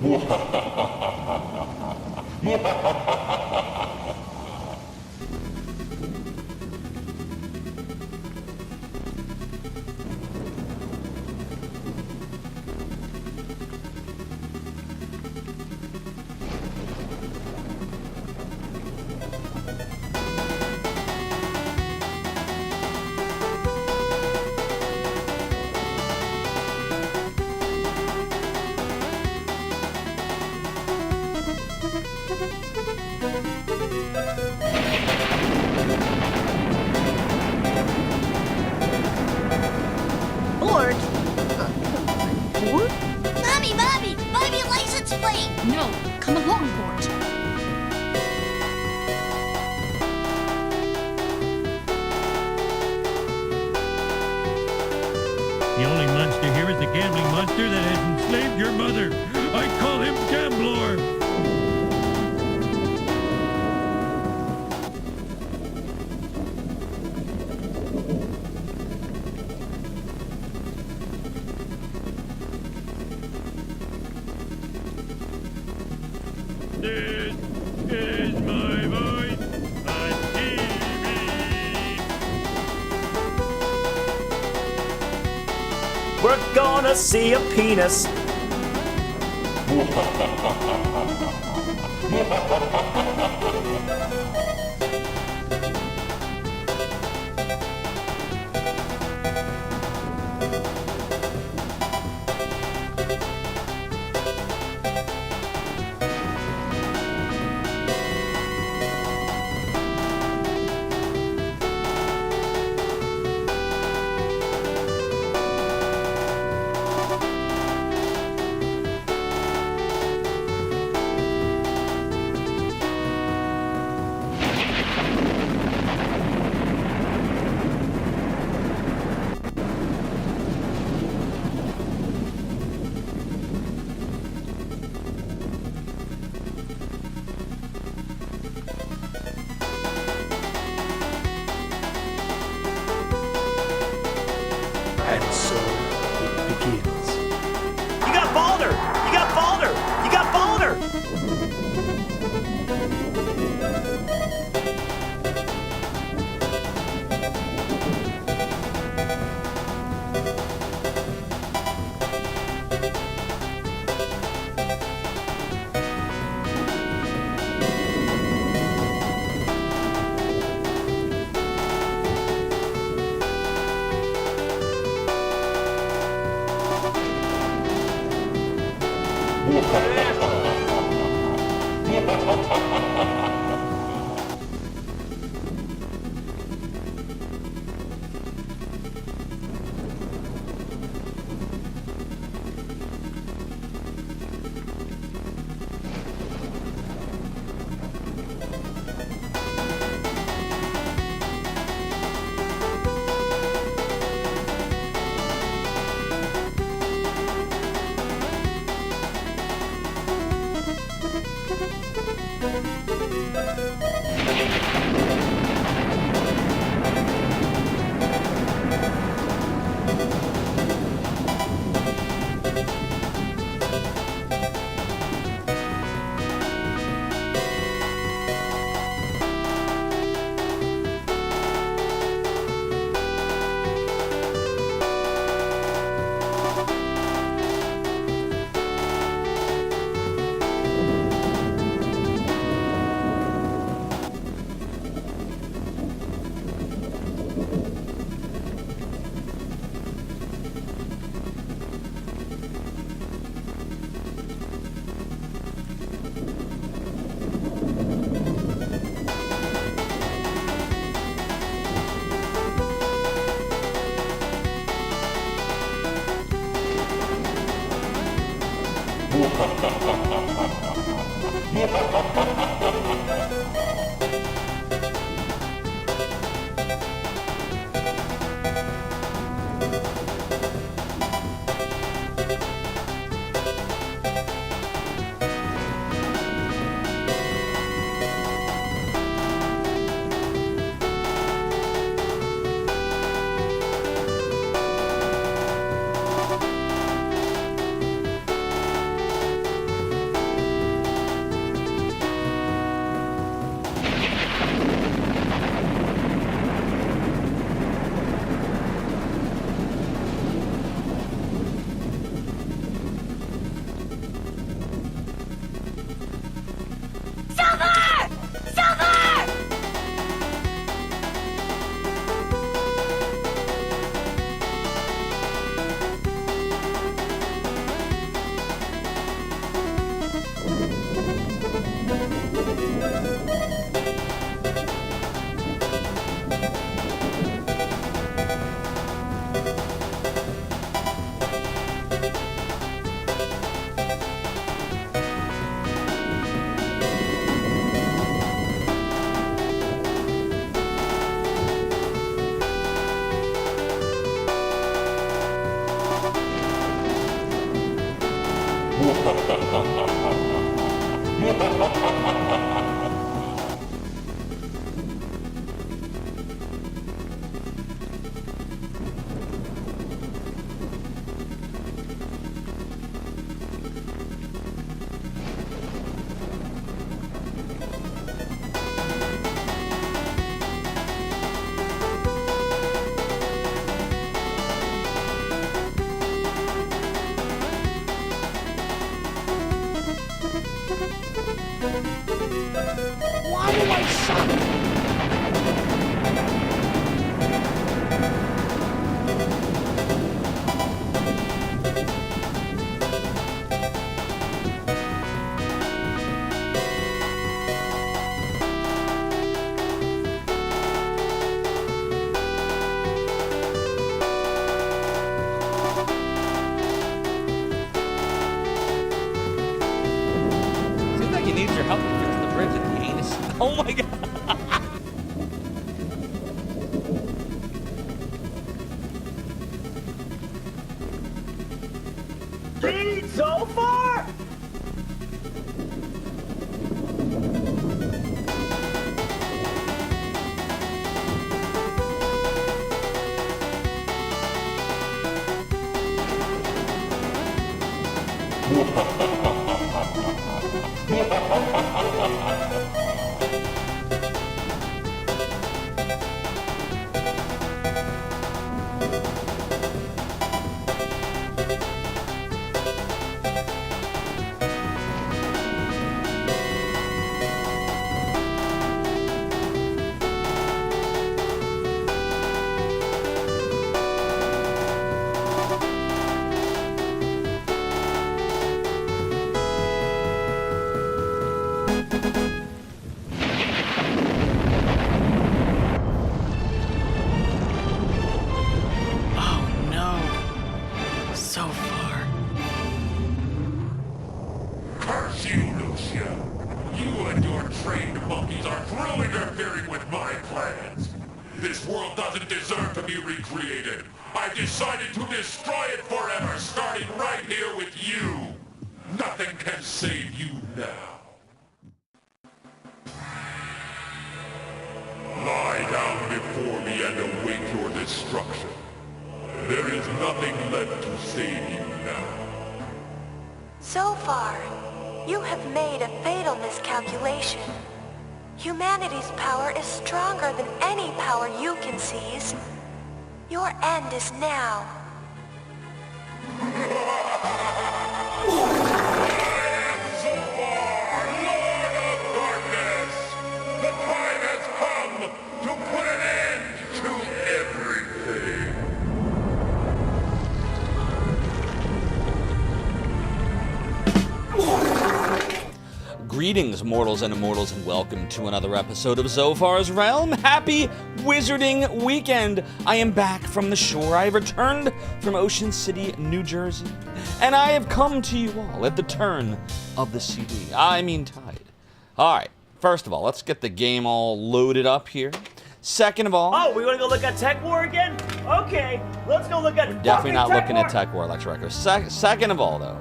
Bored? Bored? Mommy, buy me a license plate! No, come along, Bort. The only monster here is the gambling monster that has enslaved your mother. I call him Gambler. This is my voice on TV. We're gonna see a penis. And so it begins. You got Balder! You got Balder! You got Balder! Why do I suck? Seems like he needs your help to get to the bridge at the anus. Oh my god. Pete, so far? So far. Curse you, Lucia. You and your trained monkeys are through interfering with my plans. This world doesn't deserve to be recreated. I've decided to destroy it forever, starting right here with you. Nothing can save you now. Lie down before me and await your destruction. There is nothing left to save you now. So far, you have made a fatal miscalculation. Humanity's power is stronger than any power you can seize. Your end is now. I am Zohar, Lord of Darkness! The time has come to put an end to everything! Greetings, mortals and immortals, and welcome to another episode of Zophar's Realm. Happy Wizarding Weekend! I am back from the shore. I have returned from Ocean City, New Jersey, and I have come to you all at the turn of the CD. I mean tide. Alright, first of all, let's get the game all loaded up here. Second of all... Oh, we want to go look at Tech War again? Okay, let's go look at We're definitely not Tech looking War. at Tech War, Lecture Records. Second of all, though,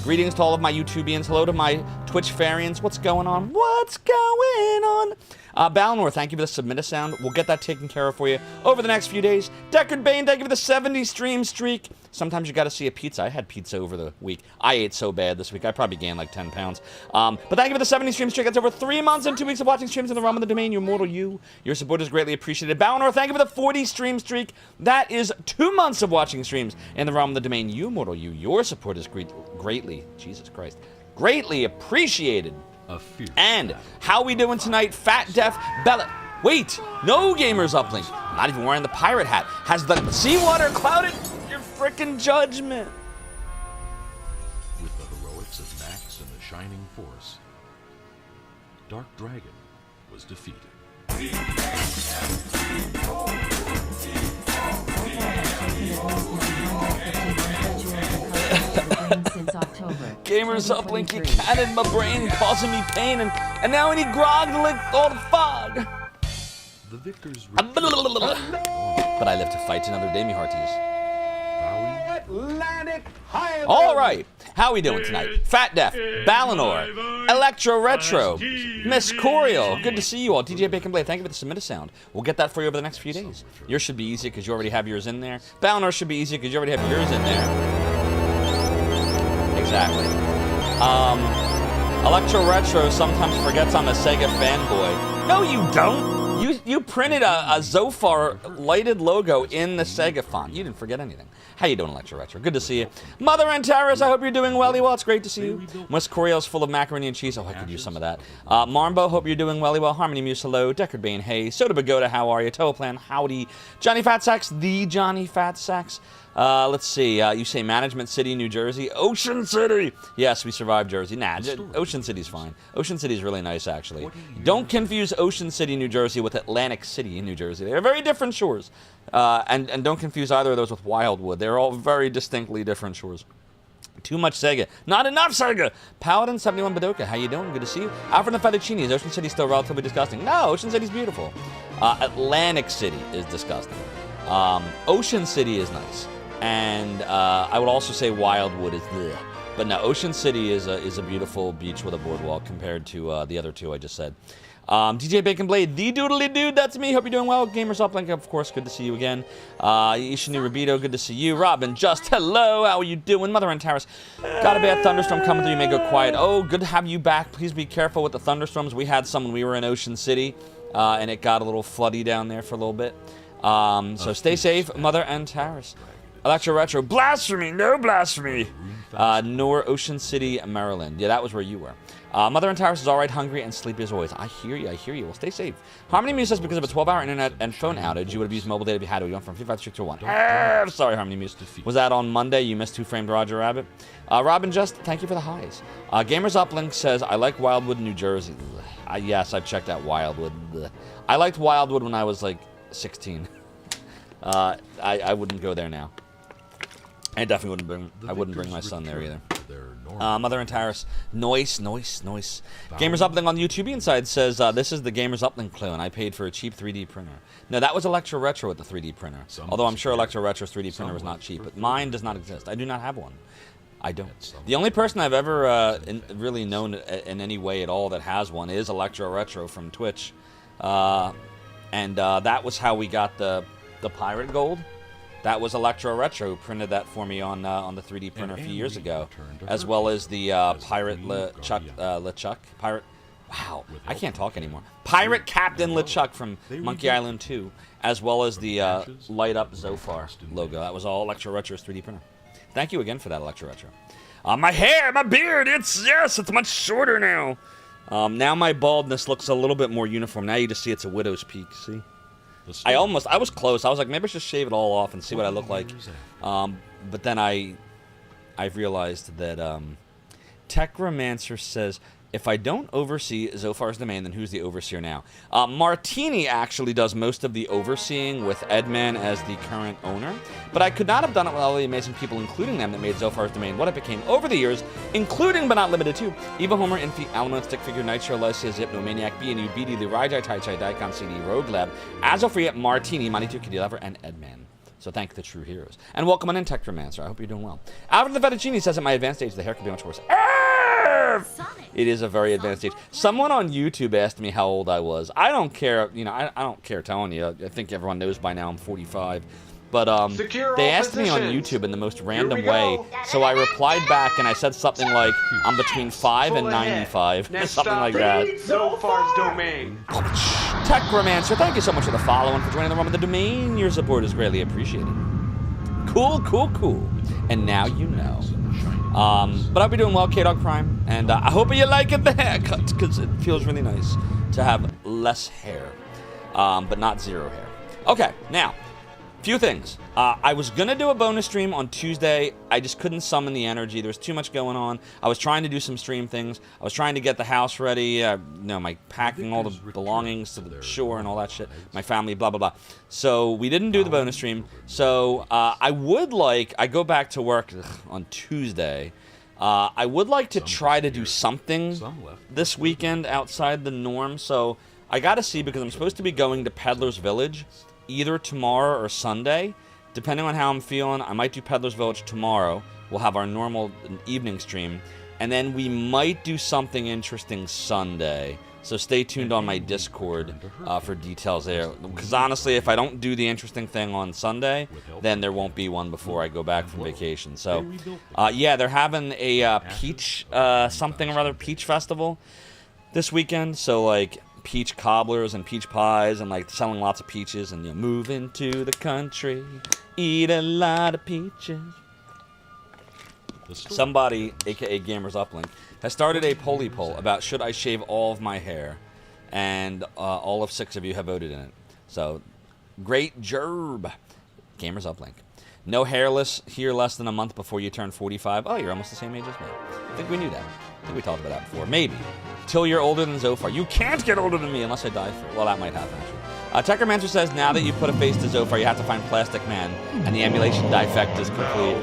greetings to all of my YouTubians. Hello to my Twitch Farians. What's going on? What's going on? Balnor, thank you for the submit a sound. We'll get that taken care of for you over the next few days. Deckard Bane, thank you for the 70 stream streak. Sometimes you got to see a pizza. I had pizza over the week. I ate so bad this week. I probably gained like 10 pounds. But thank you for the 70 stream streak. That's over 3 months and 2 weeks of watching streams in the realm of the domain. You immortal you. Your support is greatly appreciated. Balnor, thank you for the 40 stream streak. That is 2 months of watching streams in the realm of the domain. You immortal you. Your support is greatly, Jesus Christ, greatly appreciated. And how we doing tonight? Fat Def Bella. Wait, no gamers uplink. I'm not even wearing the pirate hat. Has the seawater clouded your frickin' judgment? With the heroics of Max and the Shining Force, Dark Dragon was defeated. Gamers uplink, you cannon my brain, causing me pain, and now I need grog to lick all the fog. The victors But I live to fight another day, me hearties. vowing All right, How are we doing tonight? Fat Def, Balinor, Electro Retro, Miss Coriel. Good to see you all. DJ Bacon Blade, thank you for the submit a sound. We'll get that for you over the next few days. Yours should be easy because you already have yours in there. Balinor should be easy because you already have yours in there. Exactly. Electro Retro sometimes forgets I'm a Sega fanboy. No, you don't. You printed a Zophar lighted logo in the Sega font. You didn't forget anything. How you doing, Electro Retro? Good to see you. Mother and Taris, I hope you're doing well. Well, it's great to see you. Miss Coriel's full of macaroni and cheese. Oh, I could use some of that. Marmbo, hope you're doing well. Harmony Muse, hello. Deckard Bane, hey. Soda Bagoda, how are you? Toaplan, howdy. Johnny Fatsacks, the Johnny Fatsacks. Let's see. You say Management City, New Jersey. Ocean City! Yes, we survived Jersey. Nah, Ocean City's fine. Ocean City's really nice, actually. Don't confuse Ocean City, New Jersey with Atlantic City, New Jersey. They're very different shores. And don't confuse either of those with Wildwood. They're all very distinctly different shores. Too much Sega. Not enough Sega! Paladin71 Badoka, how you doing? Good to see you. Alfred the Fettuccine, is Ocean City still relatively disgusting? No, Ocean City's beautiful. Atlantic City is disgusting. Ocean City is nice. And I would also say Wildwood is bleh. But no, Ocean City is a beautiful beach with a boardwalk compared to the other two I just said. DJ Bacon Blade, the doodly dude, that's me. Hope you're doing well. Gamers Uplink, of course, good to see you again. Ishini Rabito, good to see you. Robin, just hello, how are you doing? Mother and Taris, got a bad thunderstorm coming through, you may go quiet. Oh, good to have you back. Please be careful with the thunderstorms. We had some when we were in Ocean City, and it got a little floody down there for a little bit. So stay safe, Mother and Taris. Electro Retro, blasphemy, no blasphemy. Nor Ocean City, Maryland. Yeah, that was where you were. Mother and Taris is all right, hungry and sleepy as always. I hear you, I hear you. Well, stay safe. Harmony Muse says because of a 12-hour internet and phone outage, you would have used mobile data if you had to. You went from 55 to 1. Sorry, Harmony Muse. Was that on Monday? You missed Who Framed Roger Rabbit? Robin Just, thank you for the highs. Gamers Uplink says, I like Wildwood, New Jersey. Yes, I've checked out Wildwood. I liked Wildwood when I was like 16. I wouldn't go there now. I definitely wouldn't bring my son there either. Mother and Taris, noise. Gamers Uplink on the YouTubean side says, this is the Gamers Uplink clone. I paid for a cheap 3D printer. No, that was Electro Retro with the 3D printer. Although I'm sure Electro Retro's 3D printer was not cheap. But mine does not exist. I do not have one. I don't. The only person I've ever really known in any way at all that has one is Electro Retro from Twitch. And that was how we got the Pirate Gold. That was Electro Retro who printed that for me on the 3D printer a few years ago, as well as the Pirate LeChuck. Pirate. Wow, I can't talk anymore. Pirate Captain LeChuck from Monkey Island 2, as well as the light up Zophar logo. That was all Electro Retro's 3D printer. Thank you again for that, Electro Retro. My hair, my beard, it's much shorter now. Now my baldness looks a little bit more uniform. Now you just see it's a widow's peak. See. I was close. I was like, maybe I should shave it all off and see what I look like. But then I realized that Techromancer says, if I don't oversee Zophar's domain, then who's the overseer now? Martini actually does most of the overseeing with Edman as the current owner. But I could not have done it with all the amazing people, including them, that made Zophar's domain what it became over the years, including but not limited to Eva Homer, Infi, Alamo, Stickfigure, Nitro, Lysia, Zip, No Maniac, BNU, BD, Lirai, Tai Chai, Daikon, CD, Rogue Lab, Azofria, Martini, Manitou, Kitty Lover, and Edman. So thank the true heroes. And welcome on in, Techromancer. I hope you're doing well. Alfred the Fettuccine says at my advanced age, the hair could be much worse. It is a very advanced age. Someone on YouTube asked me how old I was. I don't care, I don't care telling you. I think everyone knows by now I'm 45. But they asked me on YouTube in the most random way, so I replied back and I said something like, I'm between 5 and 95, something like that. Zophar's domain. Techromancer, thank you so much for the follow and for joining the room of the domain. Your support is greatly appreciated. Cool. And now you know. But I'll be doing well, K-Dog Prime, and I hope you like it, the haircut, because it feels really nice to have less hair, but not zero hair. Okay, now, few things. I was going to do a bonus stream on Tuesday. I just couldn't summon the energy. There was too much going on. I was trying to do some stream things. I was trying to get the house ready, my packing all the belongings to the shore and all that shit, my family, blah, blah, blah. So we didn't do the bonus stream. So I go back to work on Tuesday. I would like to try to do something this weekend outside the norm. So I got to see, because I'm supposed to be going to Peddler's Village either tomorrow or Sunday. Depending on how I'm feeling, I might do Peddler's Village tomorrow. we'll have our normal evening stream, and then we might do something interesting Sunday. So stay tuned on my Discord for details there. Because honestly, if I don't do the interesting thing on Sunday, then there won't be one before I go back from vacation. So, yeah, they're having a peach something or other peach festival this weekend. So like peach cobblers and peach pies and like selling lots of peaches and move into the country, eat a lot of peaches. Somebody, aka Gamers Uplink, has started a poll about should I shave all of my hair, and all of 6 of you have voted in it. So, great gerb, Gamers Uplink. No hairless here less than a month before you turn 45. Oh, you're almost the same age as me. I think we knew that. I think we talked about that before. Maybe. Till you're older than Zophar. You can't get older than me unless I die first. Well, that might happen, actually. Techromancer says, now that you put a face to Zophar, you have to find Plastic Man, and the emulation defect is complete.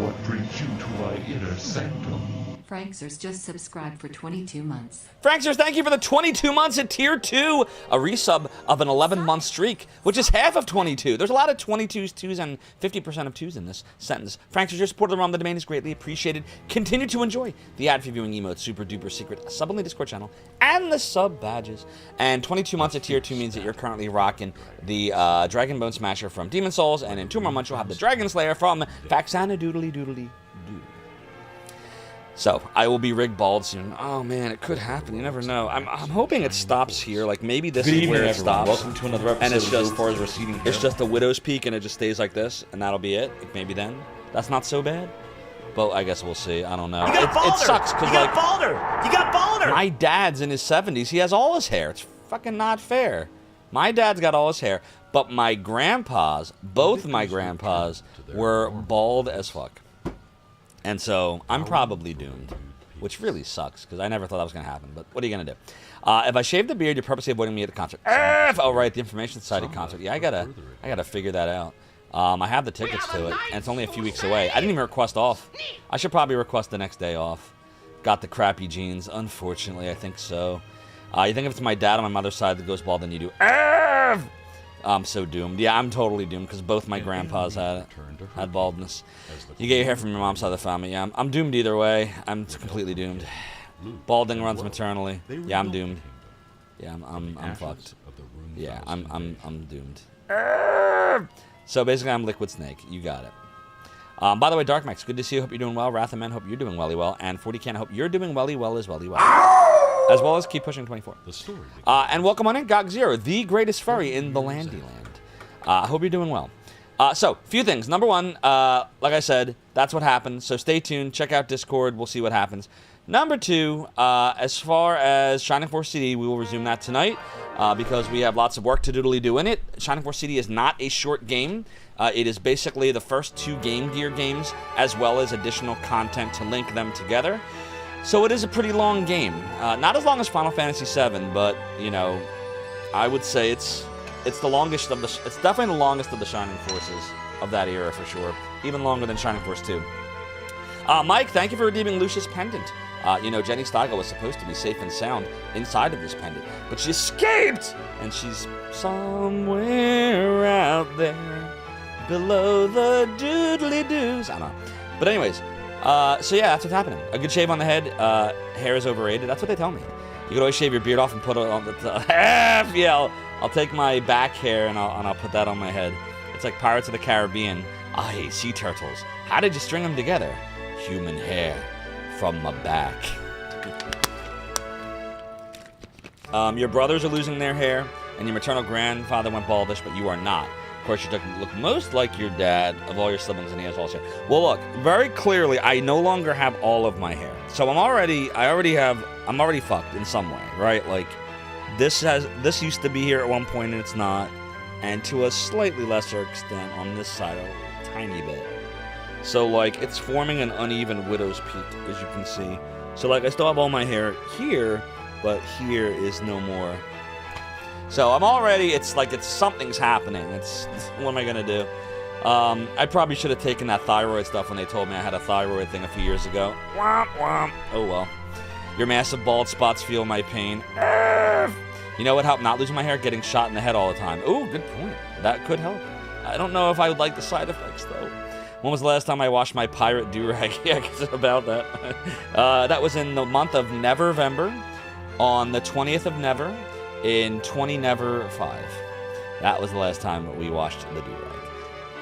What brings you to my inner sanctum? Franksters just subscribed for 22 months. Franksters, thank you for the 22 months at Tier 2. A resub of an 11-month streak, which is half of 22. There's a lot of 22s, 2s, and 50% of 2s in this sentence. Franksters, your support of the ROM the domain is greatly appreciated. Continue to enjoy the ad-free viewing emotes, super duper secret sub-only Discord channel, and the sub badges. And 22 months at Tier 2 means that you're currently rocking the Dragon Bone Smasher from Demon Souls, and in 2 more months you'll have the Dragon Slayer from Faxana Doodly Doodly Doo. So, I will be rigged bald soon. Oh man, it could happen. You never know. I'm hoping it stops here. Like maybe this is where it stops. Welcome to another episode and it's just, as far as receding hair. It's just a widow's peak and it just stays like this, and that'll be it. Like, maybe then. That's not so bad. But I guess we'll see. I don't know. It sucks because like You got balder. my dad's in his 70s. He has all his hair. It's fucking not fair. My dad's got all his hair, but my grandpas, both my grandpas, were bald as fuck. And so I'm probably doomed, which really sucks because I never thought that was going to happen. But what are you going to do? If I shave the beard, you're purposely avoiding me at the concert. Oh, right, the Information Society concert. Yeah, I gotta figure that out. I have the tickets to it, and it's only a few weeks away. I didn't even request off. I should probably request the next day off. Got the crappy genes, unfortunately. I think so. You think if it's my dad on my mother's side that goes bald, then you do. I'm so doomed. Yeah, I'm totally doomed because both my grandpas had baldness. You get your hair from your mom's side of the family. Yeah, I'm doomed either way. I'm completely doomed. Balding runs maternally. Yeah, I'm doomed. Yeah, I'm fucked. Yeah, I'm doomed. So basically, I'm Liquid Snake. You got it. By the way, Dark Max, good to see you. Hope you're doing well. Wrath of Men, hope you're doing welly well. And 40 Can, hope you're doing welly well as welly well. As well as keep pushing 24. And welcome on in, Gog Zero, the greatest furry in the Landyland. I hope you're doing well. So, few things. Number one, like I said, that's what happened. So stay tuned. Check out Discord. We'll see what happens. Number two, as far as Shining Force CD, we will resume that tonight because we have lots of work to doodly-do in it. Shining Force CD is not a short game. It is basically the first 2 Game Gear games as well as additional content to link them together. So it is a pretty long game. Not as long as Final Fantasy VII, but, you know, I would say it's the longest of the... It's definitely the longest of the Shining Forces of that era, for sure. Even longer than Shining Force 2. Mike, thank you for redeeming Lucia's pendant. You know, Jenny Steiger was supposed to be safe and sound inside of this pendant, but she escaped! And she's somewhere out there below the doodly-doos. I don't know. But anyways... so yeah, that's what's happening. A good shave on the head. Hair is overrated. That's what they tell me. You can always shave your beard off and put it on the yeah, I'll take my back hair and I'll put that on my head. It's like Pirates of the Caribbean. Aye, sea turtles. How did you string them together? Human hair from my back. Your brothers are losing their hair, and your maternal grandfather went baldish, but you are not. Of course, you look most like your dad of all your siblings, and he has all his hair. Well, look, very clearly, I no longer have all of my hair. So I'm already fucked in some way, right? Like, this used to be here at one point, and it's not. And to a slightly lesser extent on this side, a tiny bit. So, like, it's forming an uneven widow's peak, as you can see. So, like, I still have all my hair here, but here is no more. So I'm already, it's like something's happening. What am I gonna do? I probably should have taken that thyroid stuff when they told me I had a thyroid thing a few years ago. Womp womp. Oh well. Your massive bald spots feel my pain. You know what helped not losing my hair? Getting shot in the head all the time. Ooh, good point. That could help. I don't know if I would like the side effects though. When was the last time I washed my pirate do-rag? Yeah, I guess about that. That was in the month of Nevervember, on the 20th of Never, in 20Never5. That was the last time we washed the do-rag.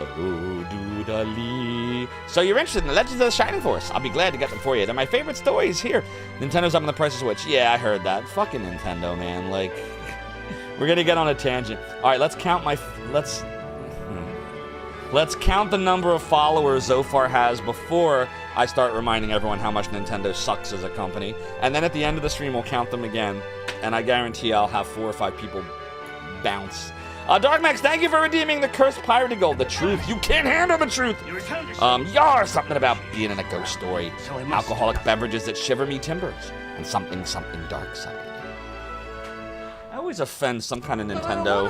Oh, doodly. So you're interested in the Legends of the Shining Force? I'll be glad to get them for you. They're my favorite toys. Here, Nintendo's up on the price of Switch. Yeah, I heard that. Fucking Nintendo, man. Like, we're gonna get on a tangent. All right, let's count Let's count the number of followers Zophar has before I start reminding everyone how much Nintendo sucks as a company. And then at the end of the stream, we'll count them again. And I guarantee I'll have 4 or 5 people bounce. Darkmax, thank you for redeeming the cursed pirated gold. The truth. You can't handle the truth. Yar, something about being in a ghost story. Alcoholic beverages that shiver me timbers. And something dark side. I always offend some kind of Nintendo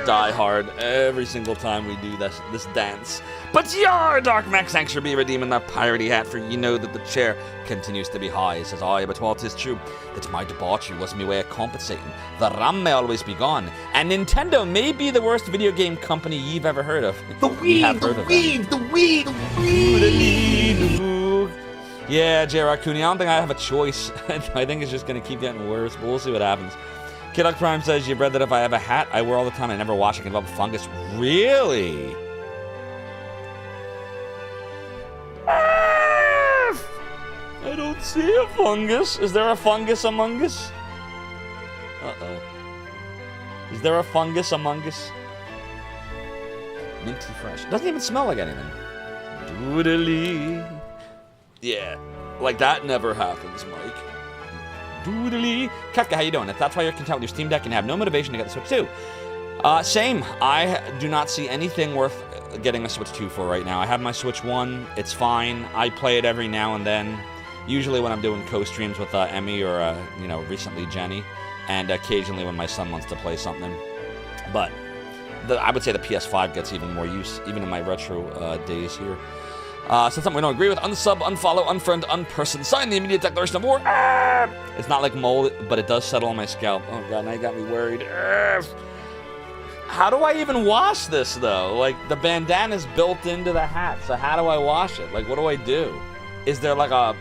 diehard every single time we do this dance. But yar, Darkmax, thanks for redeeming that piratey hat, for you know that the chair continues to be high. He says, aye, but while 'tis true that my debauchery was me way of compensating, the ram may always be gone, and Nintendo may be the worst video game company you've ever heard of. The weed. Yeah, J. Raccoon, I don't think I have a choice. I think it's just going to keep getting worse, but we'll see what happens. Kidduck Prime says, you've read that if I have a hat I wear all the time, I never wash it, can develop fungus. Really? I don't see a fungus. Is there a fungus among us? Uh-oh. Is there a fungus among us? Minty fresh. Doesn't even smell like anything. Doodly. Yeah. Like that never happens, Mike. Doodly. Kefka, how you doing? If that's why you're content with your Steam Deck and have no motivation to get the Switch 2. Same. I do not see anything worth getting a Switch 2 for right now. I have my Switch 1. It's fine. I play it every now and then. Usually when I'm doing co-streams with Emmy or, recently Jenny. And occasionally when my son wants to play something. But I would say the PS5 gets even more use, even in my retro days here. Said something we don't agree with. Unsub, unfollow, unfriend, unperson. Sign the immediate declaration of war. It's not like mole, but it does settle on my scalp. Oh god, now you got me worried. How do I even wash this though? Like, the bandana's built into the hat, so how do I wash it? Like, what do I do? Is there like a...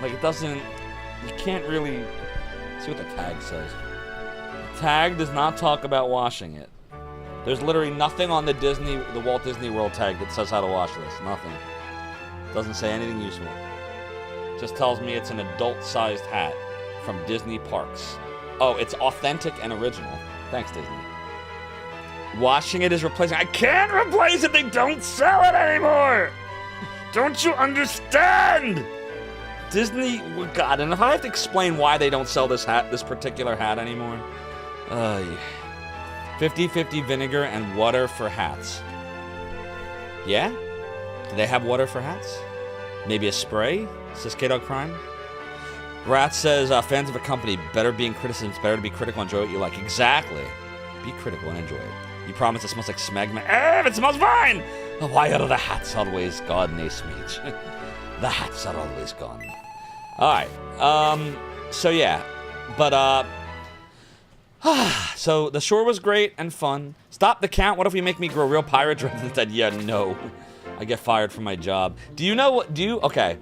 Like, it doesn't... You can't really... Let's see what the tag says. The tag does not talk about washing it. There's literally nothing on the Walt Disney World tag that says how to wash this. Nothing. Doesn't say anything useful. Just tells me it's an adult-sized hat from Disney Parks. Oh, it's authentic and original. Thanks, Disney. Washing it is replacing... I can't replace it! They don't sell it anymore! Don't you understand? Disney... God, and if I have to explain why they don't sell this particular hat anymore... 50-50 vinegar and water for hats. Yeah? Do they have water for hats? Maybe a spray? Says K-Dog Prime. Rat says, fans of a company, better being criticisms, better to be critical and enjoy what you like. Exactly. Be critical and enjoy it. You promise it smells like smegma. It smells fine! Why are the hats always gone, Nace-Mage? The hats are always gone. Alright. So yeah. But, so the shore was great and fun. Stop the count. What if we make me grow real pirate dreads instead? Yeah, no. I get fired from my job. Do you know what... Okay.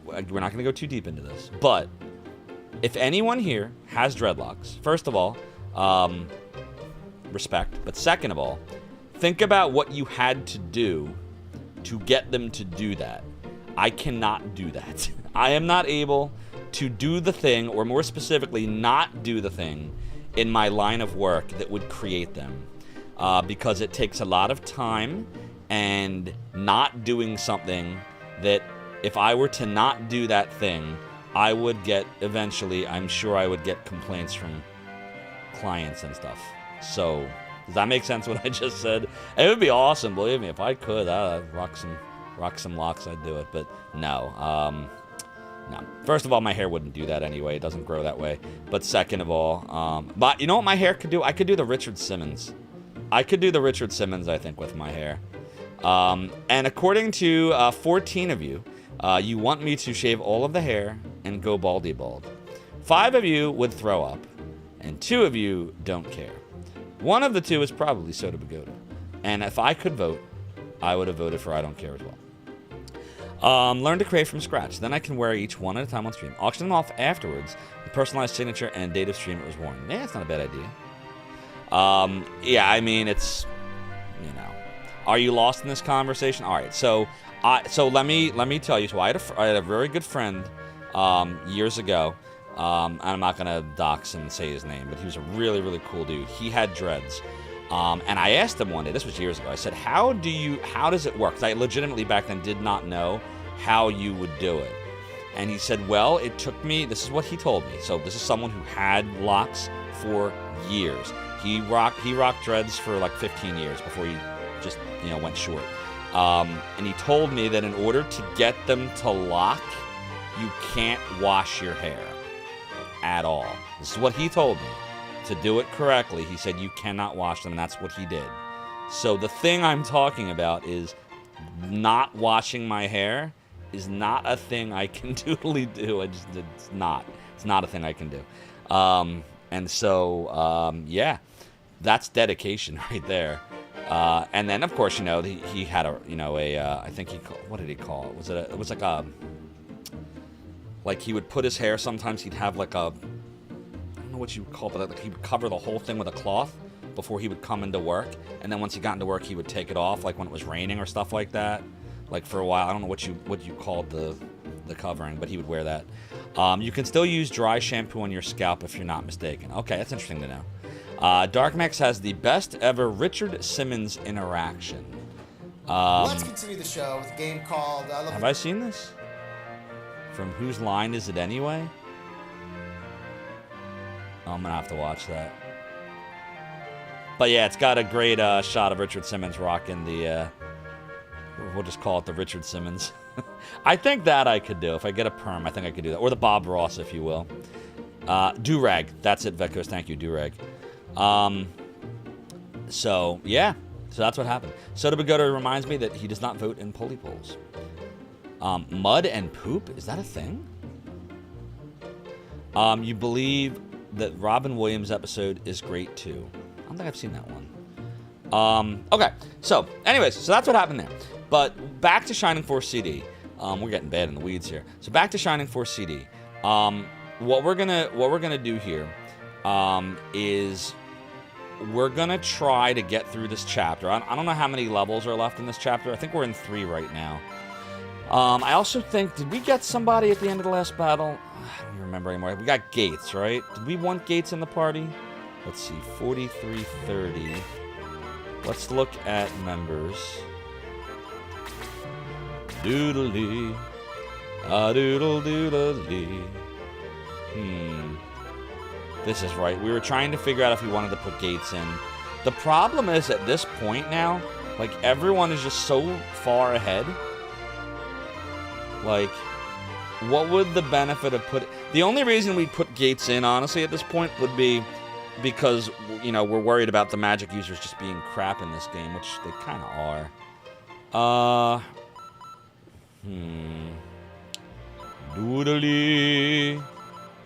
We're not going to go too deep into this. But if anyone here has dreadlocks, first of all, respect. But second of all, think about what you had to do to get them to do that. I cannot do that. I am not able to do the thing, or more specifically, not do the thing in my line of work that would create them. Because it takes a lot of time and not doing something that if I were to not do that thing, I would get, eventually, I'm sure I would get complaints from clients and stuff. So, does that make sense what I just said? It would be awesome, believe me. If I could, I'd rock some locks, I'd do it. But no, no. First of all, my hair wouldn't do that anyway. It doesn't grow that way. But second of all, but you know what my hair could do? I could do the Richard Simmons. I could do the Richard Simmons, I think, with my hair. And according to 14 of you, you want me to shave all of the hair and go baldy bald. 5 of you would throw up, and 2 of you don't care. 1 of the 2 is probably Soda Pagoda. And if I could vote, I would have voted for I don't care as well. Learn to create from scratch. Then I can wear each one at a time on stream. Auction them off afterwards. The personalized signature and date of stream it was worn. Yeah, it's not a bad idea. Yeah, I mean, it's, you know. Are you lost in this conversation? All right, so let me tell you. So I had a very good friend years ago. And I'm not gonna dox him and say his name, but he was a really, really cool dude. He had dreads. And I asked him one day, this was years ago, I said, how does it work? 'Cause I legitimately back then did not know how you would do it. And he said, well, it took me, this is what he told me. So this is someone who had locks for years. He rocked dreads for like 15 years before he just, you know, went short. And he told me that in order to get them to lock, you can't wash your hair at all. This is what he told me. To do it correctly, he said you cannot wash them, and that's what he did. So the thing I'm talking about is not washing my hair is not a thing I can totally do. It's not a thing I can do. And so, yeah, that's dedication right there. And then, of course, you know, he had I think what did he call it? It was like he would put his hair, sometimes he'd have like a, I don't know what you would call it, but like he would cover the whole thing with a cloth before he would come into work. And then once he got into work, he would take it off, like when it was raining or stuff like that. Like for a while, I don't know what you called the covering, but he would wear that. You can still use dry shampoo on your scalp if you're not mistaken. Okay, that's interesting to know. Darkmax has the best ever Richard Simmons interaction. Let's continue the show with a game called... have I seen this? From Whose Line Is It Anyway? Oh, I'm going to have to watch that. But yeah, it's got a great shot of Richard Simmons rocking the... we'll just call it the Richard Simmons. I think that I could do. If I get a perm, I think I could do that. Or the Bob Ross, if you will. Do-rag. That's it, Vecos. Thank you, do-rag. So, yeah. So that's what happened. Soda Bagoda reminds me that he does not vote in pulley polls. Mud and poop? Is that a thing? You believe that Robin Williams episode is great, too. I don't think I've seen that one. Okay. So, anyways. So that's what happened there. But back to Shining Force CD. We're getting bad in the weeds here. So back to Shining Force CD. What we're gonna do here is we're gonna try to get through this chapter. I don't know how many levels are left in this chapter. I think we're in 3 right now. I also think, did we get somebody at the end of the last battle? I don't even remember anymore. We got Gates, right? Did we want Gates in the party? Let's see, 4330. Let's look at members. Doodle-dee. Doodle-doodle-dee. This is right. We were trying to figure out if we wanted to put Gates in. The problem is at this point now, like, everyone is just so far ahead. Like, what would the benefit of the only reason we put Gates in, honestly, at this point would be because, you know, we're worried about the magic users just being crap in this game, which they kind of are. Doodly.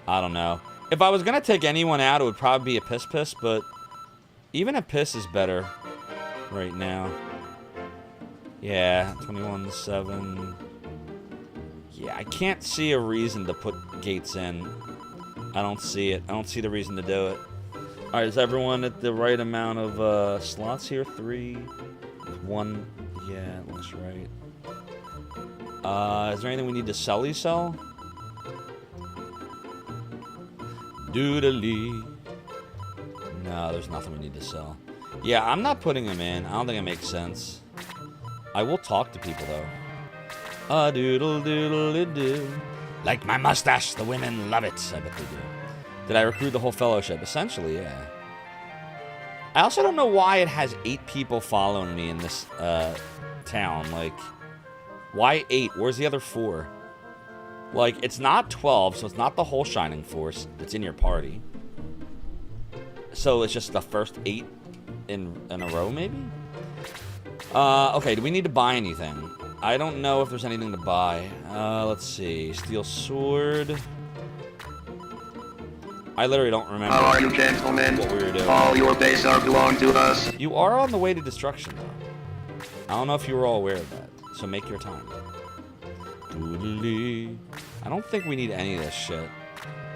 I don't know. If I was going to take anyone out, it would probably be a Piss, but even a Piss is better right now. Yeah, 21-7. Yeah, I can't see a reason to put Gates in. I don't see it. I don't see the reason to do it. Alright, is everyone at the right amount of slots here? 3, 1. Yeah, it looks right. Is there anything we need to sell? Doodly. No, there's nothing we need to sell. Yeah, I'm not putting them in. I don't think it makes sense. I will talk to people, though. Doodle-doodle-doo. Like my mustache, the women love it. I bet they do. Did I recruit the whole fellowship? Essentially, yeah. I also don't know why it has 8 people following me in this town. Like, why 8? Where's the other 4? Like, it's not 12, so it's not the whole Shining Force that's in your party. So it's just the first 8 in a row, maybe? Okay, do we need to buy anything? I don't know if there's anything to buy. Let's see. Steel sword. I literally don't remember. How are you, gentlemen? What we were doing. All your base are belong to us. You are on the way to destruction, though. don't know if you were all aware of that, so make your time. Doodly. I don't think we need any of this shit,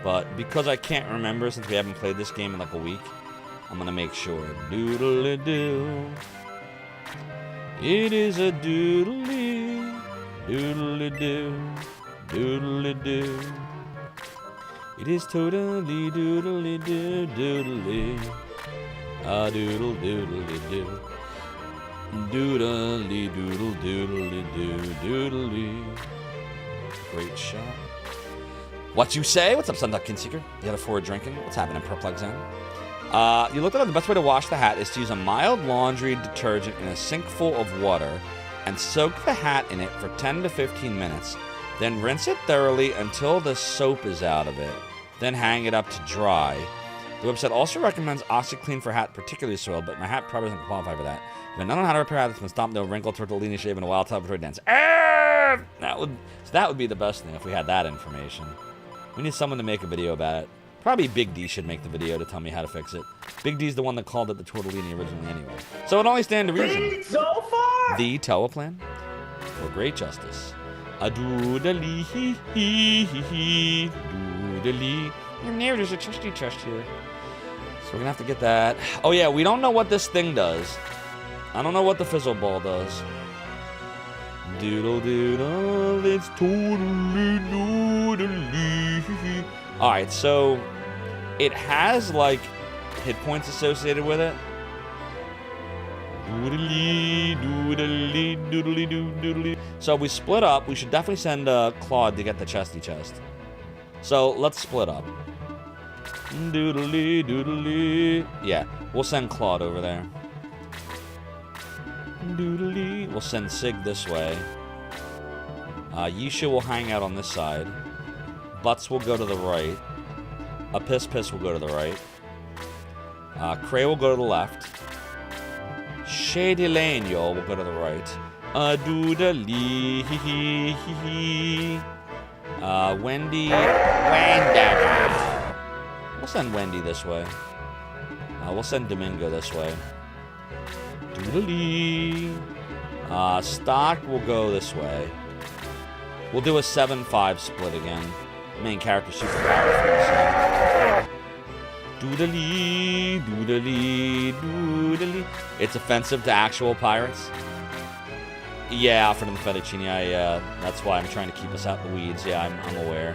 but because I can't remember since we haven't played this game in like a week, I'm gonna make sure. Doodly-doo. It is a doodly, doodly-doo, doodly-doo. It is totally doodly-doo, doodly. A doodle doodly-doo. Doodly doodle doodly doo doodly. Great shot. What you say? What's up, Sunduck Kinseeker? The other four drinking. What's happening, Perplex Zone? You looked at the best way to wash the hat is to use a mild laundry detergent in a sink full of water and soak the hat in it for 10 to 15 minutes. Then rinse it thoroughly until the soap is out of it. Then hang it up to dry. The website also recommends OxyClean for hat particularly soiled, but my hat probably doesn't qualify for that. If I don't know how to repair a hat that's been stomped, no wrinkle, tortellini shave, and a wild tub before dance. That would be the best thing if we had that information. We need someone to make a video about it. Probably Big D should make the video to tell me how to fix it. Big D's the one that called it the tortellini originally anyway. So it only stand to reason. So far! The Teleplan for great justice. A doodly hee hee hee hee doodly. Your neighbor, there's a chesty chest here. So we're gonna have to get that. Oh yeah, we don't know what this thing does. I don't know what the fizzle ball does. Doodle doodle, it's totally doodly. Alright, so it has like hit points associated with it. Doodly doodly doodly doodly. So if we split up, we should definitely send Claude to get the chesty chest. So let's split up. Doodly doodly. Yeah, we'll send Claude over there. Doodly. We'll send Sig this way. Yisha will hang out on this side. Butts will go to the right. A Piss Piss will go to the right. Cray will go to the left. Shady Lane, y'all, will go to the right. Doodly hee hee hee hee. Wendy. We'll send Wendy this way. We'll send Domingo this way. Doodly. Stock will go this way. We'll do a 7-5 split again. Main character super powerful. Doodly, doodly, doodly. It's offensive to actual pirates. Yeah, Alfred and the Fettuccine. That's why I'm trying to keep us out the weeds. Yeah, I'm aware.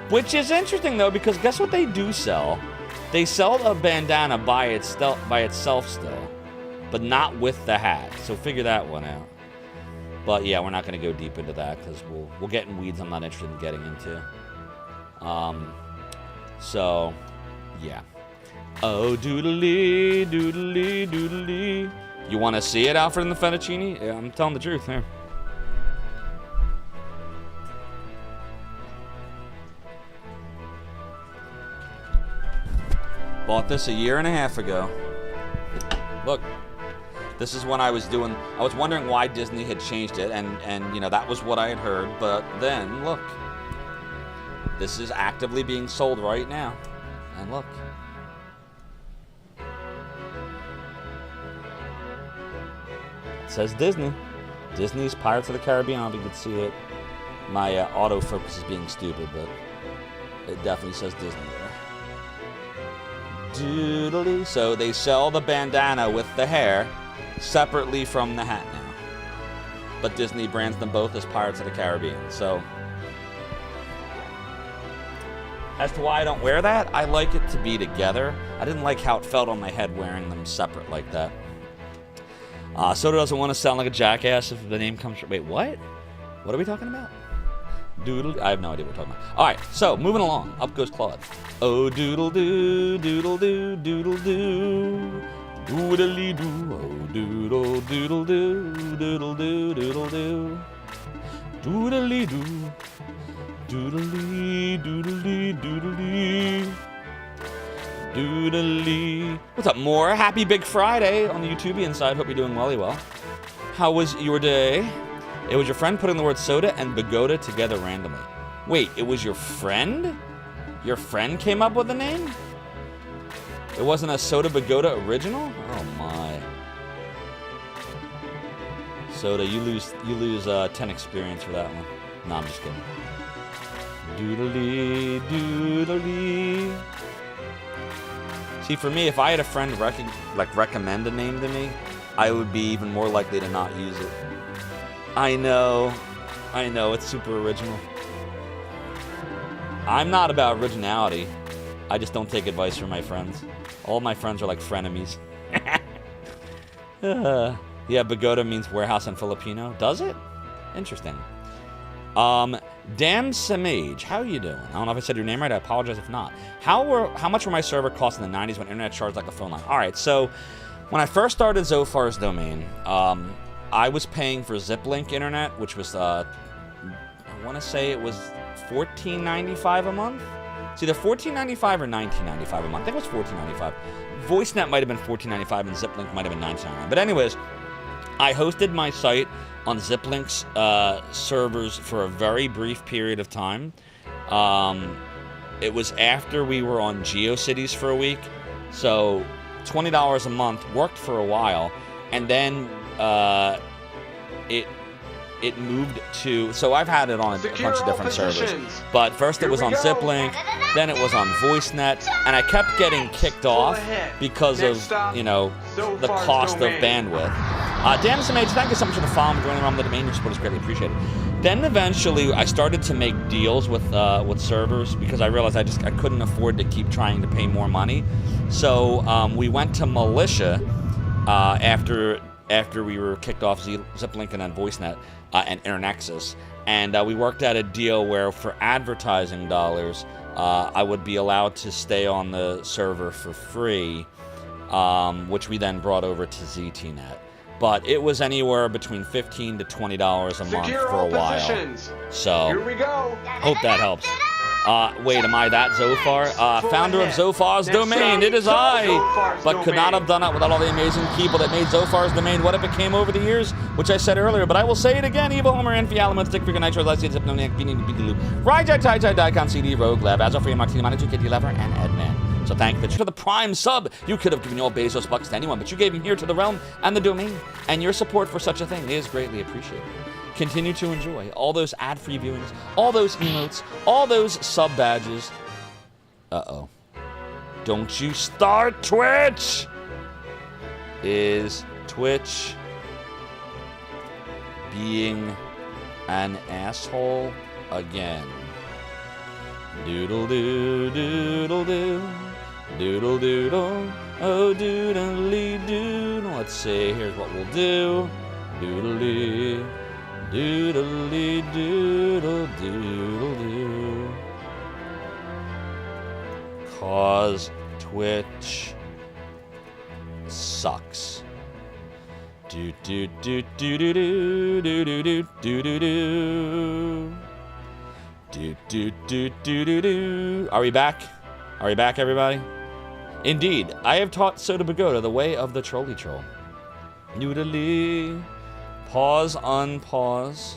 Which is interesting though, because guess what they do sell? They sell a bandana by itself still, but not with the hat. So figure that one out. But yeah, we're not going to go deep into that because we'll get in weeds I'm not interested in getting into. So yeah. Oh, doodly, doodly, doodly. You want to see it, Alfred and the Fettuccine? Yeah, I'm telling the truth here. Bought this a year and a half ago. Look, this is when I was wondering why Disney had changed it, and you know, that was what I had heard, but then, look. This is actively being sold right now. And look. It says Disney. Disney's Pirates of the Caribbean, if you can see it. My autofocus is being stupid, but it definitely says Disney there. Doodly. So they sell the bandana with the hair separately from the hat now. But Disney brands them both as Pirates of the Caribbean. So as to why I don't wear that, I like it to be together. I didn't like how it felt on my head wearing them separate like that. Soda doesn't want to sound like a jackass if the name comes from... Wait, what? What are we talking about? Doodle... I have no idea what we're talking about. Alright, so, moving along. Up goes Claude. Oh, doodle-doo, doodle-doo, doodle-doo. Doodly-doo, oh, doodle, doodle-doo, doodle-doo, doodle-doo. Doodly-doo. Doodly, doodly, doodly. Doodly. What's up, more? Happy Big Friday on the YouTubian side. Hope you're doing well. How was your day? It was your friend putting the word soda and Bagoda together randomly. Wait, it was your friend? Your friend came up with the name? It wasn't a Soda Bagoda original? Oh my. Soda, you lose 10 experience for that one. No, I'm just kidding. Doodly, doodly. See, for me, if I had a friend recommend a name to me, I would be even more likely to not use it. I know, it's super original. I'm not about originality. I just don't take advice from my friends. All my friends are like frenemies. Yeah, Bogota means warehouse in Filipino. Does it? Interesting. Damn Samage, how you doing? I don't know if I said your name right. I apologize if not. How much were my server cost in the 90s when internet charged like a phone line? All right, so when I first started Zophar's domain, I was paying for Ziplink internet, which was I want to say it was $14.95 a month. It's either $14.95 or $19.95 a month. I think it was $14.95. VoiceNet might have been $14.95 and Ziplink might have been $19.99. But anyways, I hosted my site on Ziplink's servers for a very brief period of time. It was after we were on GeoCities for a week, so $20 a month worked for a while, and then it moved to, so I've had it on a bunch of different servers, but first it was on Ziplink, then it was on VoiceNet, and I kept getting kicked off because of, you know, the cost of bandwidth. Damn Samage, thank you so much for the follow and joining on the domain. Your support is greatly appreciated. Then eventually I started to make deals with servers because I realized I couldn't afford to keep trying to pay more money. So we went to Militia after we were kicked off Ziplink and then VoiceNet and Internexus, and we worked out a deal where for advertising dollars, I would be allowed to stay on the server for free, which we then brought over to ZTNet. But it was anywhere between $15 to $20 a month for a while. So, here we go. Hope that helps. Wait, am I that Zophar? Founder of Zophar's domain, it is I! But could not have done it without all the amazing people that made Zophar's domain what it became over the years, which I said earlier, but I will say it again. Evo Homer, Envy, Alamut, Stick Figure, Nitro, Lysian, Zipnoniac, Beanie, Beagaloo, Rajai, Tai, Daikon, CD, Rogue, Lab, Azofree, Martini, Manager, Kitty, Lever, and Edman. So thank you for the Prime sub. You could have given your Bezos bucks to anyone, but you gave them here to the realm and the domain, and your support for such a thing is greatly appreciated. Continue to enjoy all those ad-free viewings, all those emotes, all those sub badges. Uh-oh. Don't you start Twitch! Is Twitch being an asshole again? Doodle-doo, doodle-doo, doodle-doodle, oh doodle-doo. Let's see, here's what we'll do. Doodle-doo. Doodly doodle doodle doo. Cause Twitch sucks. Do do do do do do do do do do do do. Do do do do do do. Are we back? Are we back, everybody? Indeed, I have taught Soda Bogota the way of the trolley troll. Noodly. Pause, unpause.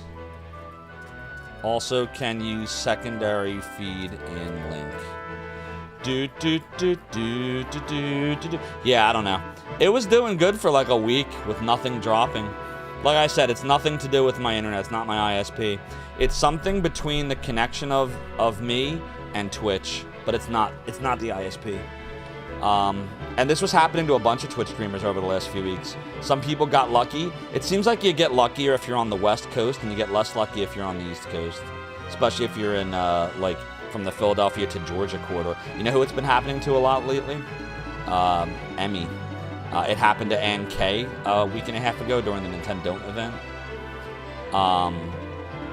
Also can use secondary feed in link. Do do do do do do do do. Yeah, I don't know. It was doing good for like a week with nothing dropping. Like I said, it's nothing to do with my internet. It's not my ISP. It's something between the connection of me and Twitch, but it's not the ISP. And this was happening to a bunch of Twitch streamers over the last few weeks. Some people got lucky. It seems like you get luckier if you're on the West Coast, and you get less lucky if you're on the East Coast. Especially if you're in, like, from the Philadelphia to Georgia corridor. You know who it's been happening to a lot lately? Emmy. It happened to Ann K a week and a half ago during the Nintendo event.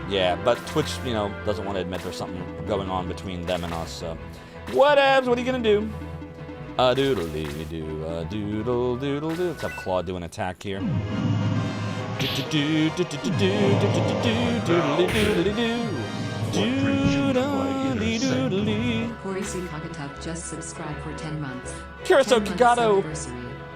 Yeah, but Twitch, you know, doesn't want to admit there's something going on between them and us, so. Whatevs, what are you gonna do? Doodle-doo, doodle-doodle-doo. Let's have Claude do an attack here. Horisu Kagatup just subscribed for 10 months. Kiriso Kagato,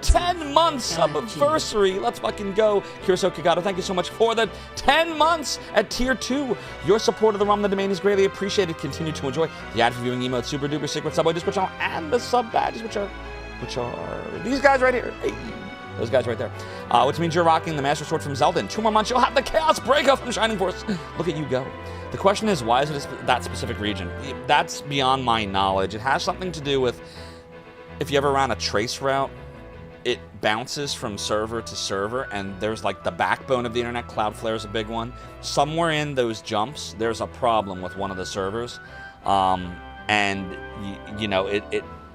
10 months of anniversary. Let's fucking go. Kiriso Kagato, thank you so much for the 10 months at Tier 2. Your support of the ROM the domain is greatly appreciated. Continue to enjoy the ad reviewing emotes, super duper secret subway Discord channel, and the sub badges, which are these guys right here. Hey. Those guys right there. Which means you're rocking the Master Sword from Zelda. In 2 more months, you'll have the Chaos Breakout from Shining Force. Look at you go. The question is, why is it that specific region? That's beyond my knowledge. It has something to do with if you ever ran a trace route, it bounces from server to server, and there's like the backbone of the internet. Cloudflare is a big one. Somewhere in those jumps, there's a problem with one of the servers, and you know,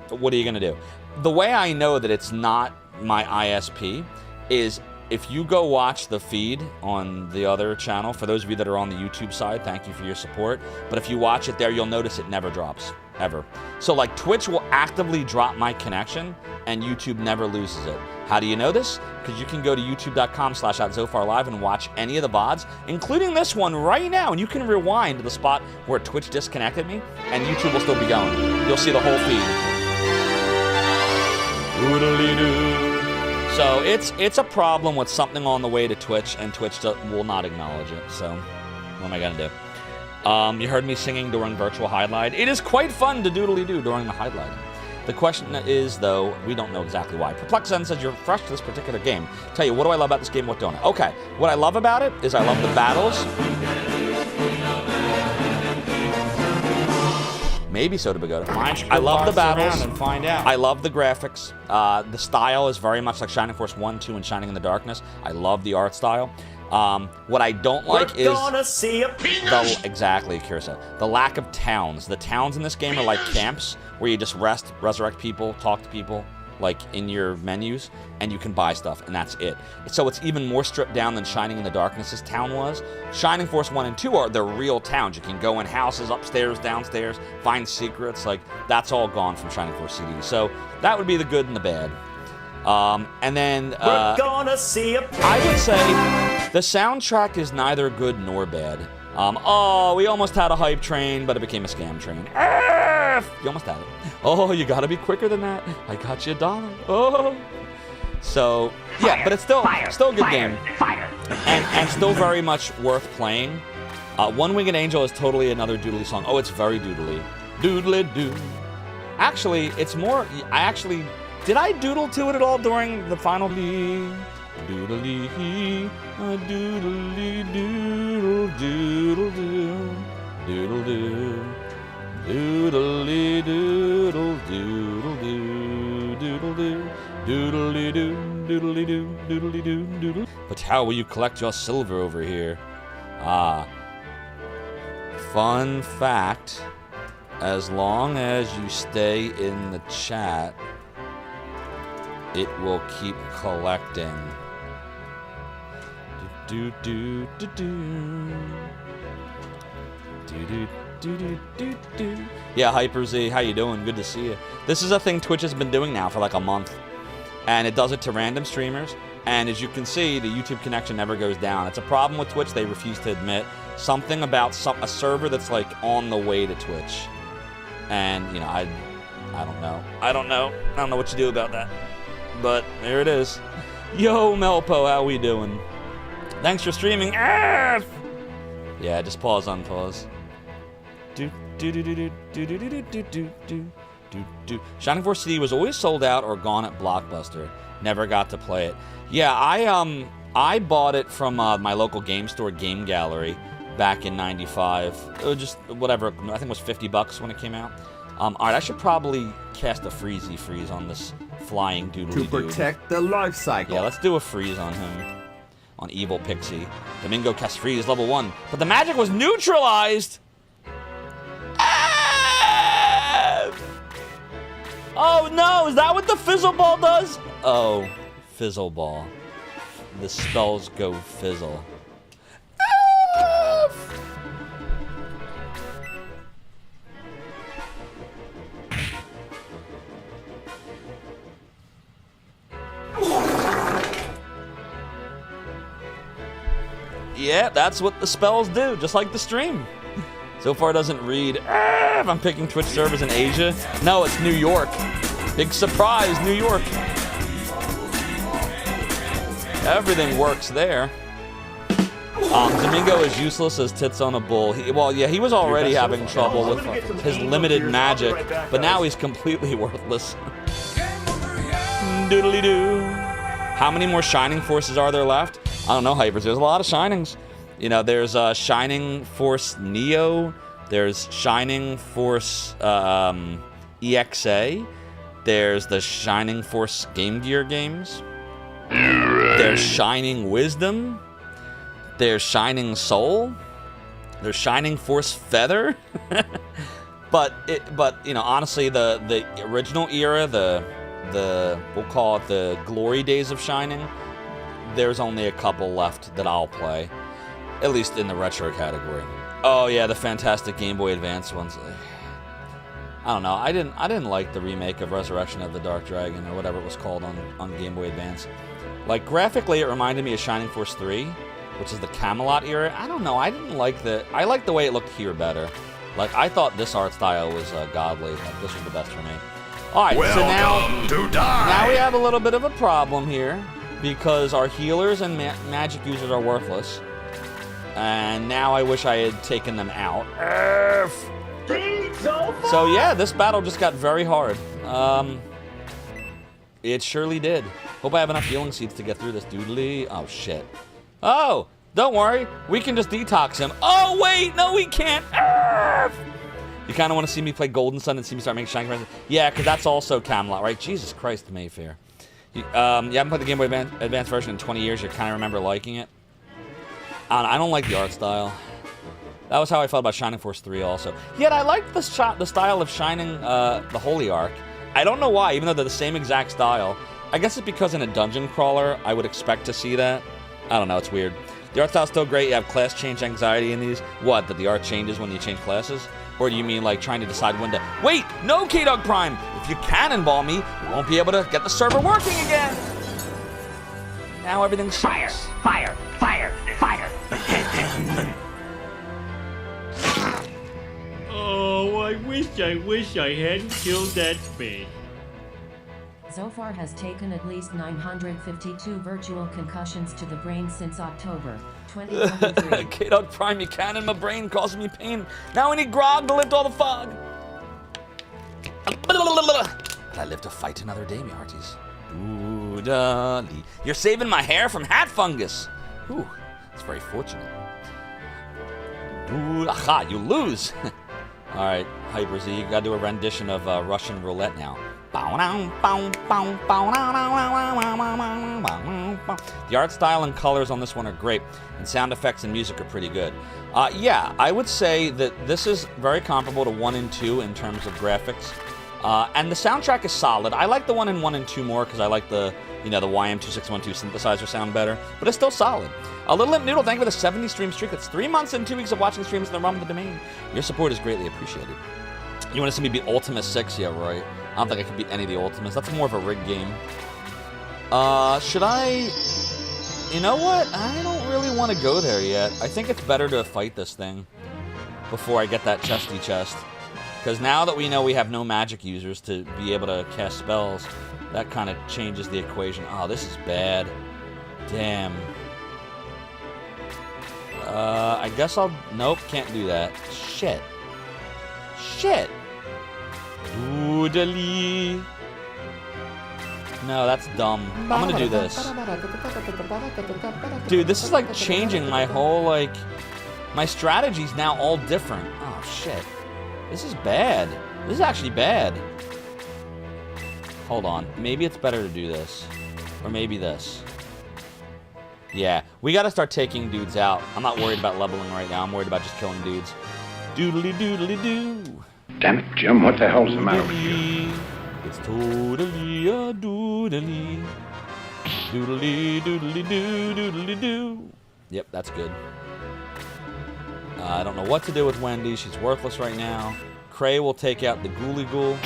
what are you gonna do? The way I know that it's not my ISP is if you go watch the feed on the other channel. For those of you that are on the YouTube side, thank you for your support. But if you watch it there, you'll notice it never drops, ever. So like Twitch will actively drop my connection and YouTube never loses it. How do you know this? Because you can go to youtube.com/@ZofarLive and watch any of the VODs, including this one right now. And you can rewind to the spot where Twitch disconnected me and YouTube will still be going. You'll see the whole feed. So it's a problem with something on the way to Twitch, and Twitch will not acknowledge it. So what am I gonna do? You heard me singing during virtual highlight. It is quite fun to doodly-doo during the highlight. The question is, though, we don't know exactly why. Perplexen says you're fresh to this particular game. Tell you, what do I love about this game? What don't I? Okay, what I love about it is I love the battles. Maybe Soda Pagoda. I love the battles. And find out. I love the graphics. The style is very much like Shining Force 1, 2, and Shining in the Darkness. I love the art style. What I don't like is gonna see a penis. Exactly, Kirsa. The lack of towns. The towns in this game are like camps where you just rest, resurrect people, talk to people, like in your menus, and you can buy stuff, and that's it. So it's even more stripped down than Shining in the Darkness's town was. Shining Force 1 and 2 are the real towns. You can go in houses, upstairs, downstairs, find secrets. Like, that's all gone from Shining Force CD. So that would be the good and the bad. And then we're gonna see a penis. I would say the soundtrack is neither good nor bad. Oh, we almost had a hype train, but it became a scam train. You almost had it. Oh, you gotta be quicker than that. I got you $1. Oh. So, yeah, but it's still a good game. And still very much worth playing. One Winged Angel is totally another doodly song. Oh, it's very doodly. Doodly-doo. Actually, it's more, did I doodle to it at all during the final? Doodly, doodly, doodle, doodle, doo, doodle, doo. Doodly doodle doodle doo doodle doo doodly doo doodly doo doodly doo doodle. But how will you collect your silver over here? Fun fact: as long as you stay in the chat, it will keep collecting. Do do do do do do. Yeah, Hyper Z, how you doing? Good to see you. This is a thing Twitch has been doing now for like a month, and it does it to random streamers. And as you can see, the YouTube connection never goes down. It's a problem with Twitch. They refuse to admit something about a server that's like on the way to Twitch. And you know, I don't know what to do about that. But there it is. Yo, Melpo, how we doing? Thanks for streaming. Yeah, just pause, unpause. Shining Force CD was always sold out or gone at Blockbuster. Never got to play it. Yeah, I bought it from my local game store, Game Gallery, back in '95. Just whatever. I think it was $50 when it came out. All right, I should probably cast a freeze on this flying doodly to protect the life cycle. Yeah, let's do a freeze on him. On Evil Pixie. Domingo cast freeze level 1, but the magic was neutralized. Oh no, is that what the fizzle ball does? Oh, fizzle ball. The spells go fizzle. Yeah, that's what the spells do, just like the stream. So far it doesn't read, if I'm picking Twitch servers in Asia. No, it's New York. Big surprise, New York. Everything works there. Domingo is useless as tits on a bull. He was already having trouble with his limited magic, but now he's completely worthless. Doodly-doo. How many more Shining Forces are there left? I don't know, Hypers. There's a lot of Shinings. You know, there's Shining Force Neo. There's Shining Force EXA. There's the Shining Force Game Gear games. There's Shining Wisdom. There's Shining Soul. There's Shining Force Feather. but you know, honestly, the original era, the we'll call it the glory days of Shining, there's only a couple left that I'll play, at least in the retro category. Oh yeah, the fantastic Game Boy Advance ones. I don't know. I didn't like the remake of Resurrection of the Dark Dragon or whatever it was called on Game Boy Advance. Like, graphically, it reminded me of Shining Force 3, which is the Camelot era. I don't know. I didn't like I liked the way it looked here better. Like, I thought this art style was godly. Like, this was the best for me. All right, so now we have a little bit of a problem here because our healers and magic users are worthless. And now I wish I had taken them out. So yeah, this battle just got very hard. It surely did. Hope I have enough healing seeds to get through this doodly. Oh shit. Oh, don't worry. We can just detox him. Oh wait, no we can't. You kind of want to see me play Golden Sun and see me start making Shining Forces? Yeah, because that's also Camelot, right? Jesus Christ, Mayfair. You haven't played the Game Boy Advance version in 20 years. You kind of remember liking it. I don't like the art style. That was how I felt about Shining Force 3 also. Yet I liked the style of Shining the Holy Ark. I don't know why, even though they're the same exact style. I guess it's because in a dungeon crawler, I would expect to see that. I don't know, it's weird. The art style's still great. You have class change anxiety in these. What, that the art changes when you change classes? Or do you mean like trying to decide when to... Wait, no, K-Dog Prime! If you cannonball me, you won't be able to get the server working again! Now everything's... Fire! Fire! Fire! Fire! Oh, I wish I hadn't killed that fish. Zofar has taken at least 952 virtual concussions to the brain since October 2023. K-Dog Prime, you can in my brain, causing me pain. Now I need grog to lift all the fog. But I live to fight another day, me hearties. Doodly. You're saving my hair from hat fungus. Ooh, that's very fortunate. Aha, you lose. All right, Hyper Z, you gotta do a rendition of Russian roulette now. The art style and colors on this one are great, and sound effects and music are pretty good. Yeah, I would say that this is very comparable to 1 and 2 in terms of graphics. And the soundtrack is solid. I like the 1 and 1 and 2 more because I like the, you know, the YM2612 synthesizer sound better, but it's still solid. A Little Limp Noodle, thank you for the 70 stream streak. That's 3 months and 2 weeks of watching streams in the realm of the domain. Your support is greatly appreciated. You want to see me beat Ultima 6? Yeah, right. I don't think I can beat any of the Ultimas. That's more of a rig game. Should I... You know what? I don't really want to go there yet. I think it's better to fight this thing before I get that chesty chest. Because now that we know we have no magic users to be able to cast spells, that kind of changes the equation. Oh, this is bad. Damn. I guess I'll... Nope, can't do that. Shit. Shit. Doodly. No, that's dumb. I'm gonna do this. Dude, this is like changing my whole, like... My strategy's now all different. Oh, shit. This is bad. This is actually bad. Hold on. Maybe it's better to do this. Or maybe this. Yeah. We gotta start taking dudes out. I'm not worried about leveling right now. I'm worried about just killing dudes. Doodly doodly doo. Damn it, Jim. What the hell's the matter with you? It's totally a doodly. Doodly doodly doo doodly doo. Yep, that's good. I don't know what to do with Wendy. She's worthless right now. Cray will take out the Ghoulie Ghoul.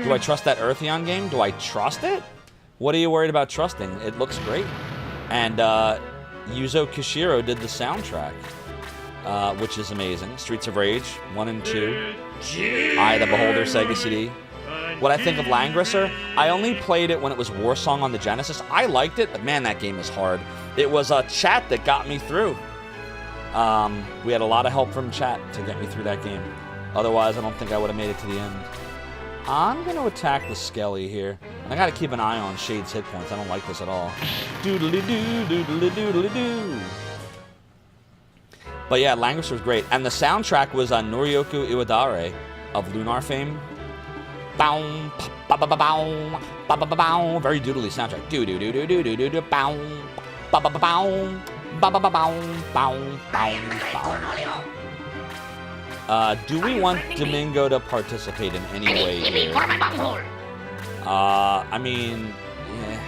Do I trust that Eartheon game? Do I trust it? What are you worried about trusting? It looks great. And Yuzo Koshiro did the soundtrack, which is amazing. Streets of Rage 1 and 2. Eye the Beholder, Sega CD. What I think of Langrisser, I only played it when it was Warsong on the Genesis. I liked it, but man, that game is hard. It was chat that got me through. We had a lot of help from chat to get me through that game. Otherwise, I don't think I would have made it to the end. I'm going to attack the Skelly here. I gotta keep an eye on Shade's hit points. I don't like this at all. Doodly-doo, doodly-doodly-doo. But yeah, Languisher's great. And the soundtrack was Noriyuki Iwadare of Lunar fame. Bow, ba ba ba bow, ba ba ba bow. Very doodly soundtrack. Do do do do do do do do bow, ba ba ba bow, ba ba ba bow, bow, bow, bow. Do we want Domingo to participate in any way here? I mean, yeah.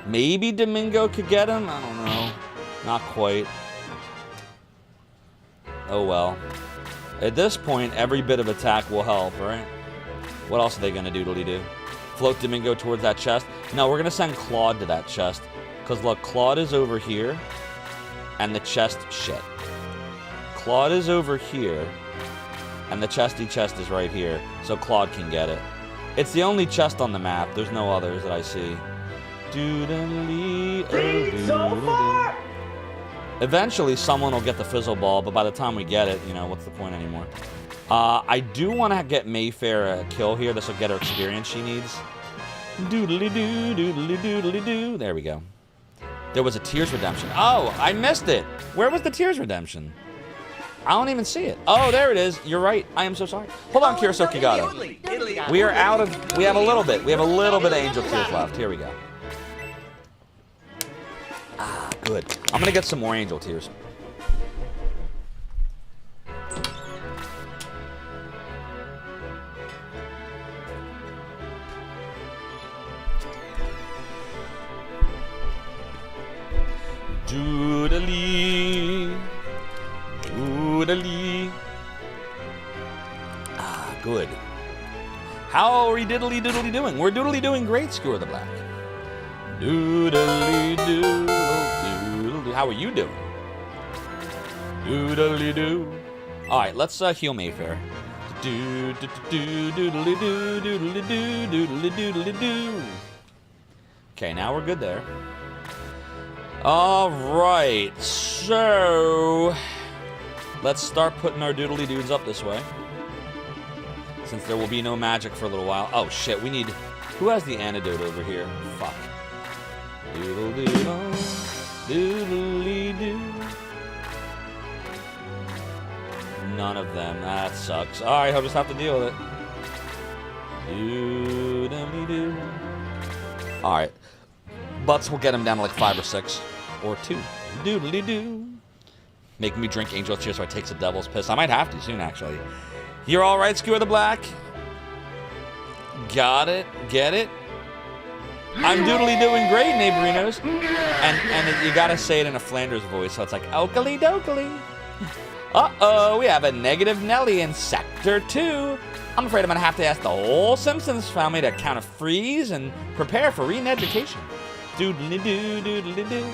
Maybe Domingo could get him. I don't know. Not quite. Oh well. At this point, every bit of attack will help, right? What else are they gonna do? Float Domingo towards that chest? No, we're gonna send Claude to that chest. Because look, Claude is over here. And the chest, shit. Claude is over here. And the chesty chest is right here. So Claude can get it. It's the only chest on the map. There's no others that I see. So far! Eventually, someone will get the Fizzle Ball, but by the time we get it, you know, what's the point anymore? I do want to get Mayfair a kill here. This will get her experience she needs. Doodly-doo, doodly-doodly-doo. There we go. There was a Tears Redemption. Oh, I missed it. Where was the Tears Redemption? I don't even see it. Oh, there it is. You're right. I am so sorry. Hold on, Kirso Kigata. We are out of... We have a little bit. We have a little bit of Angel Tears left. Here we go. Ah, good. I'm gonna get some more Angel Tears. Doodly. Doodly. Ah, good. How are we diddly doing? We're doodly doing great, Skewer the Black. Doodly doo, doodly. How are you doing? Doodly doo. All right, let's heal Mayfair. Doodly doo, doodly doo, doodly doodly doo. Okay, now we're good there. All right, so let's start putting our doodly dudes up this way. Since there will be no magic for a little while. Oh shit, we need. Who has the antidote over here? Fuck. Doodle doodle, doodly doo. None of them. That sucks. All right, I'll just have to deal with it. Doodly doo. All right, Butts will get him down to like 5 or 6 or 2. Doodly doo. Making me drink Angel Tears so it takes a devil's piss. I might have to soon, actually. You're all right, Skewer the Black. Got it. Get it. I'm doodly doing great, neighborinos. And you gotta say it in a Flanders voice, so it's like, oakley dokley. Uh-oh, we have a negative Nelly in Sector 2. I'm afraid I'm gonna have to ask the whole Simpsons family to kind of freeze and prepare for re-education. Doodly doo, doodly doo.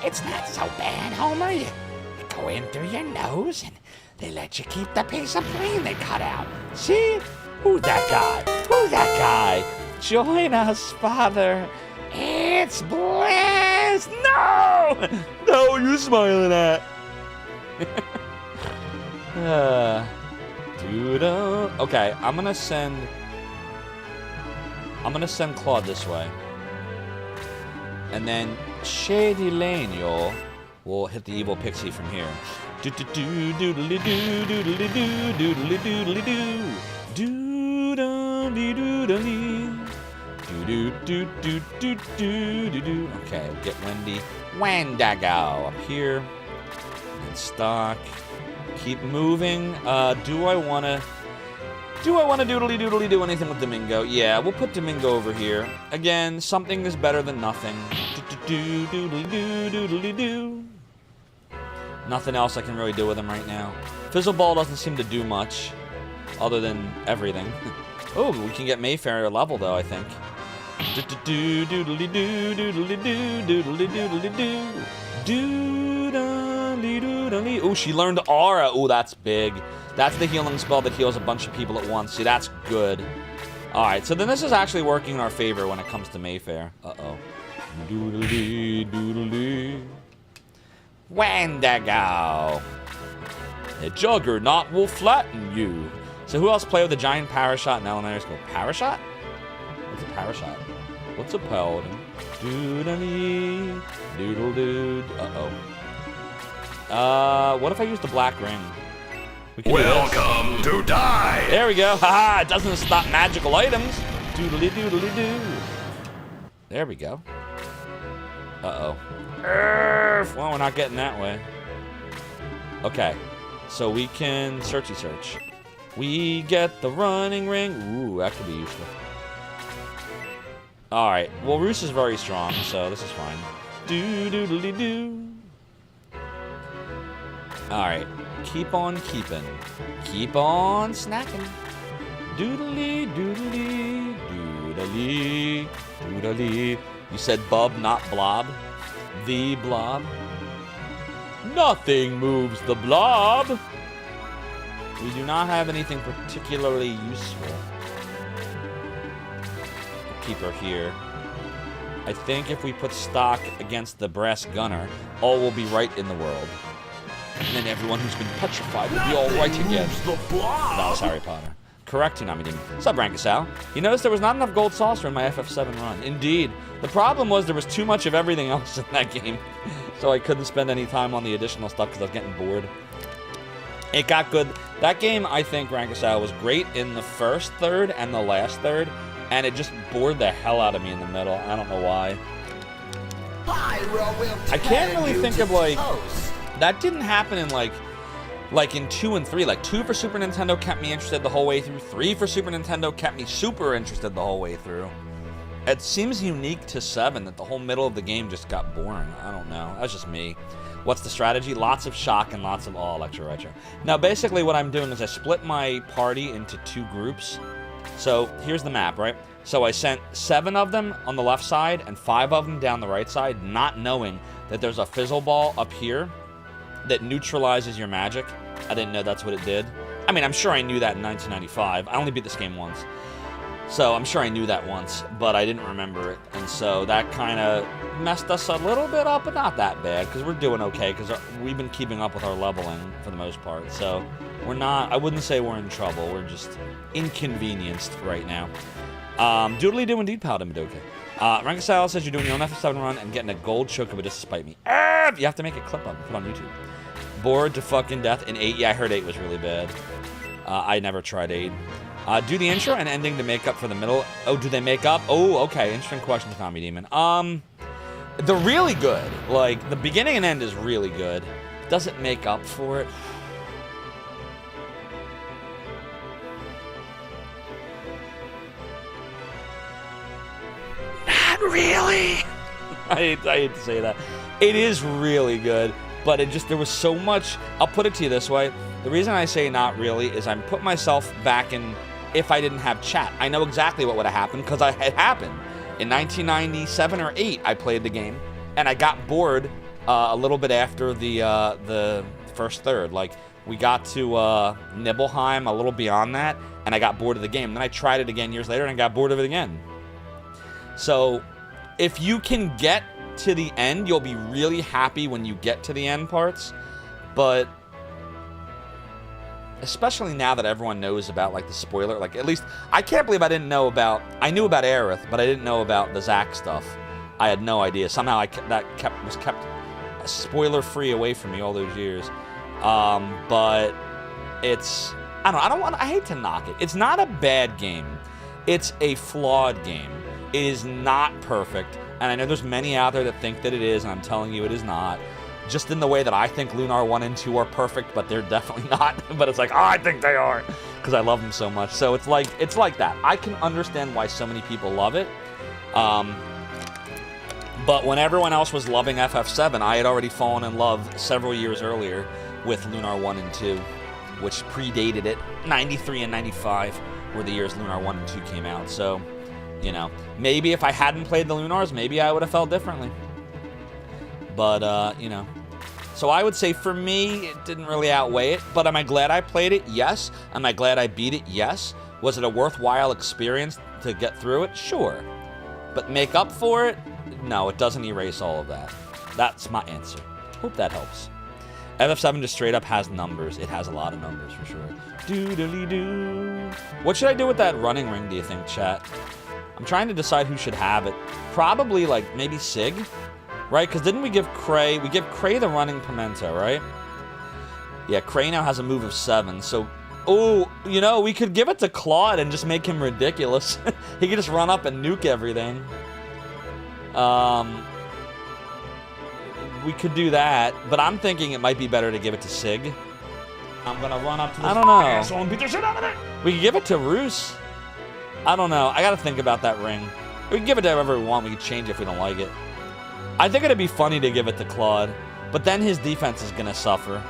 It's not so bad, Homer. You go in through your nose and they let you keep the piece of plane they cut out. See? Who's that guy? Who's that guy? Join us, Father. It's Bliss. No! No, you smiling at? Okay, I'm gonna send Claude this way. And then Shady Lane, y'all, will hit the evil pixie from here. Doodly doodly doo, doodly doo, doodly doodly doo. Doodly doodly. Do-do-do-do-do-do-do-do. Okay, get Wendy. Wendigo up here. And stock. Keep moving. Do I wanna doodly doodly do anything with Domingo? Yeah, we'll put Domingo over here. Again, something is better than nothing. Doodly doodly doo. Nothing else I can really do with him right now. Fizzle Ball doesn't seem to do much, other than everything. Oh, we can get Mayfair a level though, I think. Doodly doodly doo, doodly doo, doodly doodly doo. Doodly doodly. Oh, she learned Aura. Oh, that's big. That's the healing spell that heals a bunch of people at once. See, that's good. All right, so then this is actually working in our favor when it comes to Mayfair. Uh-oh. Doodly doodly. Wendigo. A juggernaut will flatten you. So who else played with a giant power shot in elementary school? Power shot? What's a power shot? What's a paladin? Doodle-dee, doodle-doo. Uh-oh. What if I use the black ring? Welcome to die! There we go. Haha, it doesn't stop magical items. Doodly-doodly-doo. There we go. Uh-oh. Well, we're not getting that way. Okay. So we can searchy search. We get the running ring. Ooh, that could be useful. Alright. Well, Roos is very strong, so this is fine. Doo-doodly-doo. Alright. Keep on keeping. Keep on snacking. Doodly, doodly, doodly, doodly. You said bub, not blob. The blob. Nothing moves the blob. We do not have anything particularly useful. Keep her here. I think if we put stock against the brass gunner, all will be right in the world. And then everyone who's been petrified will be all right again. No, it's Harry Potter. Correct, Tsunami Demon. What's up, Rankasal? You noticed there was not enough gold saucer in my FF7 run. Indeed. The problem was there was too much of everything else in that game. So I couldn't spend any time on the additional stuff because I was getting bored. It got good. That game, I think, Rankasal, was great in the first third and the last third. And it just bored the hell out of me in the middle. I don't know why. I can't really think of, like... That didn't happen in, like in 2 and 3. Like, 2 for Super Nintendo kept me interested the whole way through. 3 for Super Nintendo kept me super interested the whole way through. It seems unique to 7 that the whole middle of the game just got boring. I don't know. That's just me. What's the strategy? Lots of shock and lots of all Electro Retro. Now, basically what I'm doing is I split my party into 2 groups. So, here's the map, right? So I sent 7 of them on the left side and 5 of them down the right side, not knowing that there's a fizzle ball up here that neutralizes your magic. I didn't know that's what it did. I mean, I'm sure I knew that in 1995. I only beat this game once. So I'm sure I knew that once, but I didn't remember it. And so that kind of messed us a little bit up, but not that bad, because we're doing okay, because we've been keeping up with our leveling for the most part. So we're not, I wouldn't say we're in trouble. We're just inconvenienced right now. Doodly do indeed, Paladin Madoka. Rankasal says you're doing your own FF7 run and getting a gold chocobo just to spite me. You have to make a clip of it, put it on YouTube. Bored to fucking death in 8. Yeah, I heard 8 was really bad. I never tried 8. Do the intro and ending to make up for the middle. Oh, do they make up? Oh, okay. Interesting question, Tommy Demon. They're really good. Like, the beginning and end is really good. Does it make up for it? Not really. I hate to say that. It is really good, but it just, there was so much. I'll put it to you this way. The reason I say not really is I'm put myself back in if I didn't have chat. I know exactly what would have happened because it happened. In 1997 or 8, I played the game, and I got bored a little bit after the first third. Like, we got to Nibelheim, a little beyond that, and I got bored of the game. Then I tried it again years later, and I got bored of it again. So, if you can get to the end, you'll be really happy when you get to the end parts, but especially now that everyone knows about, like, the spoiler, like, at least, I can't believe I knew about Aerith, but I didn't know about the Zack stuff. I had no idea. Somehow that was kept spoiler-free away from me all those years. But it's, I hate to knock it. It's not a bad game. It's a flawed game. It is not perfect. And I know there's many out there that think that it is, and I'm telling you it is not. Just in the way that I think Lunar 1 and 2 are perfect, but they're definitely not. But it's like, oh, I think they are, because I love them so much. So it's like that. I can understand why so many people love it. But when everyone else was loving FF7, I had already fallen in love several years earlier with Lunar 1 and 2, which predated it. 93 and 95 were the years Lunar 1 and 2 came out. So, you know, maybe if I hadn't played the Lunars, maybe I would have felt differently. But, you know. So I would say for me, it didn't really outweigh it. But am I glad I played it? Yes. Am I glad I beat it? Yes. Was it a worthwhile experience to get through it? Sure. But make up for it? No, it doesn't erase all of that. That's my answer. Hope that helps. FF7 just straight up has numbers. It has a lot of numbers for sure. Doodly-doo. What should I do with that running ring, do you think, chat? I'm trying to decide who should have it. Probably, like, maybe Sig, right? Because didn't we give Cray... We give Cray the running pimento, right? Yeah, Cray now has a move of 7, so... Oh, you know, we could give it to Claude and just make him ridiculous. He could just run up and nuke everything. We could do that, but I'm thinking it might be better to give it to Sig. I'm gonna run up to this I don't know. asshole and beat the shit out of it. We could give it to Roos. I don't know. I gotta think about that ring. We can give it to whoever we want. We can change it if we don't like it. I think it'd be funny to give it to Claude, but then his defense is gonna suffer.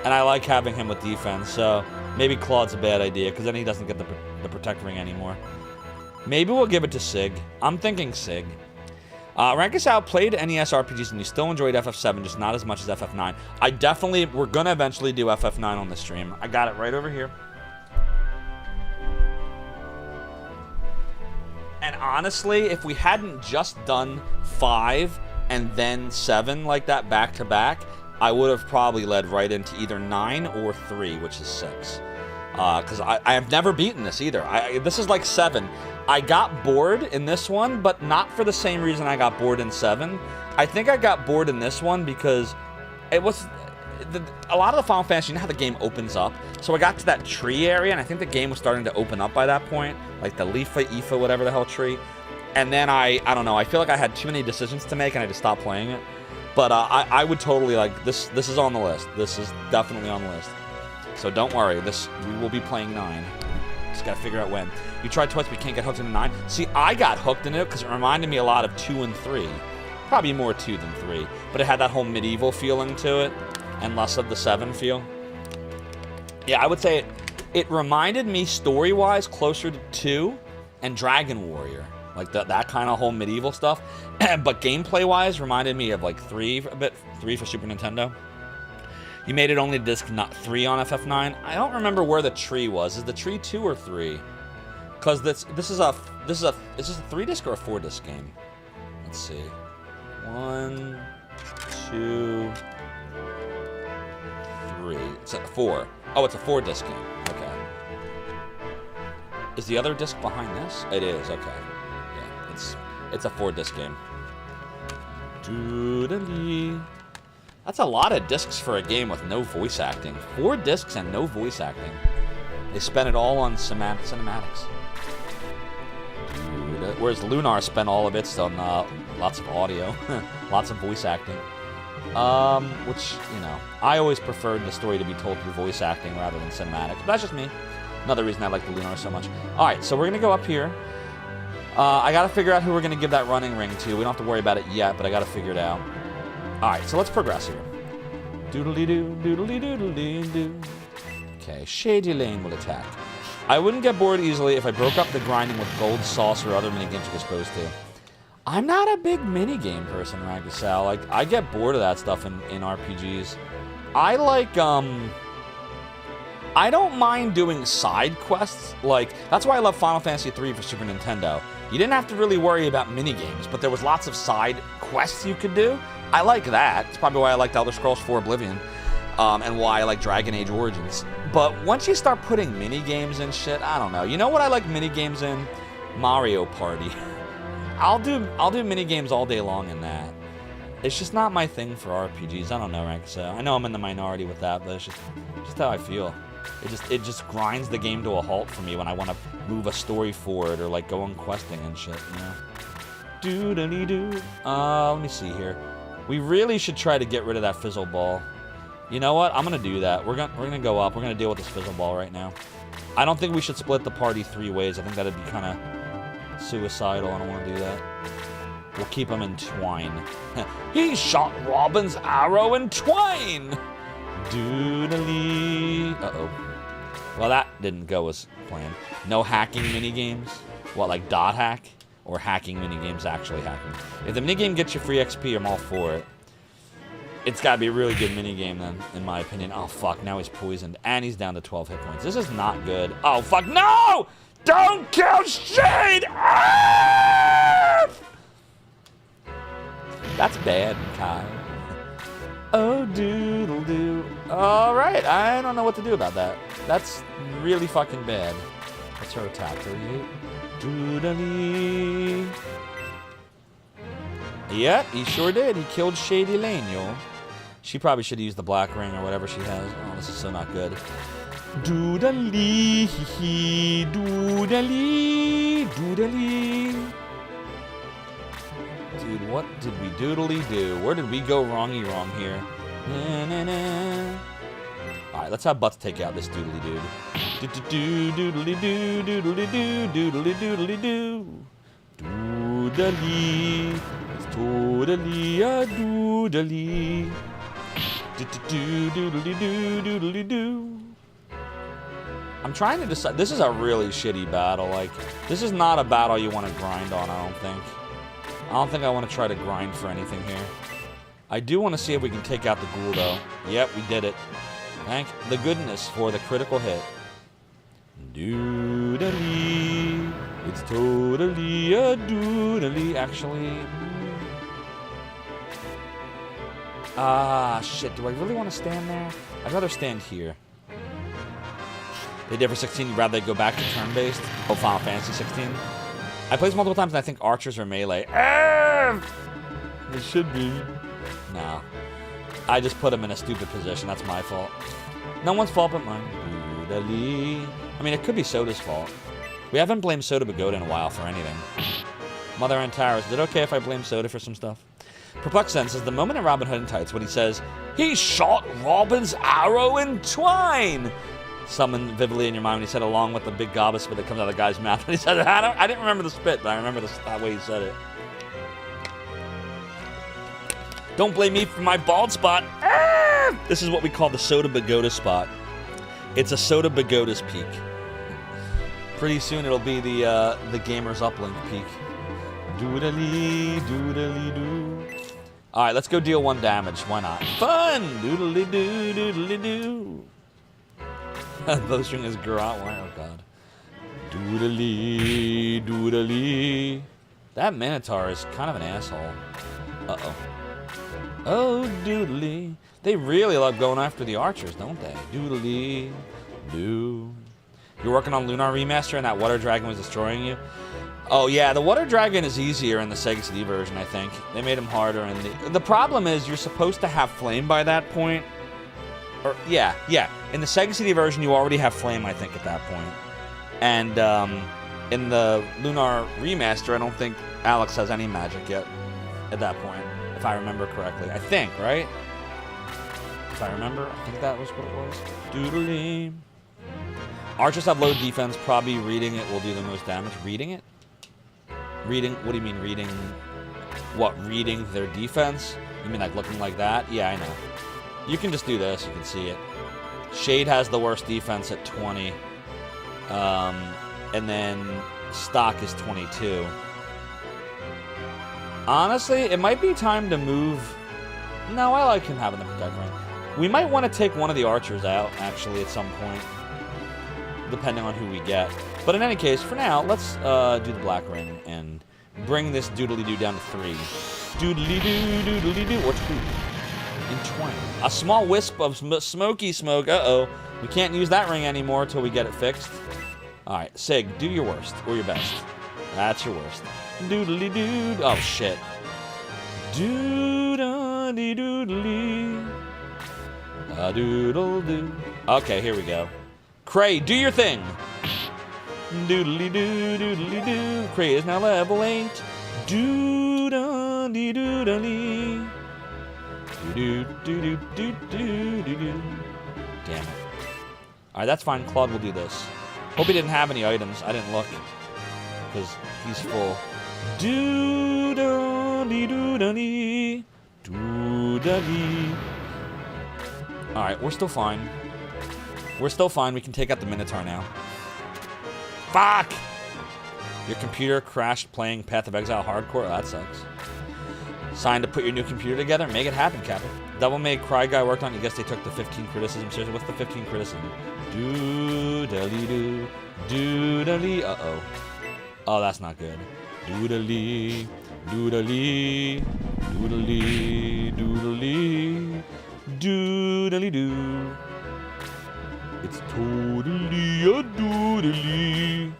And I like having him with defense, so maybe Claude's a bad idea, because then he doesn't get the Protect Ring anymore. Maybe we'll give it to Sig. I'm thinking Sig. Rank us out, played NES RPGs, and you still enjoyed FF7, just not as much as FF9. We're gonna eventually do FF9 on the stream. I got it right over here. And honestly, if we hadn't just done 5 and then 7 like that back to back, I would have probably led right into either 9 or 3, which is 6. Because I have never beaten this either. This is like 7. I got bored in this one, but not for the same reason I got bored in 7. I think I got bored in this one because it was... a lot of the Final Fantasy, you know how the game opens up? So I got to that tree area, and I think the game was starting to open up by that point. Like the Aoife, whatever the hell tree. And then I don't know, I feel like I had too many decisions to make, and I just stopped playing it. But I would totally, like, this is on the list. This is definitely on the list. So don't worry, we will be playing 9. Just gotta figure out when. You tried twice, but you can't get hooked into 9. See, I got hooked in it because it reminded me a lot of 2 and 3. Probably more 2 than 3. But it had that whole medieval feeling to it, and less of the 7 feel. Yeah, I would say it reminded me story-wise closer to 2 and Dragon Warrior. Like that kind of whole medieval stuff. But gameplay-wise, reminded me of like 3 a bit. 3 for Super Nintendo. You made it only disc not 3 on FF9. I don't remember where the tree was. Is the tree 2 or 3? Because is this a 3-disc or a 4-disc game? Let's see. 1, 2, 3. It's a 4. Oh, it's a 4-disc game. Okay. Is the other disc behind this? It is. Okay. It's a 4-disc game. Doodly. That's a lot of discs for a game with no voice acting. 4 discs and no voice acting. They spent it all on cinematics. Whereas Lunar spent all of it on lots of audio, lots of voice acting. Which, you know, I always preferred the story to be told through voice acting rather than cinematics. But that's just me. Another reason I like the Lunar so much. Alright, so we're going to go up here. I gotta figure out who we're gonna give that running ring to. We don't have to worry about it yet, but I gotta figure it out. Alright, so let's progress here. Doodly-doo, doodly-doodly-doo. Okay, Shady Lane will attack. I wouldn't get bored easily if I broke up the grinding with gold sauce or other minigames you're supposed to. I'm not a big minigame person, Ragasal. Like, I get bored of that stuff in RPGs. I like, I don't mind doing side quests. Like, that's why I love Final Fantasy III for Super Nintendo. You didn't have to really worry about minigames, but there was lots of side quests you could do. I like that. It's probably why I liked Elder Scrolls 4 Oblivion, and why I like Dragon Age Origins. But once you start putting minigames and shit, I don't know. You know what I like minigames in? Mario Party. I'll do minigames all day long in that. It's just not my thing for RPGs. I don't know, Ranksa. I know I'm in the minority with that, but it's just how I feel. It just grinds the game to a halt for me when I want to move a story forward or like go on questing and shit, you know? Doodly-doo. Let me see here. We really should try to get rid of that fizzle ball. You know what? I'm gonna do that. We're gonna go up. We're gonna deal with this fizzle ball right now. I don't think we should split the party 3 ways. I think that'd be kind of suicidal. I don't want to do that. We'll keep them in twine. He shot Robin's arrow in twine. Doodly. Uh-oh. Well, that didn't go as planned. No hacking minigames? What, like dot hack? Or hacking minigames actually hacking? If the minigame gets you free XP, I'm all for it. It's gotta be a really good minigame then, in my opinion. Oh, fuck, now he's poisoned. And he's down to 12 hit points. This is not good. Oh, fuck, no! Don't kill Shade! Ah! That's bad, Kai. Oh, doodle doo. All right, I don't know what to do about that. That's really fucking bad. What's her attack? 38. Doodly. Yep, he sure did. He killed Shady Lane, yo. She probably should use the black ring or whatever she has. Oh, this is so not good. Doodly, doodly, doodly. Dude, what did we doodly do? Where did we go wrongy wrong here? Na, na, na. All right, let's have Butts take out this doodly dude. Doodly doo, doodly doo, doodly doodly doo. Doodly, it's totally a doodly. Doodly doo, doodly doo. I'm trying to decide. This is a really shitty battle. Like, this is not a battle you want to grind on, I don't think. I don't think I want to try to grind for anything here. I do want to see if we can take out the ghoul, though. Yep, we did it. Thank the goodness for the critical hit. Doodly. It's totally a doodly, actually. Ah, shit. Do I really want to stand there? I'd rather stand here. They did for 16. You'd rather they go back to turn-based? Oh, Final Fantasy 16. I played this multiple times, and I think archers are melee. It should be. No. I just put him in a stupid position. That's my fault. No one's fault but mine. Doodly. I mean, it could be Soda's fault. We haven't blamed Soda Bagoda in a while for anything. Mother Antares, is it okay if I blame Soda for some stuff? Perplexed Sense says, the moment in Robin Hood and Tights when he says, he shot Robin's arrow in twine. Summoned vividly in your mind when he said along with the big gobble spit that comes out of the guy's mouth. And he said, I didn't remember the spit, but I remember that way he said it. Don't blame me for my bald spot. This is what we call the Soda Bagoda spot. It's a Soda Bagoda's peak. Pretty soon it'll be the Gamer's Uplink peak. Doodly, doodly doo. All right, let's go deal 1 damage. Why not? Fun! Doodly doo, doodly doo. Bowstring is Garot. Why? Oh, God. Doodly, doodly. That Minotaur is kind of an asshole. Uh-oh. Oh, doodly. They really love going after the archers, don't they? Doodly, doo. You're working on Lunar Remaster and that Water Dragon was destroying you? Oh, yeah, the Water Dragon is easier in the Sega CD version, I think. They made him harder. And the problem is you're supposed to have Flame by that point. Or, yeah. In the Sega CD version, you already have Flame, I think, at that point. And in the Lunar Remaster, I don't think Alex has any magic yet at that point, if I remember correctly. I think, right? If I remember, I think that was what it was. Doodly. Archers have low defense. Probably reading it will do the most damage. Reading it? Reading? What do you mean reading? What, reading their defense? You mean like looking like that? Yeah, I know. You can just do this. You can see it. Shade has the worst defense at 20. And then stock is 22. Honestly, it might be time to move. No, I like him having the protect ring. We might want to take one of the archers out, actually, at some point. Depending on who we get. But in any case, for now, let's do the black ring and bring this doodly-doo down to 3. Doodly-doo, doodly-doo, or 2. In 20. A small wisp of smoky smoke. Uh-oh. We can't use that ring anymore until we get it fixed. Alright, Sig, do your worst. Or your best. That's your worst. Doodly-doo. Oh, shit. Doodly-doodly. A doodle-doo. Okay, here we go. Cray, do your thing. Doodly-doo, doodly-doo. Cray is now level 8. Doodly-doodly. Do-do-do-do-do-do-do-do. Damn it. Alright, that's fine. Claude will do this. Hope he didn't have any items. I didn't look. Because he's full. Do-do-do-do-do. Do-do-do. Alright, we're still fine. We're still fine. We can take out the Minotaur now. Fuck! Your computer crashed playing Path of Exile Hardcore? Oh, that sucks. Signed to put your new computer together? Make it happen, Captain. Devil May Cry guy worked on it. I guess they took the 15 criticism seriously. What's the 15 criticism? Doodly-doo. Doodly. Uh-oh. Oh, that's not good. Doodly. Doodly. Doodly. Doodly. Doodly-doo. It's totally a doodly.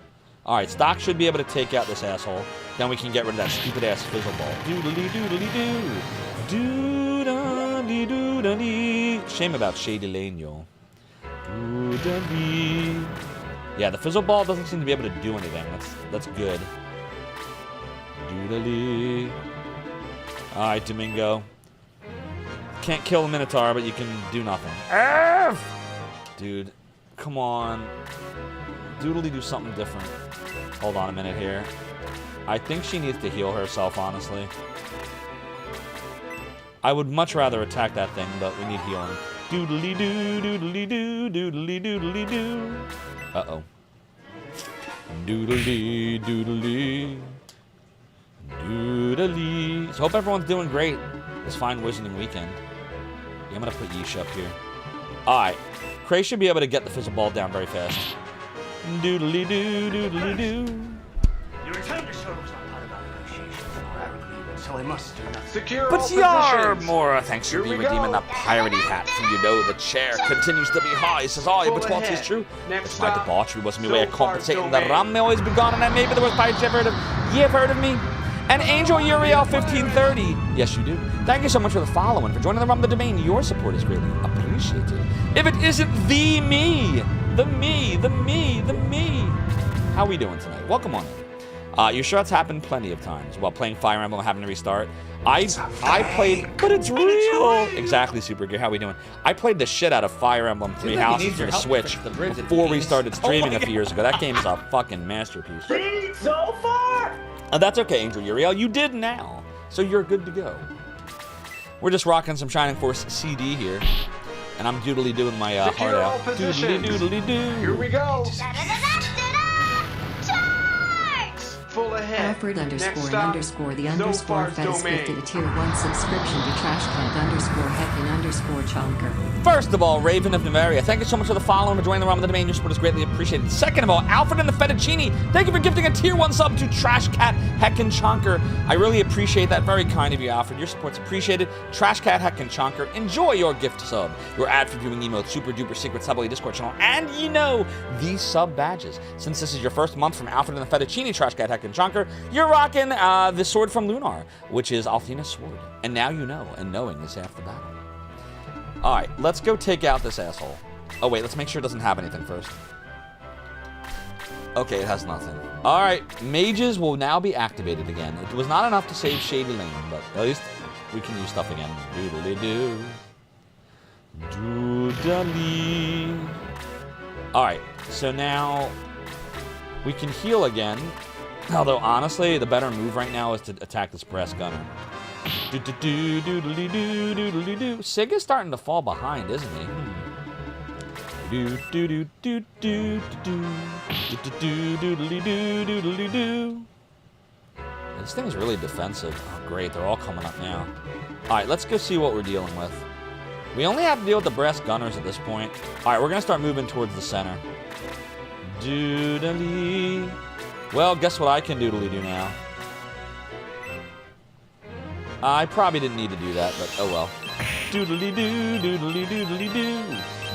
Alright, Stock should be able to take out this asshole. Then we can get rid of that stupid ass fizzle ball. Doodly doodly doo. Doodly doodly. Shame about Shady Lane, y'all. Doodly. Yeah, the fizzle ball doesn't seem to be able to do anything. That's good. Doodly. Alright, Domingo. Can't kill a Minotaur, but you can do nothing. F! Dude, come on. Doodly do something different. Hold on a minute here. I think she needs to heal herself, honestly. I would much rather attack that thing, but we need healing. Doodly doo, doodly doo, doodly doodly doo. Uh-oh. Doodly doodly. Doodly. So hope everyone's doing great this fine Wizarding weekend. Yeah, I'm gonna put Yeesh up here. Alright. Cray should be able to get the fizzle ball down very fast. Doodly doo, doodly doo. Your return to shore was not part of our negotiations for our agreement, so I must do nothing. Secure But all Yarmora, thanks for Here we redeeming go. the piratey hat. For you know the chair continues to be high. Says I, but Full what is ahead. true? Next It's my stop, debauchery was my way of so far compensating. The domain. rum may always be gone, and I may be the worst pirate you've heard of. You've heard of me? And Angel Uriel 1530. Yes, you do. Thank you so much for the follow and for joining the Rum the Domain. Your support is greatly appreciated. If it isn't the me, how we doing tonight? Welcome on in. You sure it's happened plenty of times while playing Fire Emblem having to restart. I played, but it's real. Exactly, Super Gear. How we doing? I played the shit out of Fire Emblem Three Seems like he Houses needs for your the help to Switch fix the bridge before we penis. started Oh streaming my a few years ago. That game's a fucking masterpiece. So far! That's okay, Angel Uriel. You did now, so you're good to go. We're just rocking some Shining Force CD here, and I'm doodly doing my heart Secure all out. Doodly positions. doodly doo. Here we go. Full ahead. Alfred Next underscore and stop, underscore the underscore Zophar's Fez domain. gifted a tier 1 subscription to Trashcat underscore Heckin underscore Chonker. First of all, Raven of Numeria, thank you so much for the follow and for joining the Rum of the Domain. Your support is greatly appreciated. Second of all, Alfred and the Fettuccine, thank you for gifting a tier 1 sub to Trash Cat Heckin Chonker. I really appreciate that. Very kind of you, Alfred. Your support's appreciated. Trash Cat Heckin Chonker, enjoy your gift sub, your ad for viewing emotes, super duper secret subway Discord channel, and you know, these sub badges. Since this is your first month from Alfred and the Fettuccine, Trash Cat Heckin Chonker, you're rocking the sword from Lunar, which is Althena's sword. And now you know, and knowing is half the battle. Alright, let's go take out this asshole. Oh wait, let's make sure it doesn't have anything first. Okay, it has nothing. Alright, mages will now be activated again. It was not enough to save Shady Lane, but at least we can use stuff again. Doodly-doo. Doodly. Alright, so now we can heal again. Although, honestly, the better move right now is to attack this brass gunner. Do-do-do-doodly-doo, Sega's starting to fall behind, isn't he? Do-do-do-do-do-do. This thing's really defensive. Oh, great, they're all coming up now. Alright, let's go see what we're dealing with. We only have to deal with the brass gunners at this point. Alright, we're gonna start moving towards the center. Doodly. Well, guess what I can doodly do now? I probably didn't need to do that, but oh well. Doodly doo, doodly doodly doo.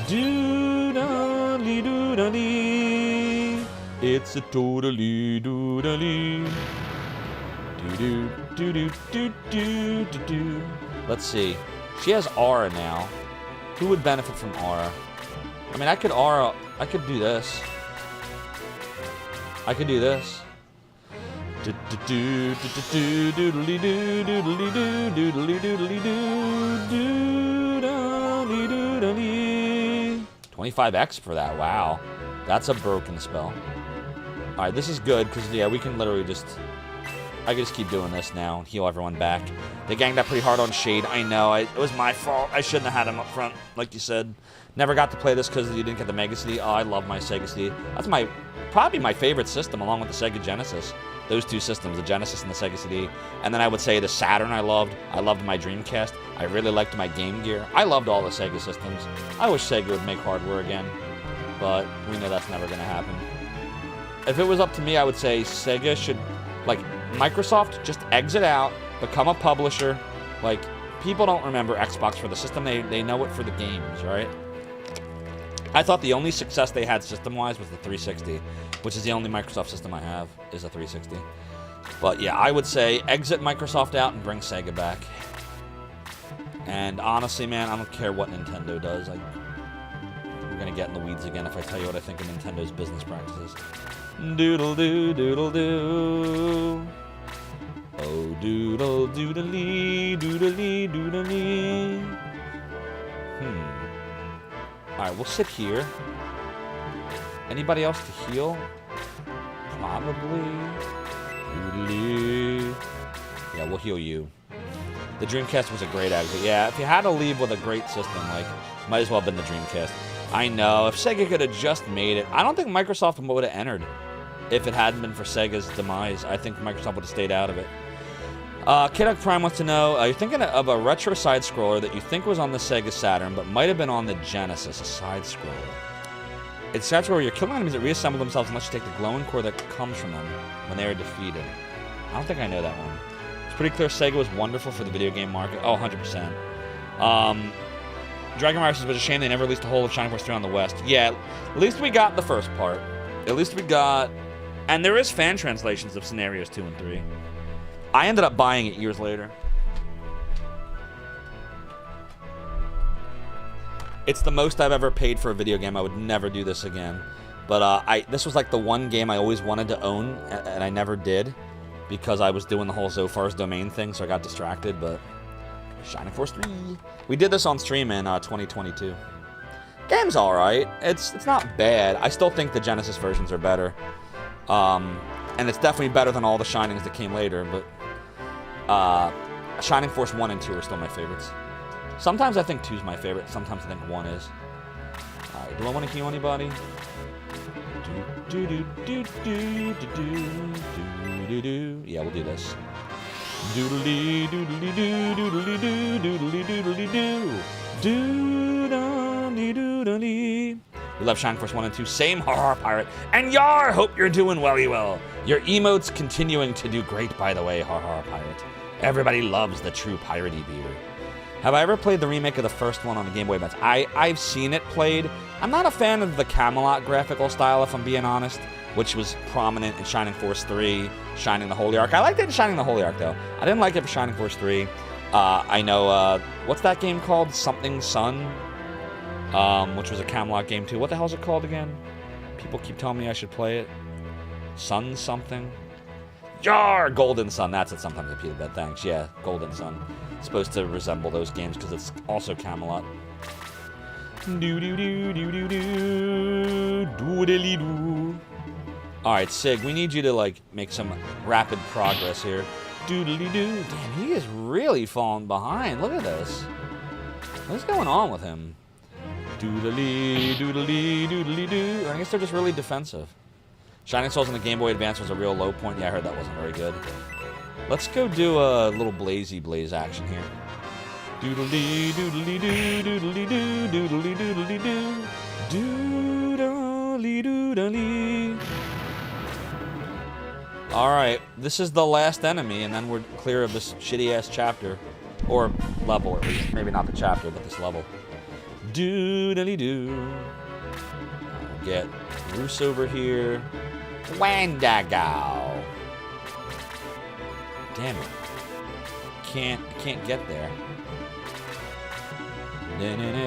Doodly doodly. It's a totally doodly. Doo doo doo doo doo doo doo. Let's see. She has aura now. Who would benefit from aura? I mean, I could do this. I could do this. Doodly doodly doo, doodly doo, doodly doodly doo, doodly doodly. 25x for that. Wow, that's a broken spell. All right, this is good because yeah, we can literally just. I can just keep doing this now and heal everyone back. They ganged up pretty hard on Shade. I know. It was my fault. I shouldn't have had him up front, like you said. Never got to play this because you didn't get the Mega CD. Oh, I love my Sega CD. That's probably my favorite system along with the Sega Genesis. Those two systems, the Genesis and the Sega CD. And then I would say the Saturn I loved. I loved my Dreamcast. I really liked my Game Gear. I loved all the Sega systems. I wish Sega would make hardware again. But we know that's never going to happen. If it was up to me, I would say Sega should, like, Microsoft, just exit out, become a publisher, like, people don't remember Xbox for the system. They know it for the games, right? I thought the only success they had system-wise was the 360, which is the only Microsoft system I have, is a 360. But yeah, I would say exit Microsoft out and bring Sega back. And honestly, man, I don't care what Nintendo does. We're gonna get in the weeds again if I tell you what I think of Nintendo's business practices. Doodle-doo, doodle-doo. Oh, doodle, doodle-lee, doodle-lee, doodle-lee. Alright, we'll sit here. Anybody else to heal? Probably. Doodle-lee. Yeah, we'll heal you. The Dreamcast was a great exit. Yeah, if you had to leave with a great system, like, might as well have been the Dreamcast. I know, if Sega could have just made it, I don't think Microsoft would have entered if it hadn't been for Sega's demise. I think Microsoft would have stayed out of it. Kidduck Prime wants to know, you're thinking of a retro side-scroller that you think was on the Sega Saturn, but might have been on the Genesis, a side-scroller. It's that's where you're killing enemies that reassemble themselves unless you take the glowing core that comes from them when they are defeated. I don't think I know that one. It's pretty clear Sega was wonderful for the video game market. Oh, 100%. Dragon Riders was a shame they never released a whole of Shining Force 3 on the West. Yeah, at least we got the first part. At least we got... And there is fan translations of Scenarios 2 and 3. I ended up buying it years later. It's the most I've ever paid for a video game. I would never do this again. But this was like the one game I always wanted to own, and I never did. Because I was doing the whole Zophar's Domain thing, so I got distracted, but... Shining Force 3. We did this on stream in 2022. Game's alright. It's not bad. I still think the Genesis versions are better. And it's definitely better than all the Shinings that came later, but... Shining Force 1 and 2 are still my favorites. Sometimes I think 2 is my favorite, sometimes I think 1 is. Alright, do I want to heal anybody? Yeah, we'll do this. Doodly doodly doo doodly doo doodly doodly doo doodly doodly. We love Shining Force 1 and 2. Same horror pirate. And yar, hope you're doing welly well. Your emotes continuing to do great, by the way, horror pirate. Everybody loves the true piratey beer. Have I ever played the remake of the first one on the Game Boy Advance? I've seen it played. I'm not a fan of the Camelot graphical style, if I'm being honest, which was prominent in Shining Force 3, Shining the Holy Ark. I liked it in Shining the Holy Ark, though. I didn't like it for Shining Force 3. I know, what's that game called? Something Sun, which was a Camelot game, too. What the hell is it called again? People keep telling me I should play it. Sun something? Yar! Golden Sun. That's it. Sometimes I repeated that. Thanks. Yeah, Golden Sun. It's supposed to resemble those games because it's also Camelot. Alright, Sig, we need you to, like, make some rapid progress here. Doodly-doo. Damn, he is really falling behind. Look at this. What's going on with him? Doodly, doodly, doodly, doo. I guess they're just really defensive. Shining Souls on the Game Boy Advance was a real low point. Yeah, I heard that wasn't very good. Let's go do a little blaze action here. Doodly, doodly, doo, doodly, doo, doodly, doodly, doo. Doodly, doodly. Alright, this is the last enemy, and then we're clear of this shitty-ass chapter. Or level, at least. Maybe not the chapter, but this level. Doodly doo. I'll get Roos over here. Wandagow. Damn it. Can't get there.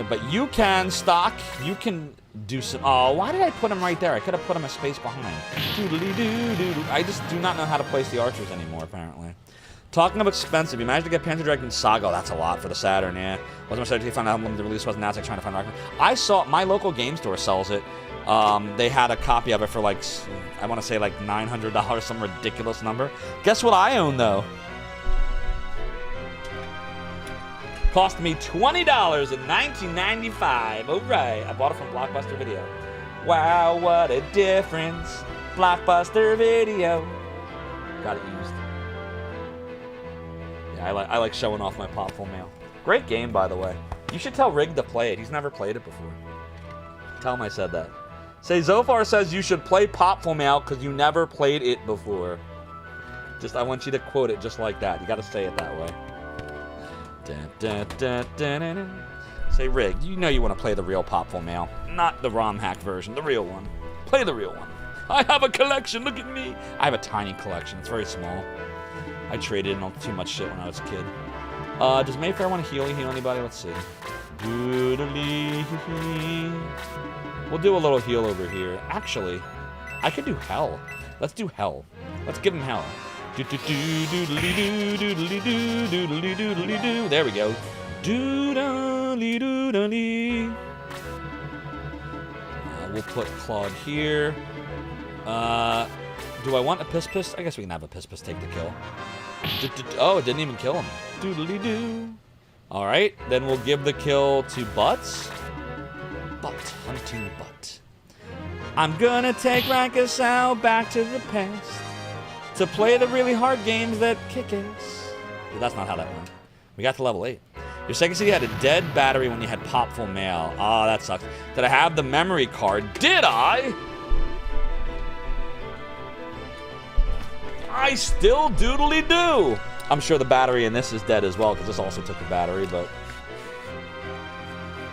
But you can, Stock. You can do some... Oh, why did I put him right there? I could have put him a space behind. Doodly-doo-doo. I just do not know how to place the archers anymore, apparently. Talking of expensive, you managed to get Panzer Dragoon Saga. Oh, that's a lot for the Saturn, yeah. Wasn't sure if you found out when the release was. Now it's like trying to find a record. I saw... My local game store sells it. They had a copy of it for like... I want to say like $900, some ridiculous number. Guess what I own, though? Cost me $20 in 1995. All right, I bought it from Blockbuster Video. Wow, what a difference. Blockbuster Video. Got it used. Yeah, I like showing off my Popful mail. Great game, by the way. You should tell Rig to play it. He's never played it before. Tell him I said that. Say, Zophar says you should play Popful mail because you never played it before. I want you to quote it just like that. You got to say it that way. Say, Rig, you know you want to play the real Popful Mail, not the ROM hack version, the real one. Play the real one. I have a collection, look at me. I have a tiny collection, it's very small. I traded in on too much shit when I was a kid. Does Mayfair want to heal anybody? Let's see. Doodly. We'll do a little heal over here. Actually, I could do hell. Let's do hell. Let's give him hell. There we go. We'll put Claude here. Do I want a Piss Piss? I guess we can have a Piss Piss take the kill. Oh, it didn't even kill him. Doodly-doo. All right, then we'll give the kill to Butts. Hunting Butt. I'm gonna take Rankasau back to the past to play the really hard games that kick ass. Dude, that's not how that went. We got to level 8. Your Sega CD had a dead battery when you had Popful Mail. Oh, that sucks. Did I have the memory card? Did I? I still doodly do. I'm sure the battery in this is dead as well because this also took a battery, but.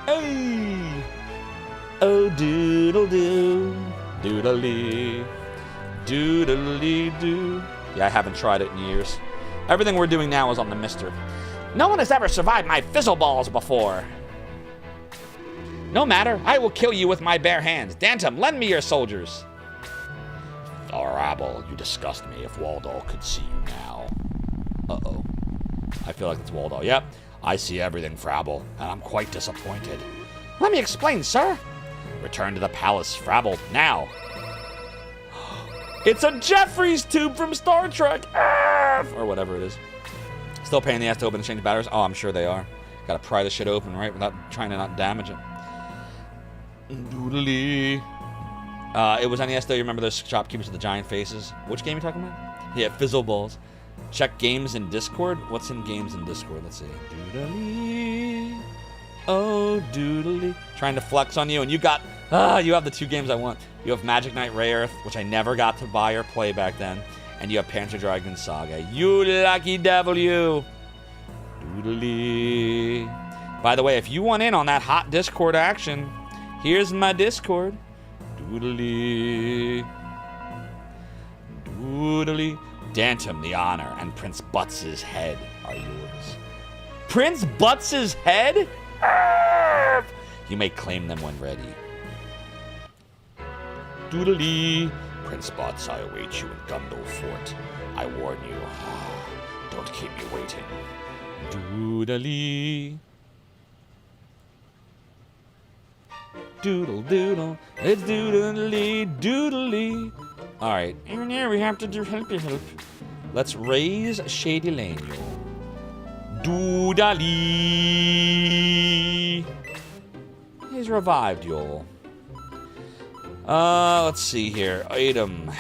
Hey! Oh, doodle doo. Doodly. Doodly doo. Yeah, I haven't tried it in years. Everything we're doing now is on the Mister. No one has ever survived my fizzle balls before. No matter, I will kill you with my bare hands. Dantum, lend me your soldiers. Tharabble, you disgust me. If Waldall could see you now. Uh-oh. I feel like it's Waldall. Yep, I see everything, Frabble, and I'm quite disappointed. Let me explain, sir. Return to the palace, Frabble, now. It's a Jeffries tube from Star Trek. Or whatever it is. Still a pain in the ass to open and change batteries? Oh, I'm sure they are. Gotta pry the shit open, right? Without trying to not damage it. Doodly. It was NES though. You remember those shopkeepers with the giant faces? Which game are you talking about? Yeah, Fizzle Balls. Check games in Discord. What's in games in Discord? Let's see. Doodly. Oh, doodly. Trying to flex on you, and you got... you have the 2 games I want. You have Magic Knight Ray Earth, which I never got to buy or play back then. And you have Panzer Dragoon Saga. You lucky devil, you. Doodly. By the way, if you want in on that hot Discord action, here's my Discord. Doodly. Doodly. Dantum, the honor, and Prince Butts' head are yours. Prince Butts' head? You may claim them when ready. Doodly. Prince Butts, I await you in Gundle Fort. I warn you, don't keep me waiting. Doodly. Doodle doodle, it's doodly doodly. All right, here we have to do helpy help. Let's raise Shady Lane, y'all. Doodly. He's revived, y'all. Let's see here. Item.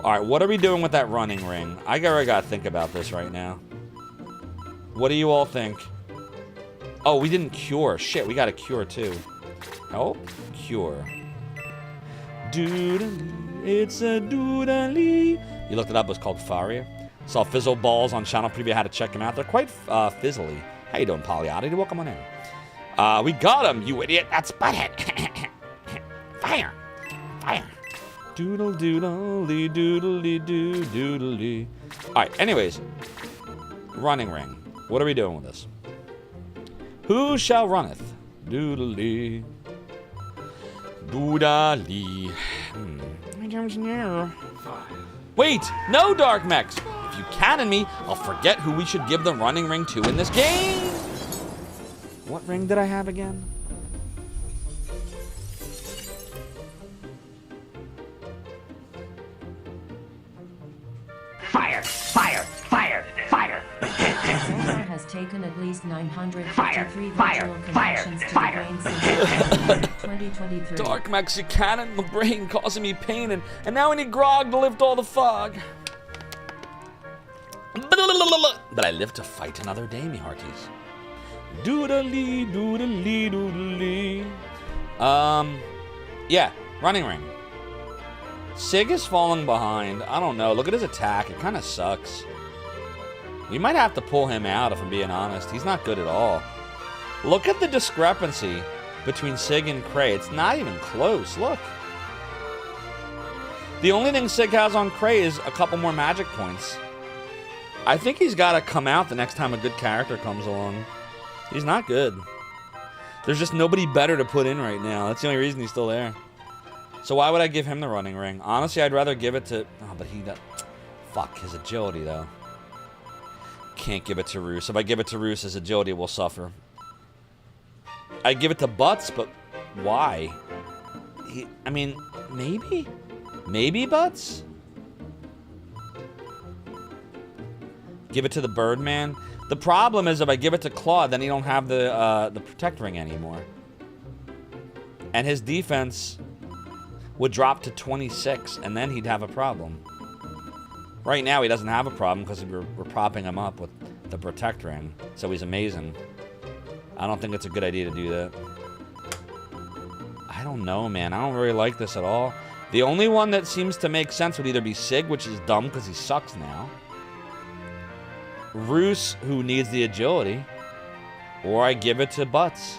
Alright, what are we doing with that running ring? I gotta think about this right now. What do you all think? Oh, we didn't cure. Shit, we got a cure too. Oh, cure. Doodly, it's a doodly. You looked it up, it was called Faria. Saw Fizzle Balls on channel preview, had to check them out. They're quite fizzly. How you doing, Polyoddity? Welcome on in. We got him, you idiot. That's Butthead. Fire. Fire. Doodle doodly doodly doo doodly. Alright, anyways. Running ring. What are we doing with this? Who shall runneth? Doodly. Doodly. Wait! No, Dark Mechs! If you cannon me, I'll forget who we should give the running ring to in this game! What ring did I have again? Fire! Fire! Fire! Fire! Sonar has taken at least 953 virtual concussions to the brain since 2023. Dark Mechs, you cannon my brain, causing me pain, and now I need grog to lift all the fog. But I live to fight another day, me hearties. Doodly, doodly, doodly. Yeah, running ring. Sig is falling behind. I don't know. Look at his attack. It kind of sucks. We might have to pull him out if I'm being honest. He's not good at all. Look at the discrepancy between Sig and Cray. It's not even close. Look. The only thing Sig has on Cray is a couple more magic points. I think he's got to come out the next time a good character comes along. He's not good. There's just nobody better to put in right now. That's the only reason he's still there. So why would I give him the running ring? Honestly, I'd rather give it to... Oh, but he... Fuck, his agility, though. Can't give it to Roos. If I give it to Roos, his agility will suffer. I'd give it to Butts, but why? I mean, maybe? Maybe Butts? Give it to the Birdman? The problem is if I give it to Claude, then he don't have the Protect Ring anymore. And his defense would drop to 26, and then he'd have a problem. Right now, he doesn't have a problem because we're propping him up with the Protect Ring, so he's amazing. I don't think it's a good idea to do that. I don't know, man. I don't really like this at all. The only one that seems to make sense would either be Sig, which is dumb because he sucks now. Roos, who needs the agility. Or I give it to Butts.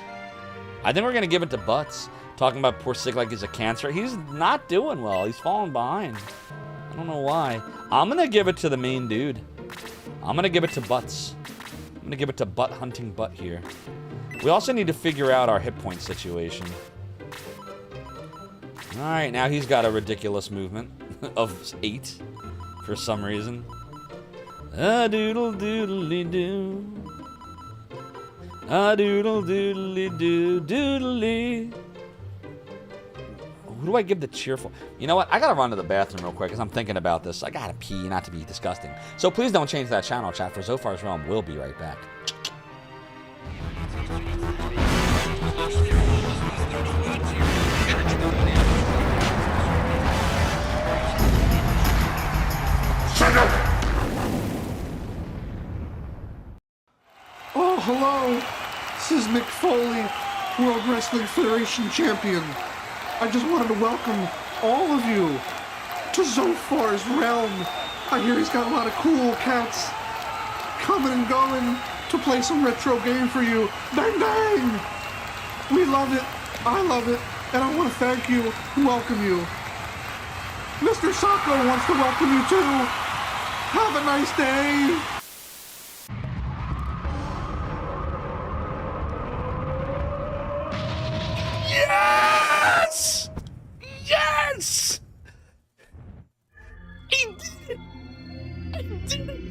I think we're going to give it to Butts. Talking about poor Sig like he's a cancer. He's not doing well. He's falling behind. I don't know why. I'm going to give it to the main dude. I'm going to give it to Butts. I'm going to give it to Butt Hunting Butt here. We also need to figure out our hit point situation. Alright, now he's got a ridiculous movement of 8 for some reason. A doodle doodly doo. A doodle doodly doo doodly. Who do I give the cheerful? You know what? I gotta run to the bathroom real quick because I'm thinking about this. I gotta pee, not to be disgusting. So please don't change that channel, chat, for Zophar's Realm. We'll be right back. Oh, hello. This is Mick Foley, World Wrestling Federation Champion. I just wanted to welcome all of you to Zophar's Realm. I hear he's got a lot of cool cats coming and going to play some retro game for you. Bang, bang! We love it. I love it. And I want to thank you and welcome you. Mr. Sacco wants to welcome you too. Have a nice day. Yes! Yes! He did it! I did it!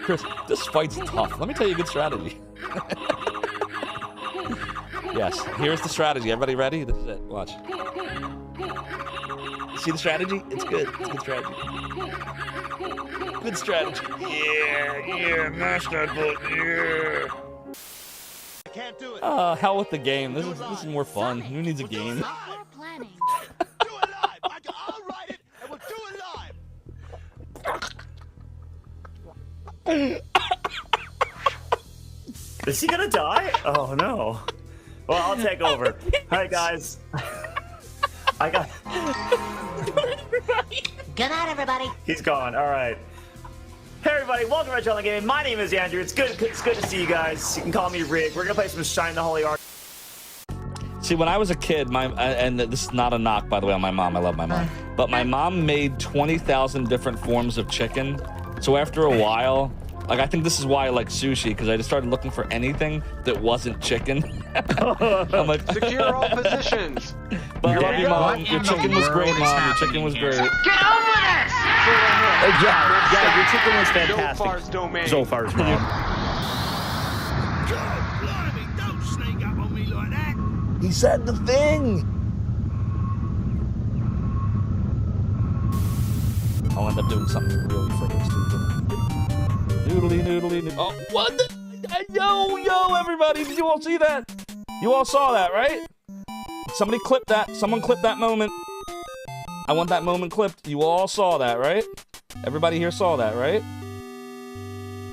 Chris, this fight's tough. Let me tell you a good strategy. Yes, here's the strategy. Everybody ready? This is it. Watch. See the strategy? It's good. It's good strategy. Good strategy. Yeah, mash that button, yeah. I can't do it. Hell with the game. This is more fun. Who needs a game? Do it live. I'll write it, and we'll do it live. Is he gonna die? Oh no. Well, I'll take over. Alright, guys. I got. Good night, everybody. He's gone. Alright. Hey, everybody. Welcome to Retro Gaming. My name is Andrew. It's good to see you guys. You can call me Rig. We're gonna play some Shine the Holy Ark. See, when I was a kid, and this is not a knock, by the way, on my mom. I love my mom. But my mom made 20,000 different forms of chicken. So after a while, like, I think this is why I like sushi, because I just started looking for anything that wasn't chicken. I'm like, secure all positions. But I love you, Mom. Your chicken was great, Mom. Your chicken was great. Get over this! Yeah, your chicken was fantastic. Zophar's domain. Zophar's Realm. God, blimey, don't sneak up on me like that. He said the thing. I'll end up doing something really freaking stupid. Noodly, noodly, noodly. Oh, what the? Yo, everybody, did you all see that? You all saw that, right? Somebody clip that. Someone clip that moment. I want that moment clipped. You all saw that, right? Everybody here saw that, right?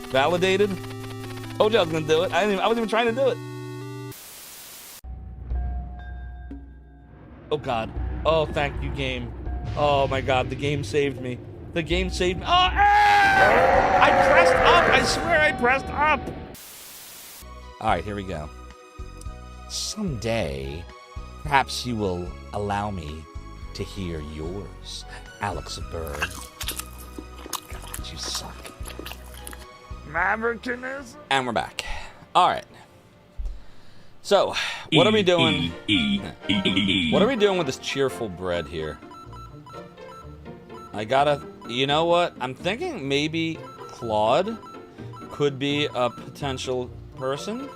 Validated? Told you I was gonna do it. I wasn't even trying to do it. Oh God. Oh, thank you, game. Oh my God, the game saved me. The game saved me. Oh, ah! I pressed up. I swear I pressed up. All right, here we go. Someday, perhaps you will allow me to hear yours, Alex Bird. God, you suck. Maverickinism. And we're back. All right. So, what are we doing? What are we doing with this cheerful bread here? I gotta... You know what? I'm thinking maybe Claude could be a potential person.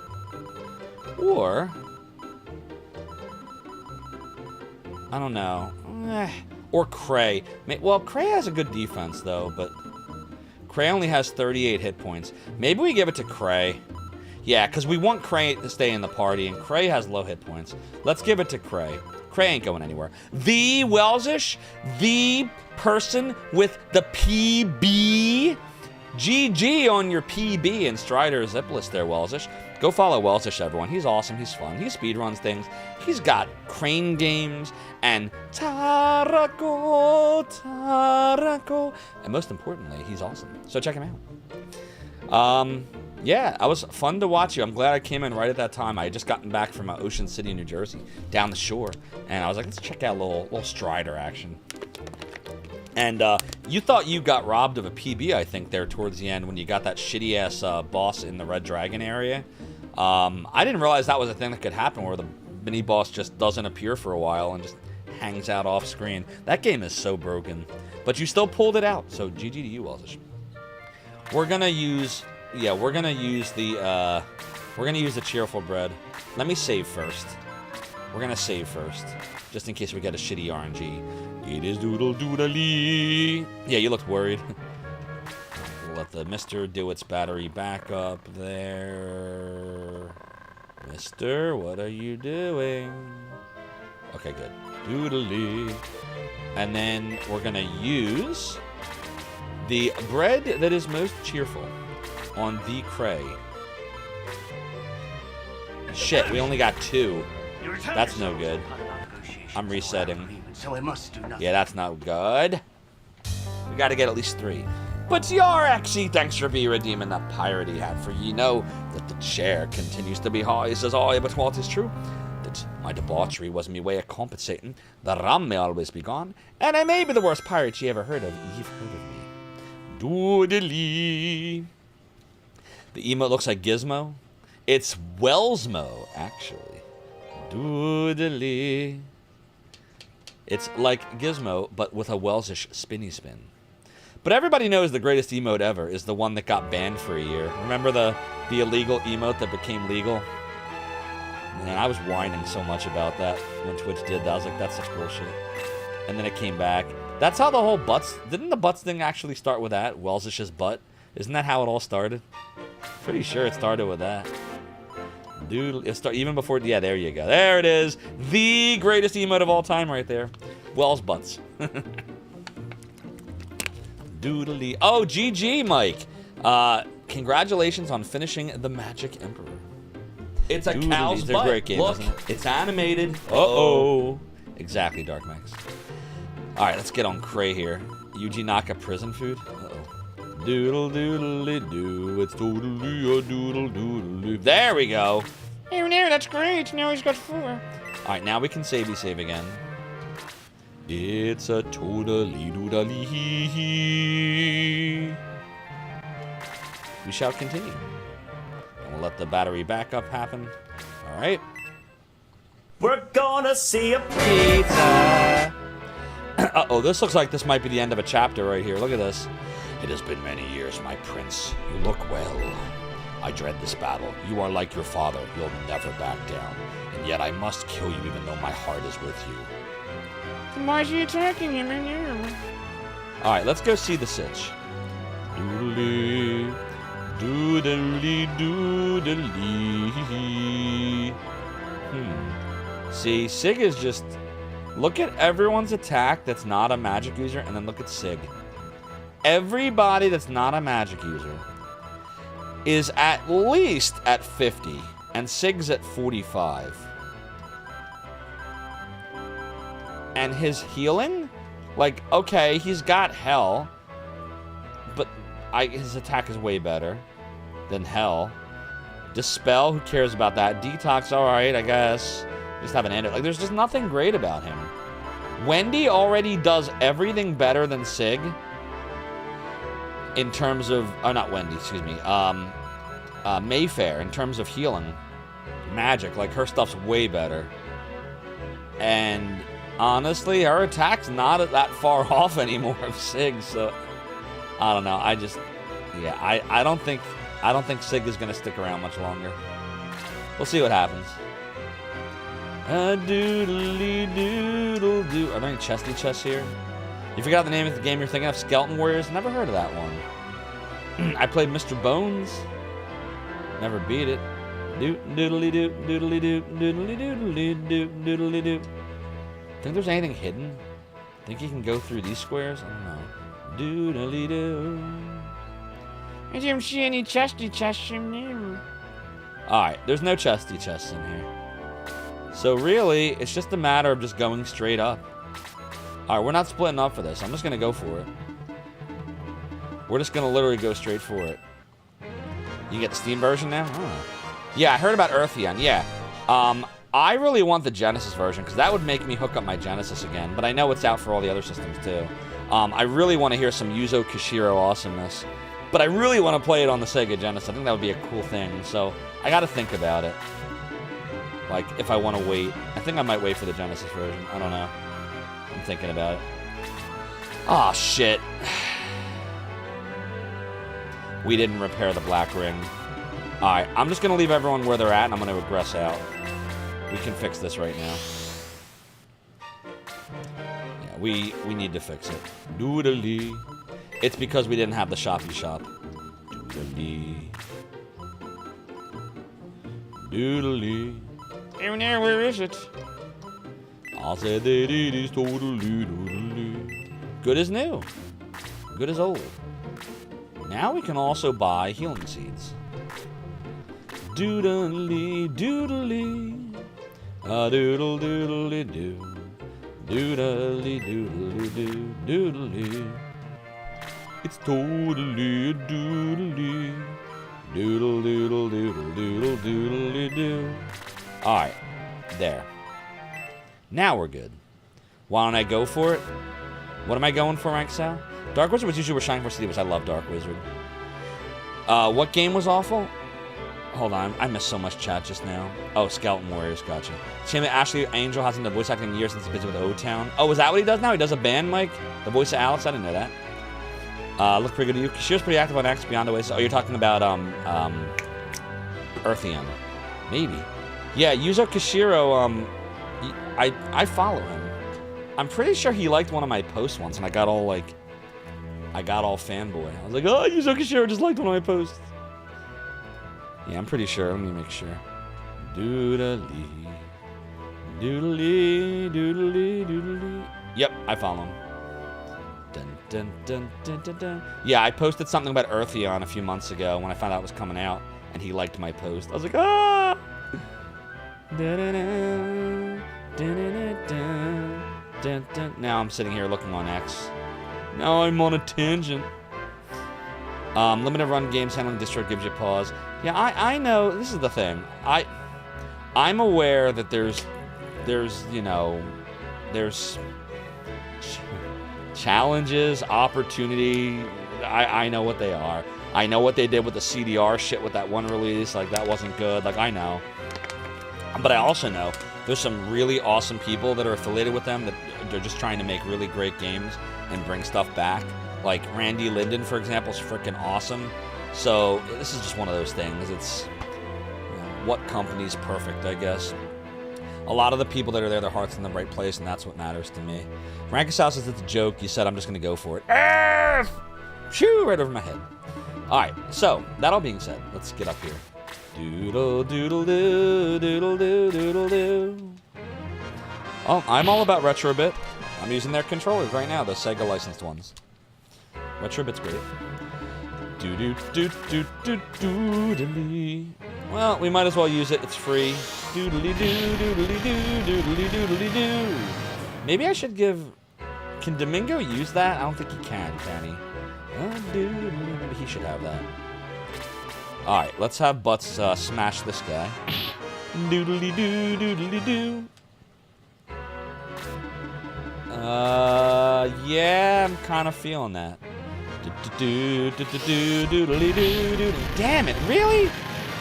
Or... I don't know. Or Cray. Well, Cray has a good defense, though, but... Cray only has 38 hit points. Maybe we give it to Cray. Yeah, because we want Cray to stay in the party, and Cray has low hit points. Let's give it to Cray. Cray ain't going anywhere. The Welsish, the person with the PB. GG on your PB and Strider Zip list there, Welsish. Go follow Welsish, everyone. He's awesome. He's fun. He speedruns things. He's got crane games and Tarako. And most importantly, he's awesome. So check him out. Yeah, it was fun to watch you. I'm glad I came in right at that time. I had just gotten back from Ocean City, New Jersey, down the shore. And I was like, let's check out a little Strider action. And you thought you got robbed of a PB, I think, there towards the end when you got that shitty-ass boss in the Red Dragon area. I didn't realize that was a thing that could happen where the mini-boss just doesn't appear for a while and just hangs out off screen. That game is so broken. But you still pulled it out, so GG to you, Welsish. We're gonna use... Yeah, we're gonna use the cheerful bread. Let me save first. We're gonna save first, just in case we get a shitty RNG. It is doodle doodly. Yeah, you looked worried. We'll let the Mister do its battery backup there. Mister, what are you doing? Okay, good. Doodly. And then we're gonna use the bread that is most cheerful on the Cray. Shit, we only got 2. That's no good. I'm resetting. Yeah, that's not good. We gotta get at least 3. But Yarexy, thanks for redeeming that piratey hat, for ye know that the chair continues to be high, says I, but what is true? That my debauchery was me way of compensating, the rum may always be gone, and I may be the worst pirate ye ever heard of, you've heard of me. Doodly. The emote looks like Gizmo. It's Wellsmo, actually. Doodly. It's like Gizmo, but with a Welsish spinny spin. But everybody knows the greatest emote ever is the one that got banned for a year. Remember the illegal emote that became legal? Man, I was whining so much about that when Twitch did that. I was like, that's such bullshit. And then it came back. That's how the whole butts... Didn't the butts thing actually start with that? Welsish's butt? Isn't that how it all started? Pretty sure it started with that. Dude, even before... Yeah, there you go. There it is. The greatest emote of all time right there. Wells butts. Doodly. Oh, GG, Mike. Congratulations on finishing The Magic Emperor. It's a cow's butt. It's a great game, isn't it? It's animated. Uh-oh. Exactly, Dark Max. All right, let's get on Cray here. Yuji Naka prison food. Uh-oh. Doodle doodly doo. It's totally a doodle doodle. There we go. Oh, no, that's great. Now he's got 4. All right, now we can save again. It's a totally doodly. We shall continue. And we'll let the battery backup happen. All right. We're gonna see a pizza. Uh-oh, this looks like this might be the end of a chapter right here. Look at this. It has been many years, my prince. You look well. I dread this battle. You are like your father. You'll never back down. And yet I must kill you even though my heart is with you. Why is he attacking him? Alright, let's go see the sitch. Doodly, doodly, doodly. See, Sig is just... Look at everyone's attack that's not a magic user, and then look at Sig. Everybody that's not a magic user is at least at 50, and Sig's at 45. And his healing? Like, okay, he's got Hell, but his attack is way better than Hell. Dispel, who cares about that? Detox, alright, I guess. Just haven't ended. Like, there's just nothing great about him. Wendy already does everything better than Sig. In terms of... Oh, not Wendy, excuse me. Mayfair, in terms of healing. Magic, like, her stuff's way better. And... honestly, her attack's not that far off anymore of Sig, so I don't know. I just, yeah, I don't think Sig is gonna stick around much longer. We'll see what happens. Doodly doodle doo. Are there any chesty chests here? You forgot the name of the game you're thinking of? Skeleton Warriors? Never heard of that one. I played Mr. Bones. Never beat it. Doodly doo, doodly doo, doodly doodly doo, doodly doo. Think there's anything hidden? Think you can go through these squares? I don't know. Doodly doo. I didn't see any chesty chests in there. Alright, there's no chesty chests in here. So really, it's just a matter of just going straight up. Alright, we're not splitting up for this. I'm just gonna go for it. We're just gonna literally go straight for it. You get the Steam version now? Oh. Yeah, I heard about Eartheon. Yeah. I really want the Genesis version, because that would make me hook up my Genesis again. But I know it's out for all the other systems, too. I really want to hear some Yuzo Koshiro awesomeness. But I really want to play it on the Sega Genesis. I think that would be a cool thing. So, I got to think about it. Like, if I want to wait. I think I might wait for the Genesis version. I don't know. I'm thinking about it. Aw, shit. We didn't repair the black ring. Alright, I'm just going to leave everyone where they're at, and I'm going to regress out. We can fix this right now. Yeah, we need to fix it. Doodly. It's because we didn't have the shoppy shop. Doodly. Doodly. Oh no, where is it? I said that it is totally doodly. Good as new. Good as old. Now we can also buy healing seeds. Doodly, doodly. Doodle doodly doo. Doodly doodly doo. Doodly. It's totally a doodly. Doodle doodle doodle doodle doodly doo. Alright. There. Now we're good. Why don't I go for it? What am I going for, Rank Sal? Dark Wizard was usually where Shining Force CD was. I love Dark Wizard. What game was awful? Hold on, I missed so much chat just now. Oh, Skeleton Warriors, gotcha. Shame that Ashley Angel hasn't done voice acting in years since he's busy with O-Town. Oh, is that what he does now? He does a band, Mike? The voice of Alex? I didn't know that. Look pretty good to you. She was pretty active on X Beyond the Ways. Oh, you're talking about, Eartheon. Maybe. Yeah, Yuzo Koshiro, I follow him. I'm pretty sure he liked one of my posts once, and I got all fanboy. I was like, oh, Yuzo Koshiro just liked one of my posts. Yeah, I'm pretty sure. Let me make sure. Doodly. Doodly, doodly, doodly. Yep, I follow him. Dun, dun, dun, dun, dun, dun. Yeah, I posted something about Eartheon a few months ago when I found out it was coming out, and he liked my post. I was like, ah! Now I'm sitting here looking on X. Now I'm on a tangent. Limited run games handling distro gives you pause. Yeah, I know. This is the thing. I'm aware that there's challenges, opportunity. I know what they are. I know what they did with the CDR shit with that one release. Like, that wasn't good. Like, I know. But I also know there's some really awesome people that are affiliated with them that they're just trying to make really great games and bring stuff back. Like Randy Linden, for example, is freaking awesome. So this is just one of those things. It's, what company's perfect, I guess. A lot of the people that are there, their heart's in the right place, and that's what matters to me. Rankus House says it's a joke. You said I'm just going to go for it. Shoo, right over my head. All right, so that all being said, let's get up here. Doodle doodle doo, doodle doo, doodle doo. Oh, I'm all about Retrobit. I'm using their controllers right now, the Sega licensed ones. Retrobit's great. Doodly. Well, we might as well use it. It's free. Doodly doo, doodly doo, doodly doodly doo. Maybe I should give. Can Domingo use that? I don't think he can he? Maybe he should have that. All right, let's have Butts smash this guy. Doodly doo, doodly doo. Yeah, I'm kind of feeling that. Damn it, really?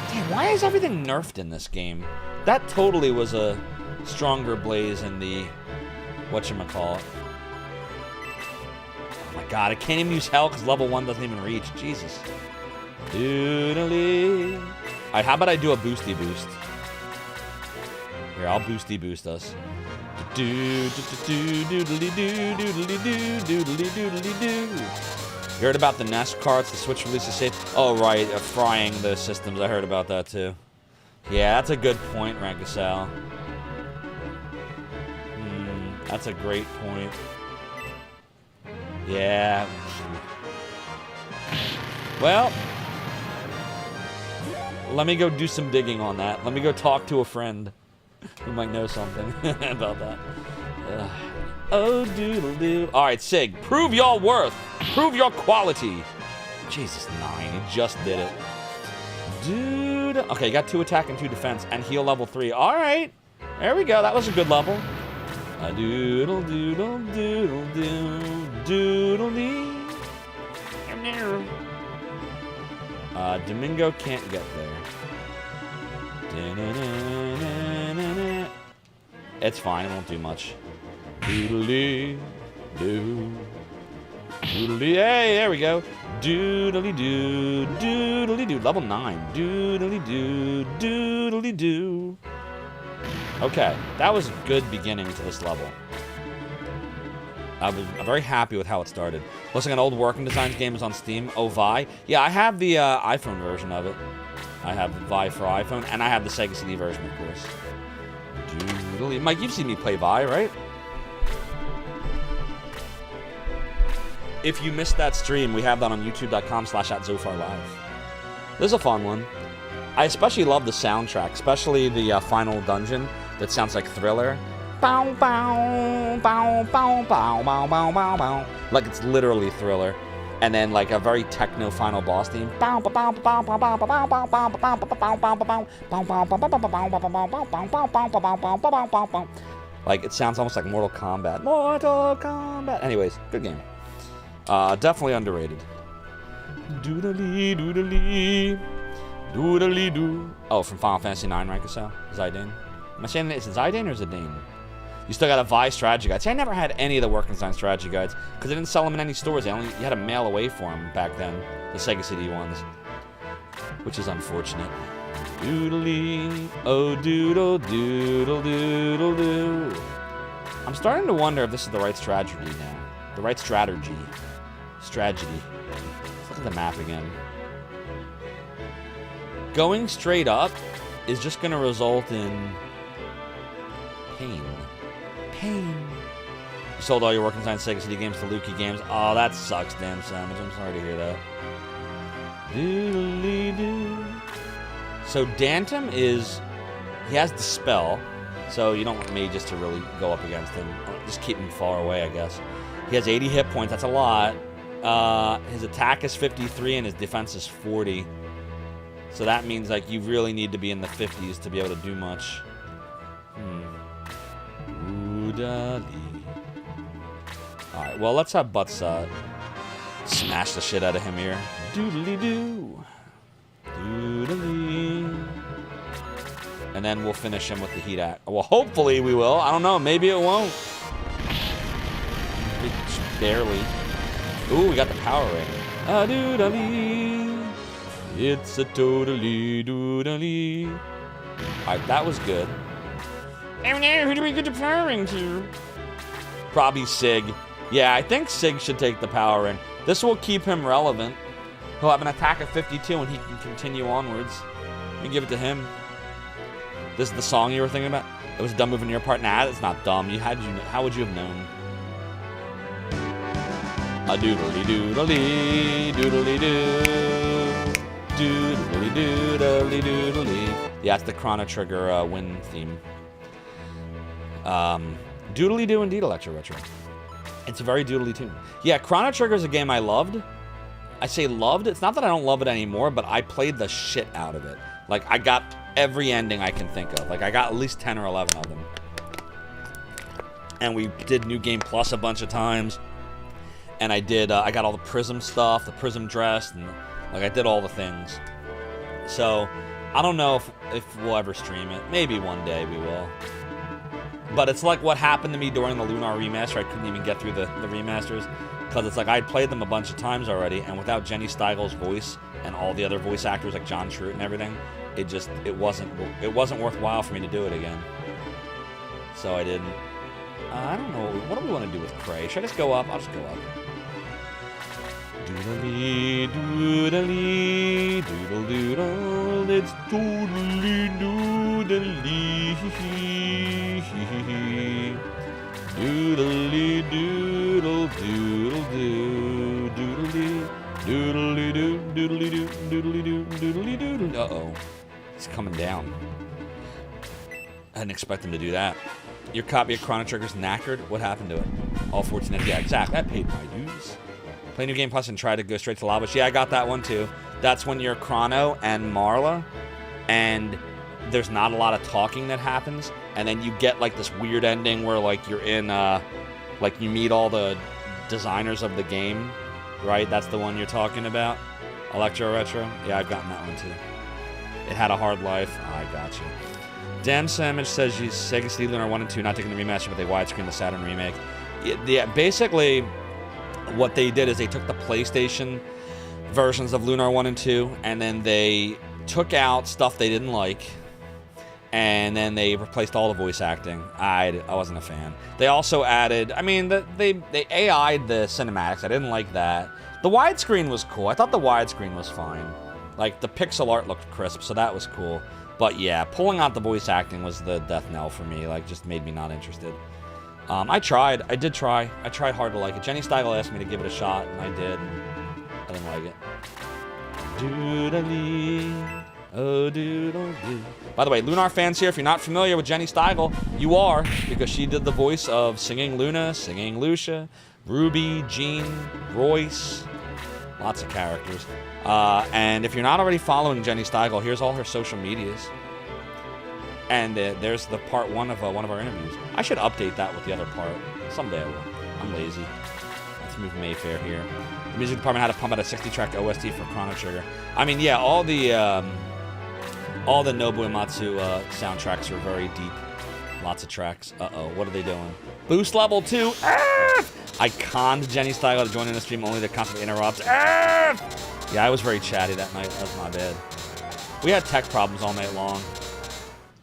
Damn, why is everything nerfed in this game? That totally was a stronger Blaze in the whatchamacallit. Oh my god, I can't even use Hell because level 1 doesn't even reach. Jesus. Doodly. Alright, how about I do a boosty boost? Here, I'll boosty boost us. You heard about the NES carts, the Switch releases safe? Oh, right, frying the systems. I heard about that, too. Yeah, that's a good point, Rangasal. That's a great point. Yeah. Well, let me go do some digging on that. Let me go talk to a friend who might know something about that. Oh, doodle doo. All right, Sig, prove your worth. Prove your quality. Jesus, 9. He just did it. Dude. Okay, you got 2 attack and 2 defense and heal level 3. All right. There we go. That was a good level. A doodle doodle doodle doo. Doodle dee. Domingo can't get there. It's fine, it won't do much. Doodly doo. Doodly, hey, there we go. Doodly doo. Doodly doo. Level 9. Doodly doo. Doodly doo. Okay, that was a good beginning to this level. I'm very happy with how it started. Looks like an old Working Designs game is on Steam. Oh, Vi. Yeah, I have the iPhone version of it. I have the Vi for iPhone, and I have the Sega CD version, of course. Doodly. Mike, you've seen me play Vi, right? If you missed that stream, we have that on youtube.com/@ZofarLive. This is a fun one. I especially love the soundtrack, especially the final dungeon that sounds like Thriller. Bow, bow, bow, bow, bow, bow, bow, bow, bow. Like it's literally Thriller. And then like a very techno final boss theme. Like it sounds almost like Mortal Kombat. Mortal Kombat. Anyways, good game. Definitely underrated. Doodly doodly. Doodly doo. Oh, from Final Fantasy IX, right, Cassell? Zidane. Am I saying is it Zidane or Zidane? You still got a Vi strategy guide. See, I never had any of the Working Design strategy guides because they didn't sell them in any stores. You had to mail away for them back then, the Sega CD ones, which is unfortunate. Doodly, oh doodle doodle doodle doo. I'm starting to wonder if this is the right strategy now. The right strategy. Strategy. Let's look at the map again. Going straight up is just going to result in pain. Pain. You sold all your Working Design Sega CD games to Lukey Games. Oh, that sucks, damn Savage. I'm sorry to hear that. Doodly-doo. So Dantum is... He has the spell, so you don't want mages to really go up against him. Just keep him far away, I guess. He has 80 hit points. That's a lot. His attack is 53 and his defense is 40. So that means like you really need to be in the 50s to be able to do much. Alright, well let's have Butts smash the shit out of him here. Doodly doo. Doodly. And then we'll finish him with the heat act. Well, hopefully we will. I don't know, maybe it won't. Barely. Ooh, we got the power rating. Doodly. It's a totally doodly. Alright, that was good. Oh no, who do we get the power ring to? Probably Sig. Yeah, I think Sig should take the power ring. This will keep him relevant. He'll have an attack of 52 and he can continue onwards. You give it to him. This is the song you were thinking about? It was a dumb move on your part? Nah, it's not dumb. How would you have known? A doodly doodly doodly doo. Doodly doodly doodly. Yeah, it's the Chrono Trigger Win theme. Doodly doo indeed, Electro Retro. It's a very doodly tune. Yeah, Chrono Trigger is a game I loved. I say loved. It's not that I don't love it anymore, but I played the shit out of it. Like, I got every ending I can think of. Like, I got at least 10 or 11 of them. And we did New Game Plus a bunch of times. And I got all the Prism stuff, the Prism dress, and, like, I did all the things. So, I don't know if we'll ever stream it. Maybe one day we will. But it's like what happened to me during the Lunar remaster. I couldn't even get through the remasters. Because it's like I'd played them a bunch of times already, and without Jenny Steigel's voice and all the other voice actors like John Truitt and everything, it wasn't worthwhile for me to do it again. So I didn't. I don't know. What do we want to do with Cray? Should I just go up? I'll just go up. Doodly doodly doodle doodle. It's doodly doodly. Doodly doodle doodle doo. Doodly doodly doo doodly doo doodly doo doodly doodle. Uh-oh. It's coming down. I didn't expect him to do that. Your copy of Chrono Trigger's knackered? What happened to it? All 14. Yeah, exactly. I paid my dues. Play New Game Plus and try to go straight to Lavos. Yeah, I got that one too. That's when you're Chrono and Marla, and there's not a lot of talking that happens, and then you get like this weird ending where like you're in, like you meet all the designers of the game, right? That's the one you're talking about? Electro Retro? Yeah, I've gotten that one too. It had a hard life. I got you. Damn Sandwich says she's Sega CD Lunar 1 and 2, not taking the remaster, but they widescreen the Saturn remake. Yeah, basically, what they did is they took the PlayStation versions of Lunar 1 and 2, and then they took out stuff they didn't like, and then they replaced all the voice acting. I wasn't a fan. They also added, I mean, they AI'd the cinematics. I didn't like that. The widescreen was cool. I thought the widescreen was fine. Like, the pixel art looked crisp, so that was cool. But yeah, pulling out the voice acting was the death knell for me. Like, just made me not interested. I tried. I did try. I tried hard to like it. Jenny Steigel asked me to give it a shot, and I did. I didn't like it. Doodly, oh doodle doo. By the way, Lunar fans here, if you're not familiar with Jenny Steigel, you are, because she did the voice of Singing Luna, Singing Lucia, Ruby, Jean, Royce, lots of characters. And if you're not already following Jenny Steigel, here's all her social medias. And there's the part one of our interviews. I should update that with the other part. Someday I will. I'm lazy. Let's move Mayfair here. The music department had to pump out a 60-track OST for Chrono Trigger. I mean, yeah, all the Nobu Uematsu soundtracks are very deep. Lots of tracks. Uh-oh, what are they doing? Boost level 2. I conned Jenny Steigel to join in the stream only to constantly interrupt. Yeah, I was very chatty that night. That was my bad. We had tech problems all night long.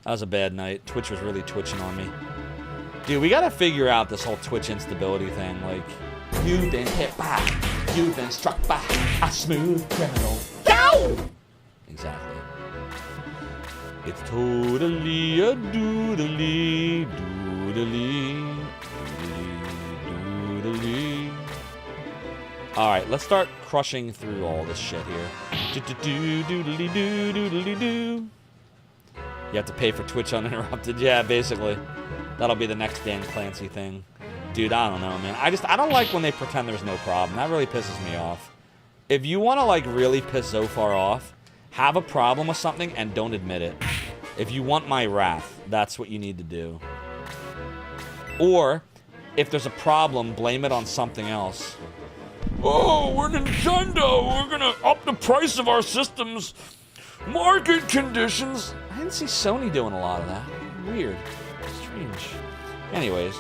That was a bad night. Twitch was really twitching on me. Dude, we gotta figure out this whole Twitch instability thing. Like, you've been hit by, you've been struck by a smooth criminal. Go! Exactly. It's totally a doodly, doodly, doodly, doodly. Alright, let's start crushing through all this shit here. Doodly, doodly, doo. You have to pay for Twitch uninterrupted. Yeah, basically. That'll be the next Dan Clancy thing. Dude, I don't know, man. I don't like when they pretend there's no problem. That really pisses me off. If you want to, like, really piss Zophar off, have a problem with something and don't admit it. If you want my wrath, that's what you need to do. Or, if there's a problem, blame it on something else. Oh, we're Nintendo! We're gonna up the price of our systems. Market conditions. I didn't see Sony doing a lot of that. Weird. Strange. Anyways.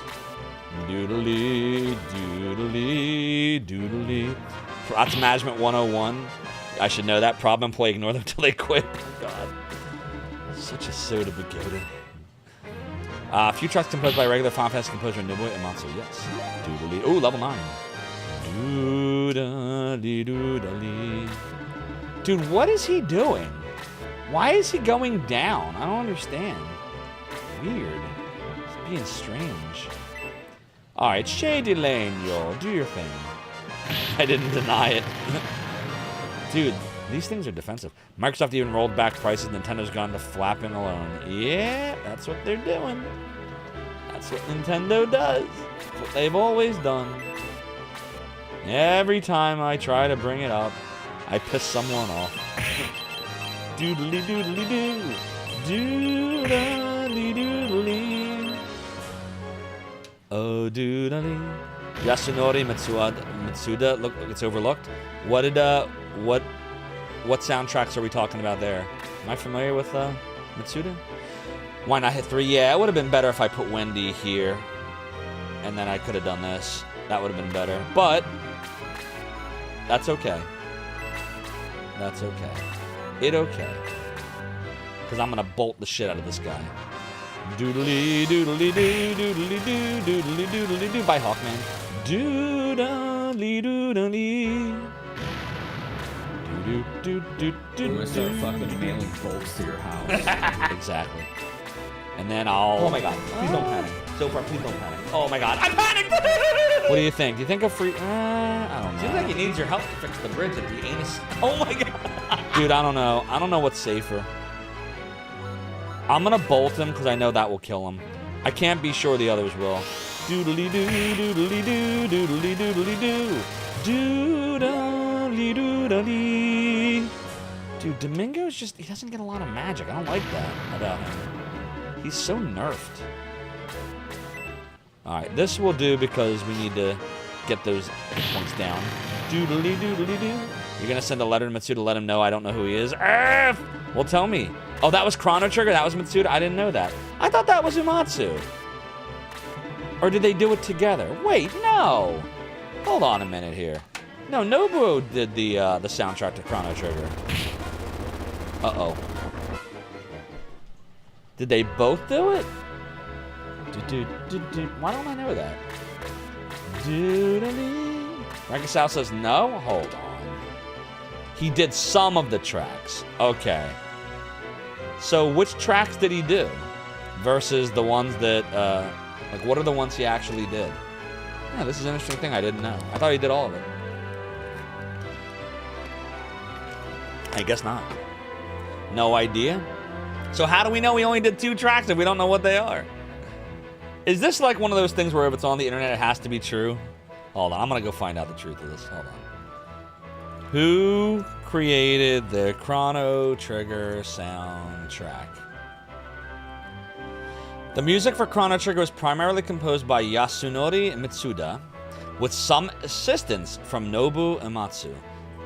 Doodly, doodly, doodly. Props Management 101. I should know that. Problem employee, ignore them until they quit. God. Such a soda begotten. A few tracks composed by regular Final Fantasy composer Nobuo Uematsu. Yes. Doodly. Ooh, level 9. Doodly, doodly. Dude, what is he doing? Why is he going down? I don't understand. Weird. It's being strange. Alright, Shady Lane, yo. Do your thing. I didn't deny it. Dude, these things are defensive. Microsoft even rolled back prices. Nintendo's gone to flapping alone. Yeah, that's what they're doing. That's what Nintendo does. That's what they've always done. Every time I try to bring it up, I piss someone off. Doodly doodly doo. Doodly doodly. Oh, doodly. Yasunori Mitsuda. Look, it's overlooked. What soundtracks are we talking about there? Am I familiar with Mitsuda? Why not hit 3? Yeah, it would have been better if I put Wendy here. And then I could have done this. That would have been better. But that's okay. That's okay. It okay. Because I'm going to bolt the shit out of this guy. Doodly doodly doo, doodly doo, doodly doodly doo. Bye, Hawkman. Doodly doodly. We're gonna start fucking nailing bolts to your house. Exactly. And then I'll... Oh my god, please don't panic. So far, please don't panic. Oh my god, I panicked! What do you think? Do you think a free... I don't know. Seems like he needs your help to fix the bridge at the anus. Oh my god. Dude, I don't know. I don't know what's safer. I'm gonna bolt him because I know that will kill him. I can't be sure the others will. Doodly doo, doodly doo, doodly doodly doo. Doodly doodly. Dude, Domingo's just... He doesn't get a lot of magic. I don't like that about him. He's so nerfed. Alright, this will do because we need to get those hit points down. Doodly doodly doo. You're gonna send a letter to Mitsuda to let him know I don't know who he is. Well, tell me. Oh, that was Chrono Trigger? That was Mitsuda? I didn't know that. I thought that was Uematsu. Or did they do it together? Wait, no. Hold on a minute here. No, Nobuo did the soundtrack to Chrono Trigger. Uh-oh. Did they both do it? Why don't I know that? Rankasal says no? Hold on. He did some of the tracks. Okay. So which tracks did he do? Versus the ones that, like what are the ones he actually did? Yeah, this is an interesting thing I didn't know. I thought he did all of it. I guess not. No idea. So how do we know he only did 2 tracks if we don't know what they are? Is this like one of those things where if it's on the internet it has to be true? Hold on, I'm gonna go find out the truth of this. Hold on. Who created the Chrono Trigger soundtrack? The music for Chrono Trigger was primarily composed by Yasunori Mitsuda, with some assistance from Nobu Uematsu.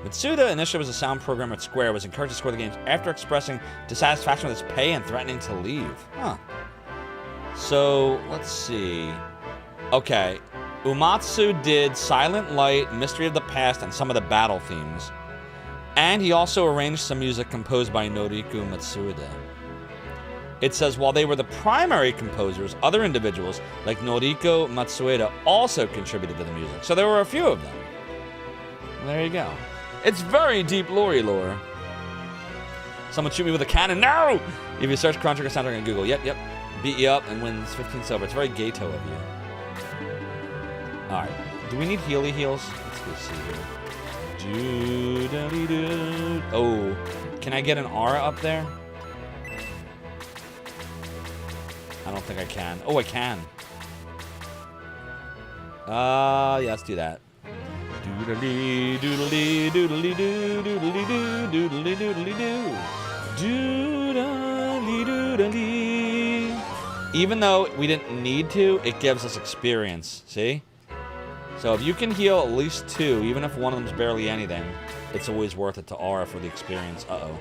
Mitsuda, initially was a sound programmer at Square, was encouraged to score the games after expressing dissatisfaction with his pay and threatening to leave. Huh. So, let's see. Okay. Uematsu did Silent Light, Mystery of the Past, and some of the battle themes. And he also arranged some music composed by Noriko Matsuda. It says while they were the primary composers, other individuals like Noriko Matsuda also contributed to the music. So there were a few of them. There you go. It's very deep lore. Someone shoot me with a cannon. No! If you search Chrono Trigger soundtrack on Google, yep. Beat you up and wins 15 silver. It's very Gato of you. Alright. Do we need Healy heals? Let's go see here. Oh. Can I get an aura up there? I don't think I can. Oh, I can. Yeah, let's do that. Doodly doodly doodly doo doodly doo doodly doodly doo doodly doodly. Even though we didn't need to, it gives us experience. See? So if you can heal at least 2, even if one of them's barely anything, it's always worth it to aura for the experience. Uh-oh.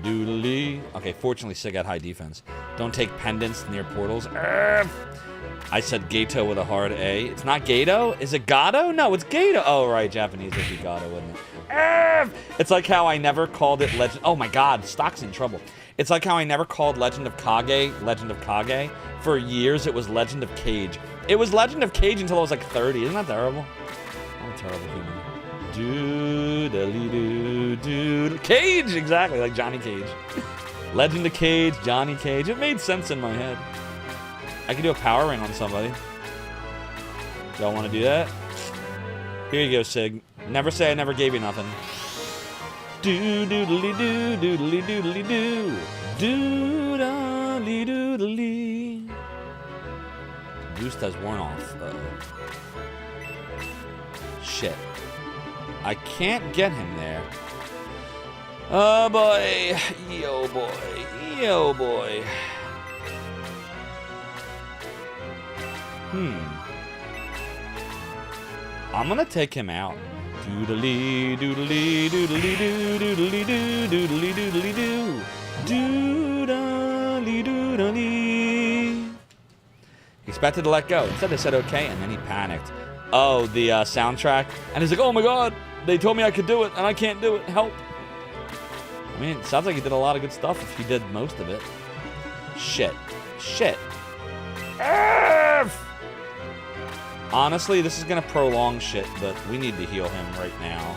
Doodly. Okay, fortunately, Sig had high defense. Don't take pendants near portals. I said Gato with a hard A. It's not Gato? Is it Gato? No, it's Gato. Oh, right. Japanese would be Gato, wouldn't it? It's like how I never called it Legend... Oh, my God. Stock's in trouble. It's like how I never called Legend of Kage Legend of Kage. For years, it was Legend of Cage. It was Legend of Cage until I was like 30. Isn't that terrible? I'm a terrible human. Doodly-doo-doo. Cage! Exactly, like Johnny Cage. Legend of Cage, Johnny Cage. It made sense in my head. I could do a power ring on somebody. Y'all want to do that? Here you go, Sig. Never say I never gave you nothing. Do-doodly-doo, doodly-doodly-doo. Do-da-lee-doodly. Boost has worn off. Uh-oh. Shit. I can't get him there. Oh boy. Yo boy. Yo boy. I'm gonna take him out. Doodly doodly doodly doo doodly doo doodly doodly doo doodly doodly. He expected to let go. Instead, they said okay, and then he panicked. Oh, the soundtrack, and he's like, "Oh my God! They told me I could do it, and I can't do it. Help!" I mean, it sounds like he did a lot of good stuff if he did most of it. Shit. Shit. F! Honestly, this is gonna prolong shit, but we need to heal him right now.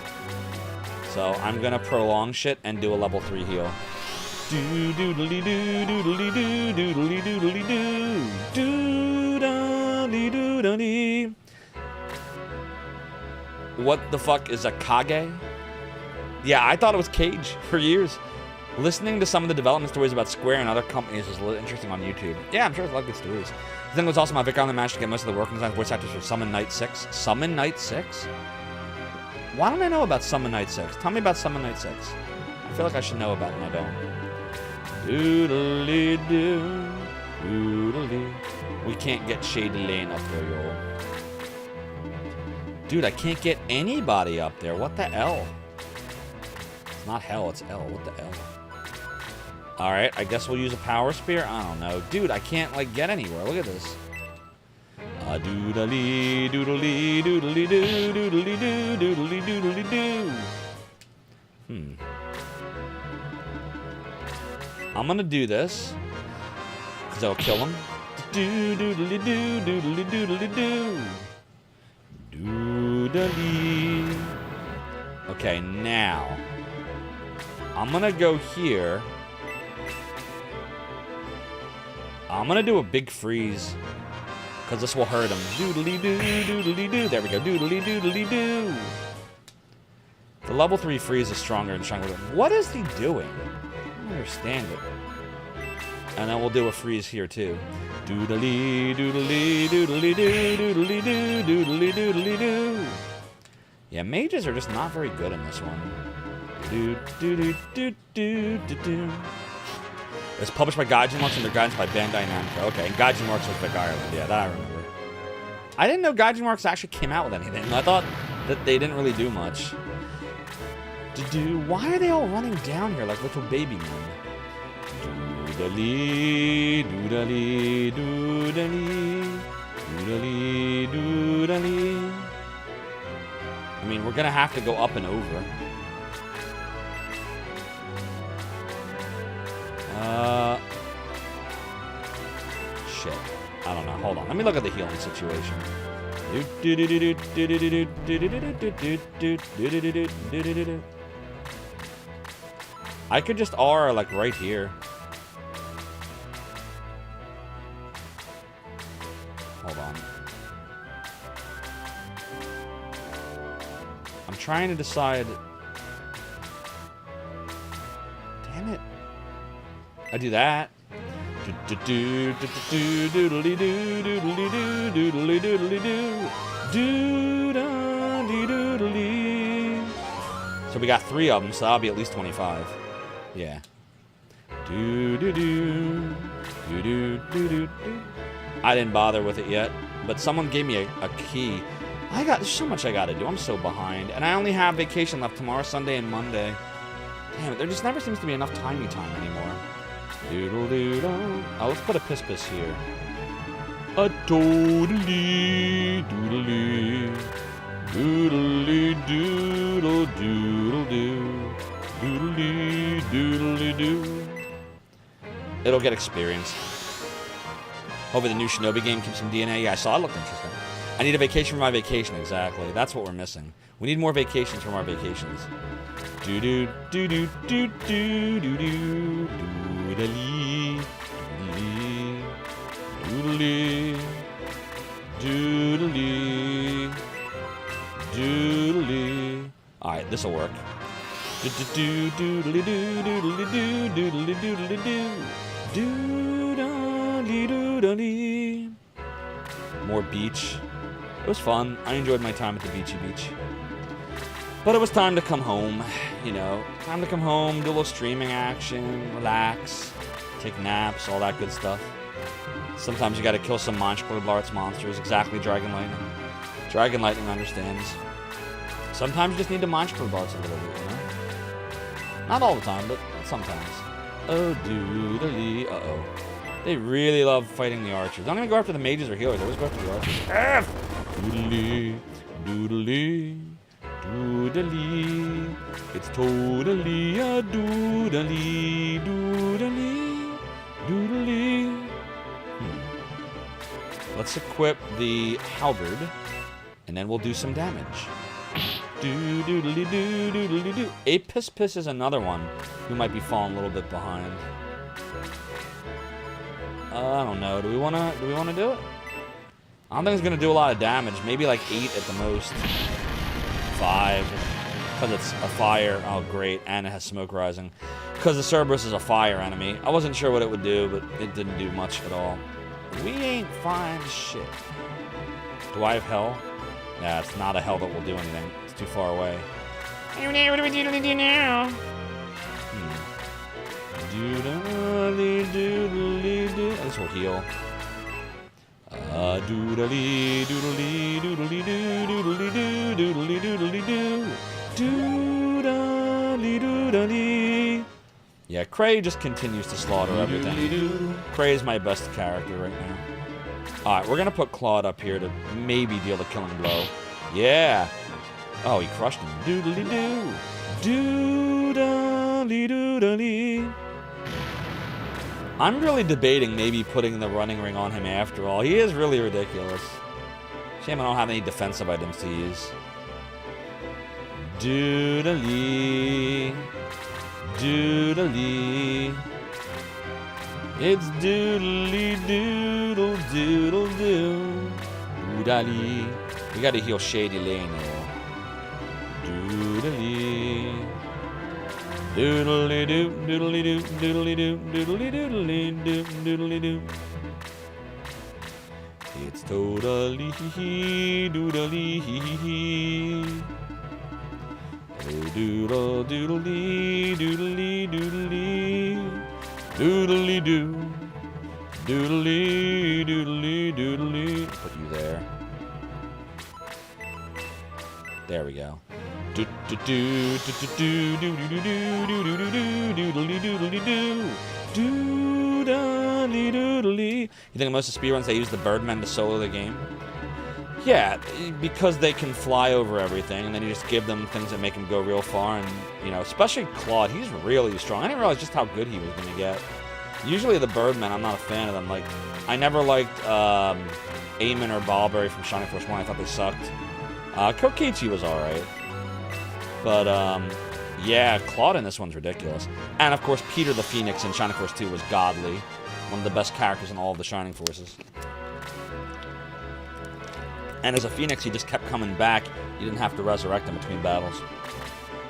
So I'm gonna prolong shit and do a level 3 heal. Do doodly doo doodly doo doodly doodly doo doodly doodly. What the fuck is a Kage? Yeah, I thought it was Cage for years. Listening to some of the development stories about Square and other companies is a little interesting on YouTube. Yeah, I'm sure there's a lot of good stories. The thing was also my Vic Island managed to get most of the working design voice actors for Summon Night 6. Summon Night 6? Why don't I know about Summon Night 6? Tell me about Summon Night 6. I feel like I should know about it and I don't. Doodly doo. Doodly. We can't get Shady Lane up there, y'all. Dude, I can't get anybody up there. What the L? It's not hell, it's L. What the L? Alright, I guess we'll use a power spear? I don't know. Dude, I can't, like, get anywhere. Look at this. Doodly, doodly, doodly, doo, doodly, doo, doodly, doodly, doo. I'm gonna do this. Because that'll kill him. Doo, doodly, doo, doodly, doodly, doo. Doodly. Okay, now. I'm gonna go here. I'm gonna do a big freeze. Because this will hurt him. Doodly doo, doodly doo. There we go. Doodly doodly doo. The level 3 freeze is stronger and stronger. What is he doing? I don't understand it. And then we'll do a freeze here too. Doodly doodly doodly doo, doodly doo, doodly doodly doo. Yeah, mages are just not very good in this one. Doo doo doo doo doo doo doo. It's published by Gaijin Works under guidance by Bandai Namco. Okay, and Gaijin Works was Vic Ireland. Yeah, that I remember. I didn't know Gaijin Works actually came out with anything. I thought that they didn't really do much. Why are they all running down here like little baby men? Doodly, doodly, doodly, doodly, doodly. I mean, we're gonna have to go up and over. Shit. I don't know. Hold on. Let me look at the healing situation. I could just R like right here. Hold on. I'm trying to decide. Damn it. I do that. Doodly doodly doo, doodly doo, doodly doodly doo, doodly doodly. So we got 3 of them, so that'll be at least 25. Yeah. Doo doo doo, doo doo doo doo doo. I didn't bother with it yet, but someone gave me a key. There's so much I gotta do. I'm so behind, and I only have vacation left tomorrow, Sunday, and Monday. Damn it, there just never seems to be enough timey time anymore. Doodle doodle. Oh, let's put a piss piss here. A doodly doodly doodly doodle doodle doo doodly doodly doo. It'll get experience. Hopefully the new Shinobi game keeps some DNA. Yeah, I saw it. Looked interesting. I need a vacation for my vacation. Exactly. That's what we're missing. We need more vacations from our vacations. Do do do do do do do do doodly doodly doodly doodly This'll work. More beach. It was fun. I enjoyed my time at the beachy beach. But it was time to come home, you know. Time to come home, do a little streaming action, relax, take naps, all that good stuff. Sometimes you gotta kill some Monster Arts monsters, exactly Dragon Lightning. Dragon Lightning understands. Sometimes you just need to Monster Arts a little bit, you know? Not all the time, but sometimes. Oh, doodly, uh-oh. They really love fighting the archers. Don't even go after the mages or healers, they always go after the archers. F! Doodly, doodly. Doodly, it's totally a doodly, doodly, doodly. Let's equip the halberd, and then we'll do some damage. Doodly, doodly, doo. Apis Piss is another one who might be falling a little bit behind. I don't know. Do we wanna do it? I don't think it's gonna do a lot of damage. Maybe like 8 at the most. 5, because it's a fire. Oh, great, and it has smoke rising. Because the Cerberus is a fire enemy. I wasn't sure what it would do, but it didn't do much at all. We ain't fine shit. Do I have hell? Yeah, it's not a hell that will do anything. It's too far away. What do we do now? Doodly doodly doo. This will heal. Doodly doodly doodly doo doodly doo doodly doodly doo doodly doodly. Yeah, Cray just continues to slaughter everything. Cray is my best character right now. Alright, we're gonna put Claude up here to maybe deal the killing blow. Yeah! Oh, he crushed him. Doodly doo. Doodly doodly. I'm really debating maybe putting the running ring on him after all. He is really ridiculous. Shame I don't have any defensive items to use. Doodly. Doodly. It's doodly doodle doodle doo. Doodly. We gotta heal Shady Lane here. Doodly. Doodly doo, doodly doo, doodly doo, doodly doodly doo, doodly doo. It's totally doodly hee. Oh, doodle doodly doodly doodly doodly doo, doodly doodly doodly. Put you there. There we go. Do do do do do do do do do do do doodly doodly doo doodly doodly. You think most of the speedruns they use the Birdmen to solo the game? Yeah, because they can fly over everything, and then you just give them things that make them go real far. And you know, especially Claude, he's really strong. I didn't realize just how good he was gonna get. Usually the Birdmen, I'm not a fan of them. Like, I never liked Eamon or Balberry from Shining Force 1. I thought they sucked. Kokichi was alright. But, yeah, Claude in this one's ridiculous. And, of course, Peter the Phoenix in Shining Force 2 was godly. One of the best characters in all of the Shining Forces. And as a Phoenix, he just kept coming back. You didn't have to resurrect him between battles.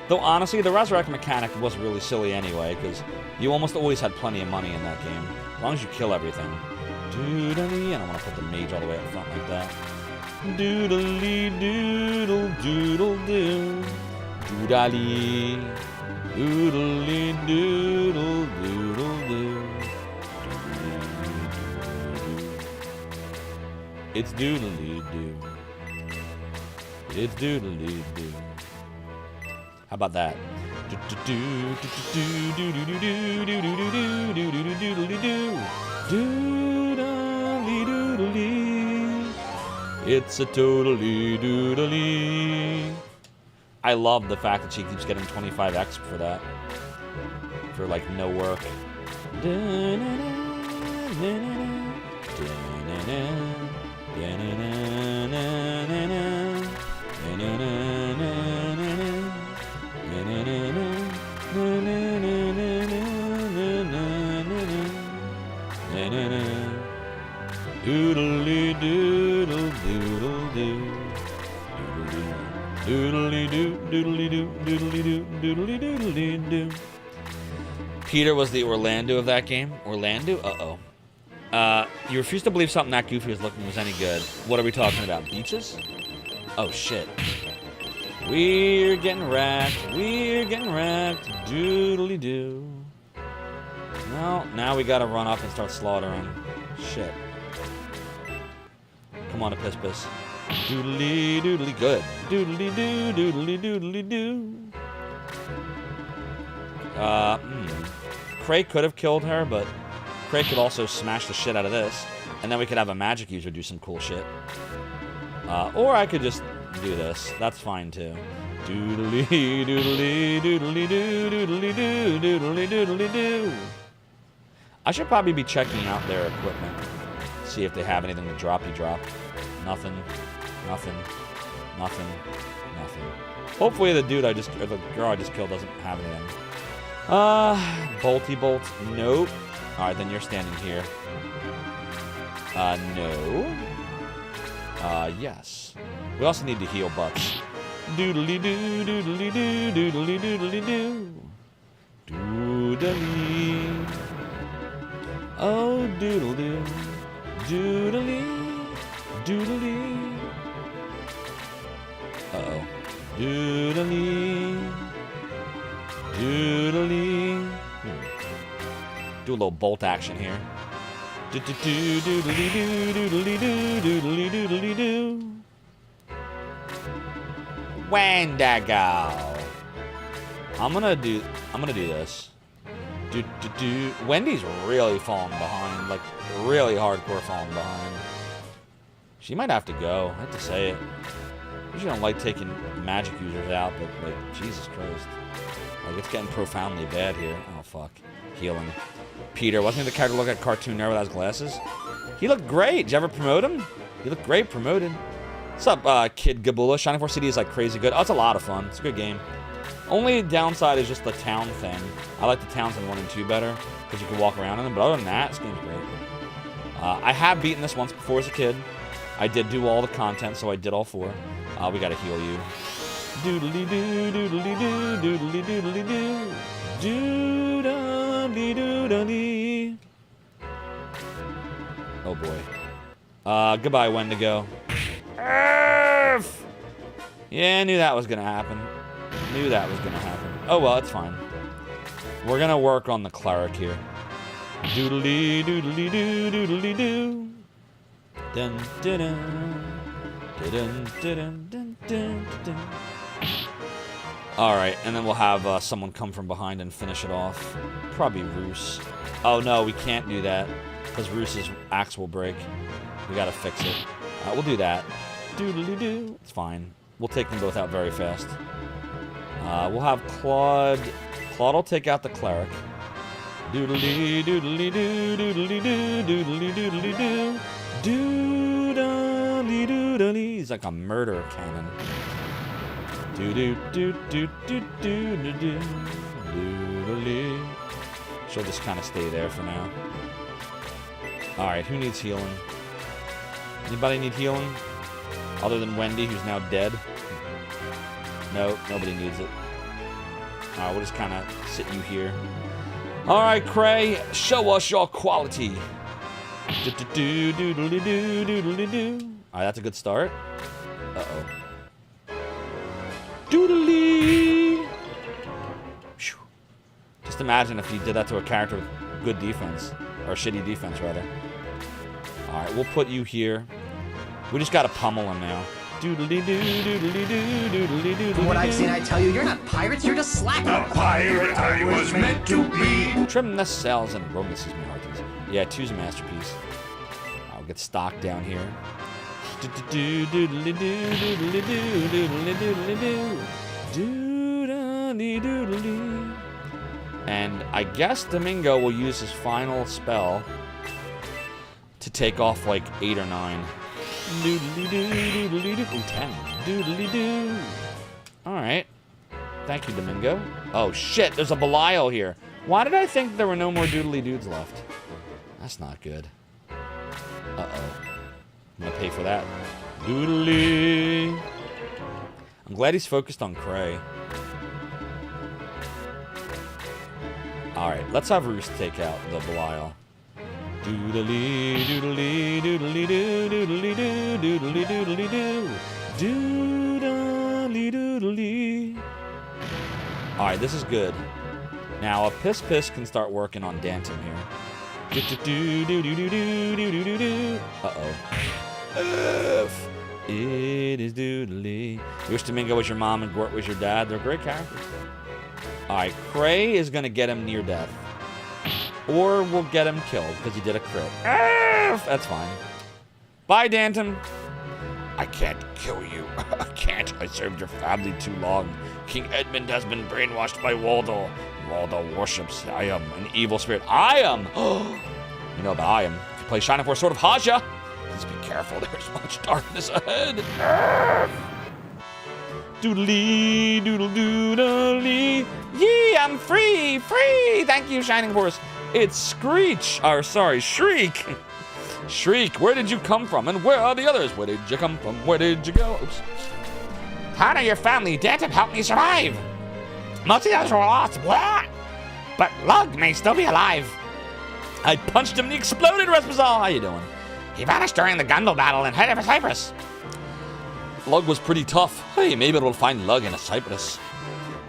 Though, honestly, the resurrect mechanic was really silly anyway, because you almost always had plenty of money in that game. As long as you kill everything. Doodly, I don't want to put the mage all the way up front like that. Doodly doodle doodle doo. Doodly. Doodly doodle doodle doo. It's doodly doo. It's doodly doo. How about that? It's a totally doodly. I love the fact that she keeps getting 25x for that. For like no work. Doodly doodle doodle doo. Doodly-doo, doodly-doo, doodly-doo, doodly-doodly-doo. Peter was the Orlando of that game. Orlando? Uh-oh. You refuse to believe something that goofy was looking was any good. What are we talking about? Beaches? Oh, shit. We're getting wrecked. We're getting wrecked. Doodly-doo. No, now we gotta run up and start slaughtering. Shit. Come on, a piss-piss. Doodly-doodly. Good. Doodly-doo, doodly-doodly-doo. Cray could have killed her, but Cray could also smash the shit out of this, and then we could have a magic user do some cool shit. Or I could just do this. That's fine too. Doodly doodly doodly doo doodly doo doodly doodly doo. I should probably be checking out their equipment, see if they have anything to droppy drop. Nothing, nothing, nothing, nothing. Hopefully the dude or the girl I just killed doesn't have anything. Bolty bolt. Nope. All right, then you're standing here. No. Yes. We also need to heal butts. Doodly doo, doodly doo, doodly doodly doo. Doodly. Oh, doodle doo. Doodly. Doodly. Uh-oh. Doodly. Doodly. Do a little bolt action here. Doodly doo, doodly doo, doodly doodly doo. Wendigo. I'm gonna do this. Wendy's really falling behind, like really hardcore falling behind. She might have to go. I have to say it. I usually don't like taking magic users out, but like Jesus Christ, like it's getting profoundly bad here. Oh fuck, healing. Peter, wasn't he the character look like cartoon nerd without his glasses? He looked great. Did you ever promote him? He looked great promoted. What's up, Kid Gabula? Shining Force CD is like crazy good. Oh, it's a lot of fun. It's a good game. Only downside is just the town thing. I like the towns in 1 and 2 better because you can walk around in them. But other than that, this game's great. I have beaten this once before as a kid. I did do all the content, so I did all 4. We gotta heal you. Doodly doo, doodly doo, doodly doodly doo. Doodly doodly. Oh boy. Goodbye, Wendigo. Earth! Yeah, I knew that was gonna happen. Knew that was gonna happen. Oh well, it's fine. We're gonna work on the cleric here. Doodly doodly doo doodly doo. Dun dun dun dun dun dun dun dun. All right, and then we'll have someone come from behind and finish it off. Probably Roos. Oh no, we can't do that because Roos's axe will break. We gotta fix it. We'll do that. Doodly doo. It's fine. We'll take them both out very fast. We'll have Claude. Claude will take out the cleric. Doodly doodly doo doodly doo doodly doodly doo. Doodly doodly. He's like a murder cannon. Doo doo doo doo doo doo doo doo. Doodly. She'll just kind of stay there for now. All right, who needs healing? Anybody need healing? Other than Wendy, who's now dead? No, nobody needs it. All right, we'll just kind of sit you here. All right, Cray, show us your quality. Do do do do do do do. All right, that's a good start. Uh-oh. Doodly. Just imagine if you did that to a character with good defense, or shitty defense, rather. All right, we'll put you here. We just gotta pummel him now. Doodly doo, doodly doo, doodly doo. From what I've seen, I tell you, you're not pirates, you're just slackers. A pirate I was meant to be. Trim the cells and romances me hearties. Yeah, 2's a masterpiece. I'll get stock down here. Doodly doo, doodly doo, doodly doo, doodly doodly doo. Doodly doodly. And I guess Domingo will use his final spell to take off like 8 or 9. Doodly doo, doodly doo. Ooh, 10. Doodly doo. Alright. Thank you, Domingo. Oh shit, there's a Belial here. Why did I think there were no more doodly dudes left? That's not good. Uh-oh. I'm gonna pay for that. Doodly. I'm glad he's focused on Cray. Alright, let's have Roost take out the Belial. Doodly doodly doodly doo doodly doo doodly doodly doo doodly doodly. Alright, this is good. Now a Piss can start working on Danton here. Uh-oh. It is doodly. Wish Domingo was your mom and Gort was your dad. They're great characters. Alright, Cray is gonna get him near death. Or we'll get him killed, because he did a crit. That's fine. Bye, Danton. I can't kill you. I can't. I served your family too long. King Edmund has been brainwashed by Waldo. Waldo worships Iam, an evil spirit. Iam! You know about Iam. If you play Shining Force Sword of Haja, please be careful. There's much darkness ahead. Doodly, doodle, doodly. Yee, I'm free, free. Thank you, Shining Force. It's Shriek. Shriek, where did you come from? And where are the others? Where did you come from? Where did you go? Oops. How are your family? Danton helped me survive. Most of the others were lost. Blah. But Lug may still be alive. I punched him and he exploded, Respizal. How you doing? He vanished during the Gundle battle and headed for Cyprus. Lug was pretty tough. Hey, maybe we'll find Lug in a Cyprus.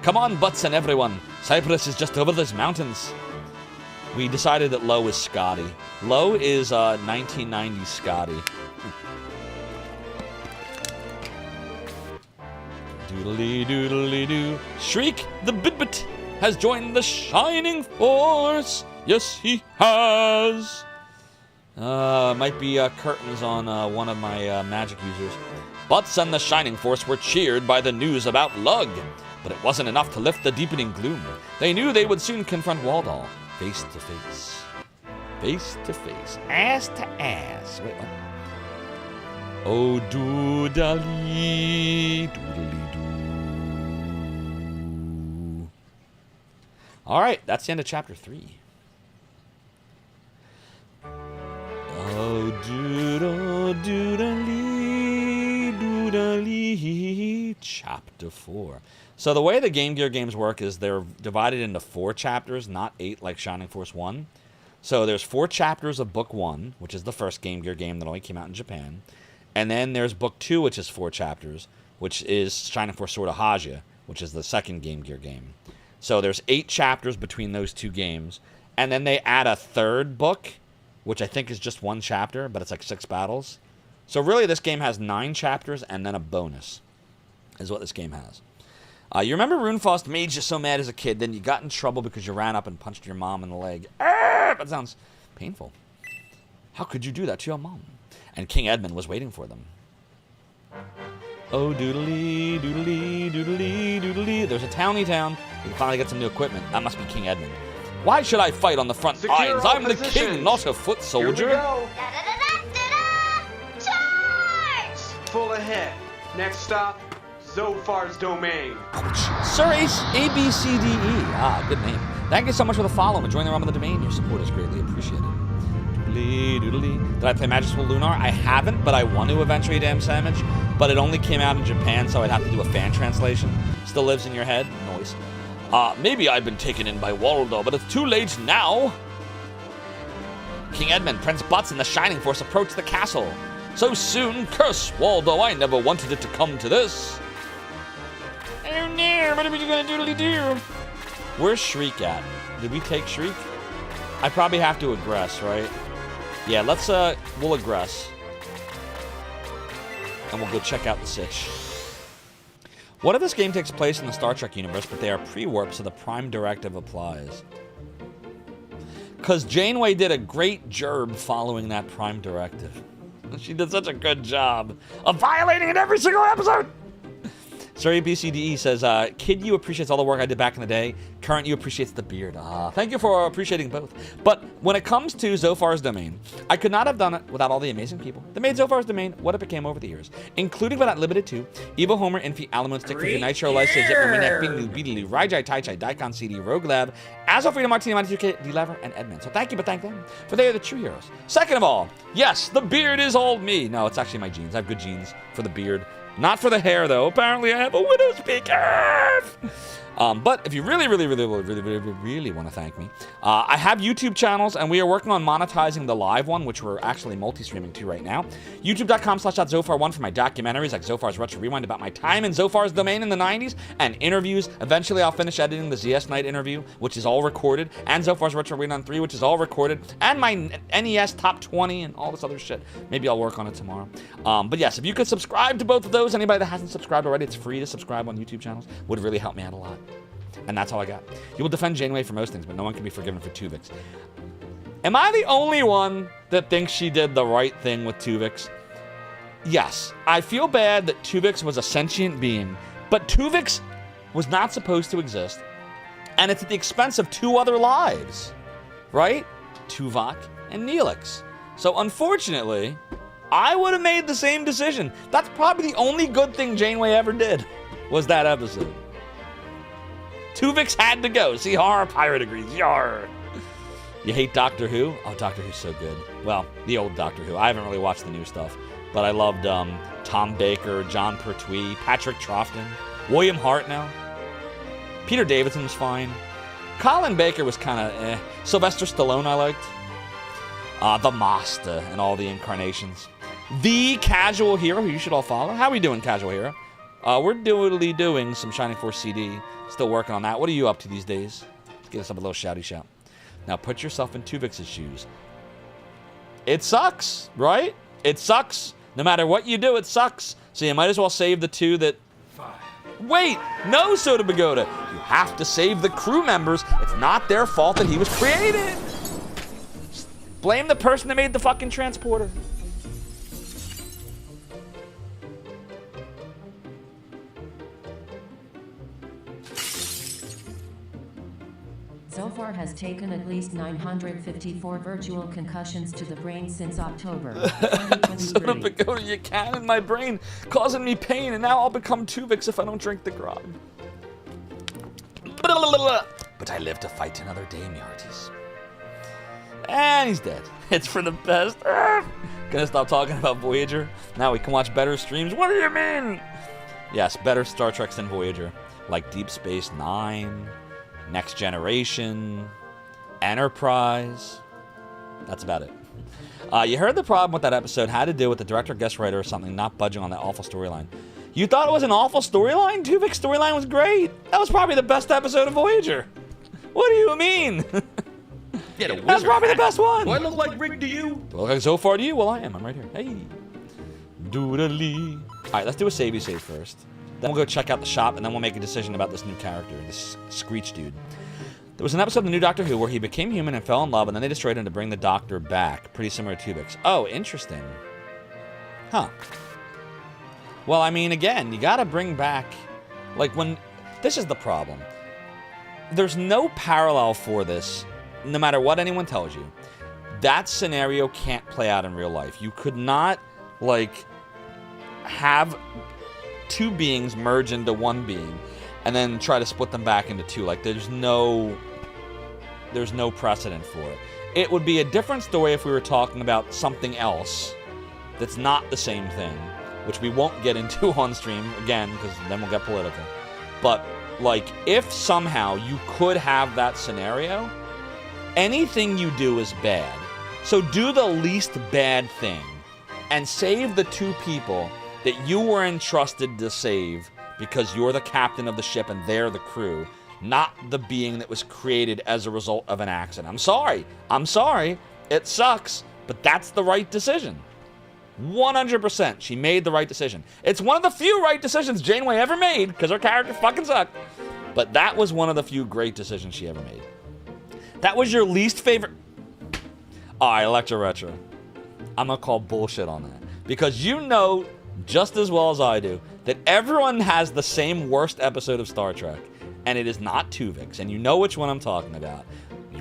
Come on, Butts and everyone. Cyprus is just over those mountains. We decided that Low is Scotty. Low is 1990s Scotty. Doodly doodly doo. Shriek the Bidbit has joined the Shining Force. Yes, he has. Might be curtains on one of my magic users. Butts and the Shining Force were cheered by the news about Lug, but it wasn't enough to lift the deepening gloom. They knew they would soon confront Waldall, face to face. Face to face. Ass to ass. Wait, what? Oh, doodly, doodly doo. All right, that's the end of chapter 3. Oh, doodle, doodly, doodly, chapter 4. So the way the Game Gear games work is they're divided into 4 chapters, not 8 like Shining Force 1. So there's 4 chapters of Book 1, which is the first Game Gear game that only came out in Japan. And then there's Book 2, which is 4 chapters, which is Shining Force Sword of Haja, which is the second Game Gear game. So there's 8 chapters between those 2 games. And then they add a third book, which I think is just 1 chapter, but it's like 6 battles. So really this game has 9 chapters and then a bonus, is what this game has. You remember Runefaust made you so mad as a kid, then you got in trouble because you ran up and punched your mom in the leg. That sounds painful. How could you do that to your mom? And King Edmund was waiting for them. Oh, doodly, doodly, doodly, doodly. There's a towny town. We can finally get some new equipment. That must be King Edmund. Why should I fight on the front lines? I'm the king, not a foot soldier. Here we go. Charge! Full ahead. Next stop, Zophar's domain. Sir ABCDE. Ah, good name. Thank you so much for the follow and joining the realm of the domain. Your support is greatly appreciated. Doodly, doodly. Did I play Magical Lunar? I haven't, but I want to eventually, damn sandwich. But it only came out in Japan, so I'd have to do a fan translation. Still lives in your head? Noise. Maybe I've been taken in by Waldo, but it's too late now. King Edmund, Prince Butts, and the Shining Force approach the castle. So soon, curse Waldo, I never wanted it to come to this. Oh no, what are we gonna doodly do? Where's Shriek at? Did we take Shriek? I probably have to aggress, right? Yeah, let's, we'll aggress. And we'll go check out the sitch. What if this game takes place in the Star Trek universe, but they are pre-warped, so the Prime Directive applies? Because Janeway did a great job following that Prime Directive. She did such a good job of violating it every single episode! Sir ABCDE says, Kid You appreciates all the work I did back in the day. Current you appreciates the beard. Thank you for appreciating both. But when it comes to Zophar's Domain, I could not have done it without all the amazing people that made Zophar's Domain what it became over the years, including but not limited to Evo Homer, Infi, Alamon, Stick Figure, Nitro, Lice, Zip, Minek, Bingley, Beedly, Raijai, Taichai, Daikon CD, Rogue Lab, Azofrida, Martini, 2K, D-Lever, and Edmund. So thank you, but thank them, for they are the true heroes. Second of all, yes, the beard is old me. No, it's actually my genes. I have good genes for the beard. Not for the hair, though. Apparently, I have a widow's peak. But if you really want to thank me, I have YouTube channels, and we are working on monetizing the live one, which we're actually multi-streaming to right now. YouTube.com/.zophar1 for my documentaries like Zophar's Retro Rewind about my time in Zophar's Domain in the 90s, and interviews. Eventually, I'll finish editing the ZS Knight interview, which is all recorded, and Zophar's Retro Rewind 3, which is all recorded, and my NES Top 20 and all this other shit. Maybe I'll work on it tomorrow. But yes, if you could subscribe to both of those, anybody that hasn't subscribed already, it's free to subscribe on YouTube channels, would really help me out a lot. And that's all I got. You will defend Janeway for most things, but no one can be forgiven for Tuvix. Am I the only one that thinks she did the right thing with Tuvix? Yes, I feel bad that Tuvix was a sentient being, but Tuvix was not supposed to exist, and it's at the expense of 2 other lives, right? Tuvok and Neelix. So unfortunately, I would have made the same decision. That's probably the only good thing Janeway ever did, was that episode. Tuvix had to go. See, horror pirate agrees. Yarr. You hate Doctor Who? Oh, Doctor Who's so good. Well, the old Doctor Who. I haven't really watched the new stuff, but I loved Tom Baker, John Pertwee, Patrick Troughton, William Hartnell. Peter Davidson was fine. Colin Baker was kind of eh. Sylvester Stallone I liked. The Master and all the incarnations. The Casual Hero, who you should all follow. How we doing, Casual Hero? We're doing some Shining Force CD. Still working on that. What are you up to these days? Let's get us up a little shouty shout. Now put yourself in Tuvix's shoes. It sucks, right? It sucks. No matter what you do, it sucks. So you might as well save the 2 that... Wait! No, Soda Pagoda! You have to save the crew members. It's not their fault that he was created. Blame the person that made the fucking transporter. Zophar has taken at least 954 virtual concussions to the brain since October 2023. Pagoda, you can in my brain, causing me pain, and now I'll become Tuvix if I don't drink the grog. But I live to fight another day, me hearties. And he's dead. It's for the best. Gonna stop talking about Voyager? Now we can watch better streams? What do you mean? Yes, better Star Treks than Voyager. Like Deep Space Nine, Next Generation, Enterprise. That's about it. You heard the problem with that episode had to do with the director, guest writer, or something not budging on that awful storyline. You thought it was an awful storyline? Tuvix's storyline was great. That was probably the best episode of Voyager. What do you mean? That's probably the best one. Do I look like Rick to you? Do I look like Zophar to you? Well, I am. I'm right here. Hey. Doodly. All right, let's do a save first. Then we'll go check out the shop, and then we'll make a decision about this new character, this Screech dude. There was an episode of the new Doctor Who where he became human and fell in love, and then they destroyed him to bring the Doctor back. Pretty similar to Tuvix. Oh, interesting. Huh. Well, I mean, again, you gotta bring back... Like, when... This is the problem. There's no parallel for this, no matter what anyone tells you. That scenario can't play out in real life. You could not, like, have... 2 beings merge into 1 being and then try to split them back into 2. Like, there's no precedent for it. It would be a different story if we were talking about something else that's not the same thing, which we won't get into on stream again because then we'll get political. But like, if somehow you could have that scenario, anything you do is bad. So do the least bad thing and save the 2 people that you were entrusted to save because you're the captain of the ship and they're the crew, not the being that was created as a result of an accident. I'm sorry. It sucks, but that's the right decision. 100%. She made the right decision. It's one of the few right decisions Janeway ever made because her character fucking sucked. But that was one of the few great decisions she ever made. That was your least favorite... Alright, Electro Retro. I'm gonna call bullshit on that. Because you know... just as well as I do, that everyone has the same worst episode of Star Trek. and it is not Tuvix, and you know which one I'm talking about.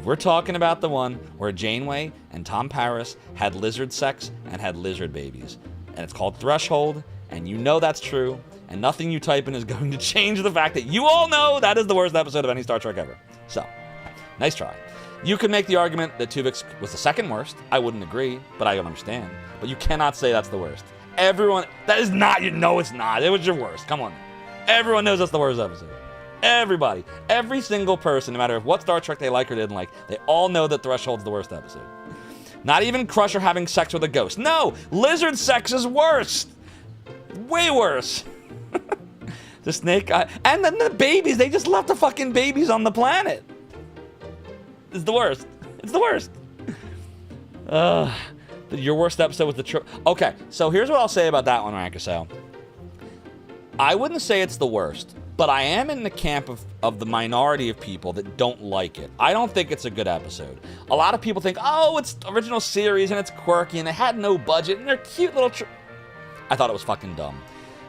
We're talking about the one where Janeway and Tom Paris had lizard sex and had lizard babies. And it's called Threshold, and you know that's true, and nothing you type in is going to change the fact that you all know that is the worst episode of any Star Trek ever. So, nice try. You could make the argument that Tuvix was the second worst. I wouldn't agree, but I don't understand. But you cannot say that's the worst. Everyone, that is not, you know it's not. It was your worst. Come on. Everyone knows that's the worst episode. Everybody. Every single person, no matter what Star Trek they like or didn't like, they all know that Threshold's the worst episode. Not even Crusher having sex with a ghost. No! Lizard sex is worse! Way worse. The snake guy. And then the babies, they just left the fucking babies on the planet. It's the worst. It's the worst. Your worst episode was the Okay, so here's what I'll say about that one, Rankaso. I wouldn't say it's the worst, but I am in the camp of the minority of people that don't like it. I don't think it's a good episode. A lot of people think, oh, it's original series and it's quirky and it had no budget and they're cute little I thought it was fucking dumb.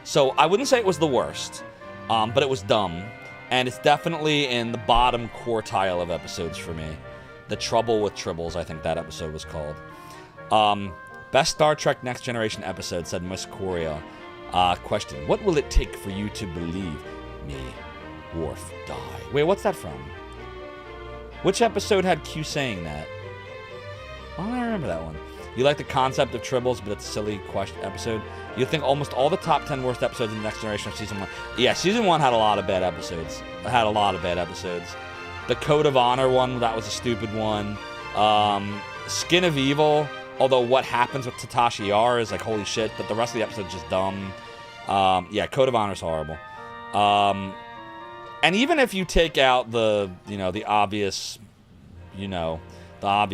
So I wouldn't say it was the worst, but it was dumb. And it's definitely in the bottom quartile of episodes for me. The Trouble with Tribbles, I think that episode was called. Best Star Trek Next Generation episode, said Miss Coria. Question, what will it take for you to believe me? Worf die. Wait, what's that from? Which episode had Q saying that? I don't remember that one. You like the concept of Tribbles, but it's a silly question episode. You think almost all the top 10 worst episodes in the Next Generation of Season 1. Yeah, Season 1 had a lot of bad episodes. The Code of Honor one, that was a stupid one. Skin of Evil, although what happens with Tatashi Yar is like, holy shit, but the rest of the episode is just dumb. Yeah, Code of Honor is horrible. And even if you take out the obvious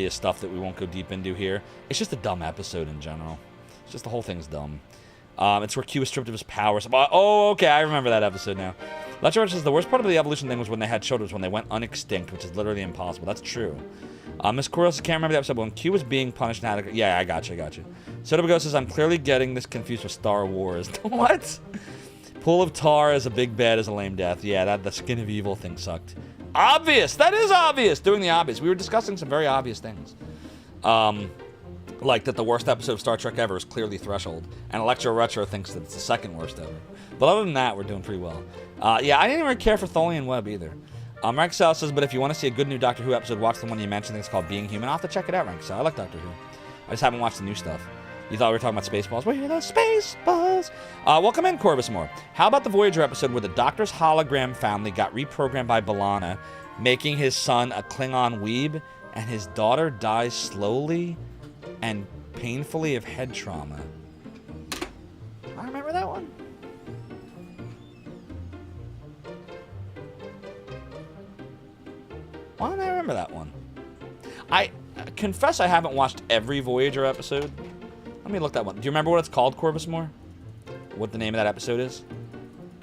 stuff that we won't go deep into here, it's just a dumb episode in general. It's just the whole thing's dumb. It's where Q was stripped of his powers. Oh, okay, I remember that episode now. Lecture says the worst part of the evolution thing was when they had children, when they went unextinct, which is literally impossible. That's true. Miss Coriel says, can't remember the episode when Q was being punished and had yeah, I got you. Sodabago says, I'm clearly getting this confused with Star Wars. What? Pool of Tar as a big bad is a lame death. Yeah, the Skin of Evil thing sucked. Obvious! That is obvious! Doing the obvious. We were discussing some very obvious things. Like that the worst episode of Star Trek ever is clearly Threshold, and Electro Retro thinks that it's the second worst ever. But other than that, we're doing pretty well. Yeah, I didn't even care for Tholian Web either. Ranksal says, but if you want to see a good new Doctor Who episode, watch the one you mentioned. I think it's called Being Human. I'll have to check it out, Ranksal. I like Doctor Who. I just haven't watched the new stuff. You thought we were talking about Spaceballs? We're the Spaceballs. Welcome in, Corvus Moore. How about the Voyager episode where the Doctor's hologram family got reprogrammed by B'Elanna, making his son a Klingon weeb, and his daughter dies slowly and painfully of head trauma? I remember that one. Why don't I remember that one? I confess I haven't watched every Voyager episode. Let me look that one. Do you remember what it's called, Corvus Moore? What the name of that episode is?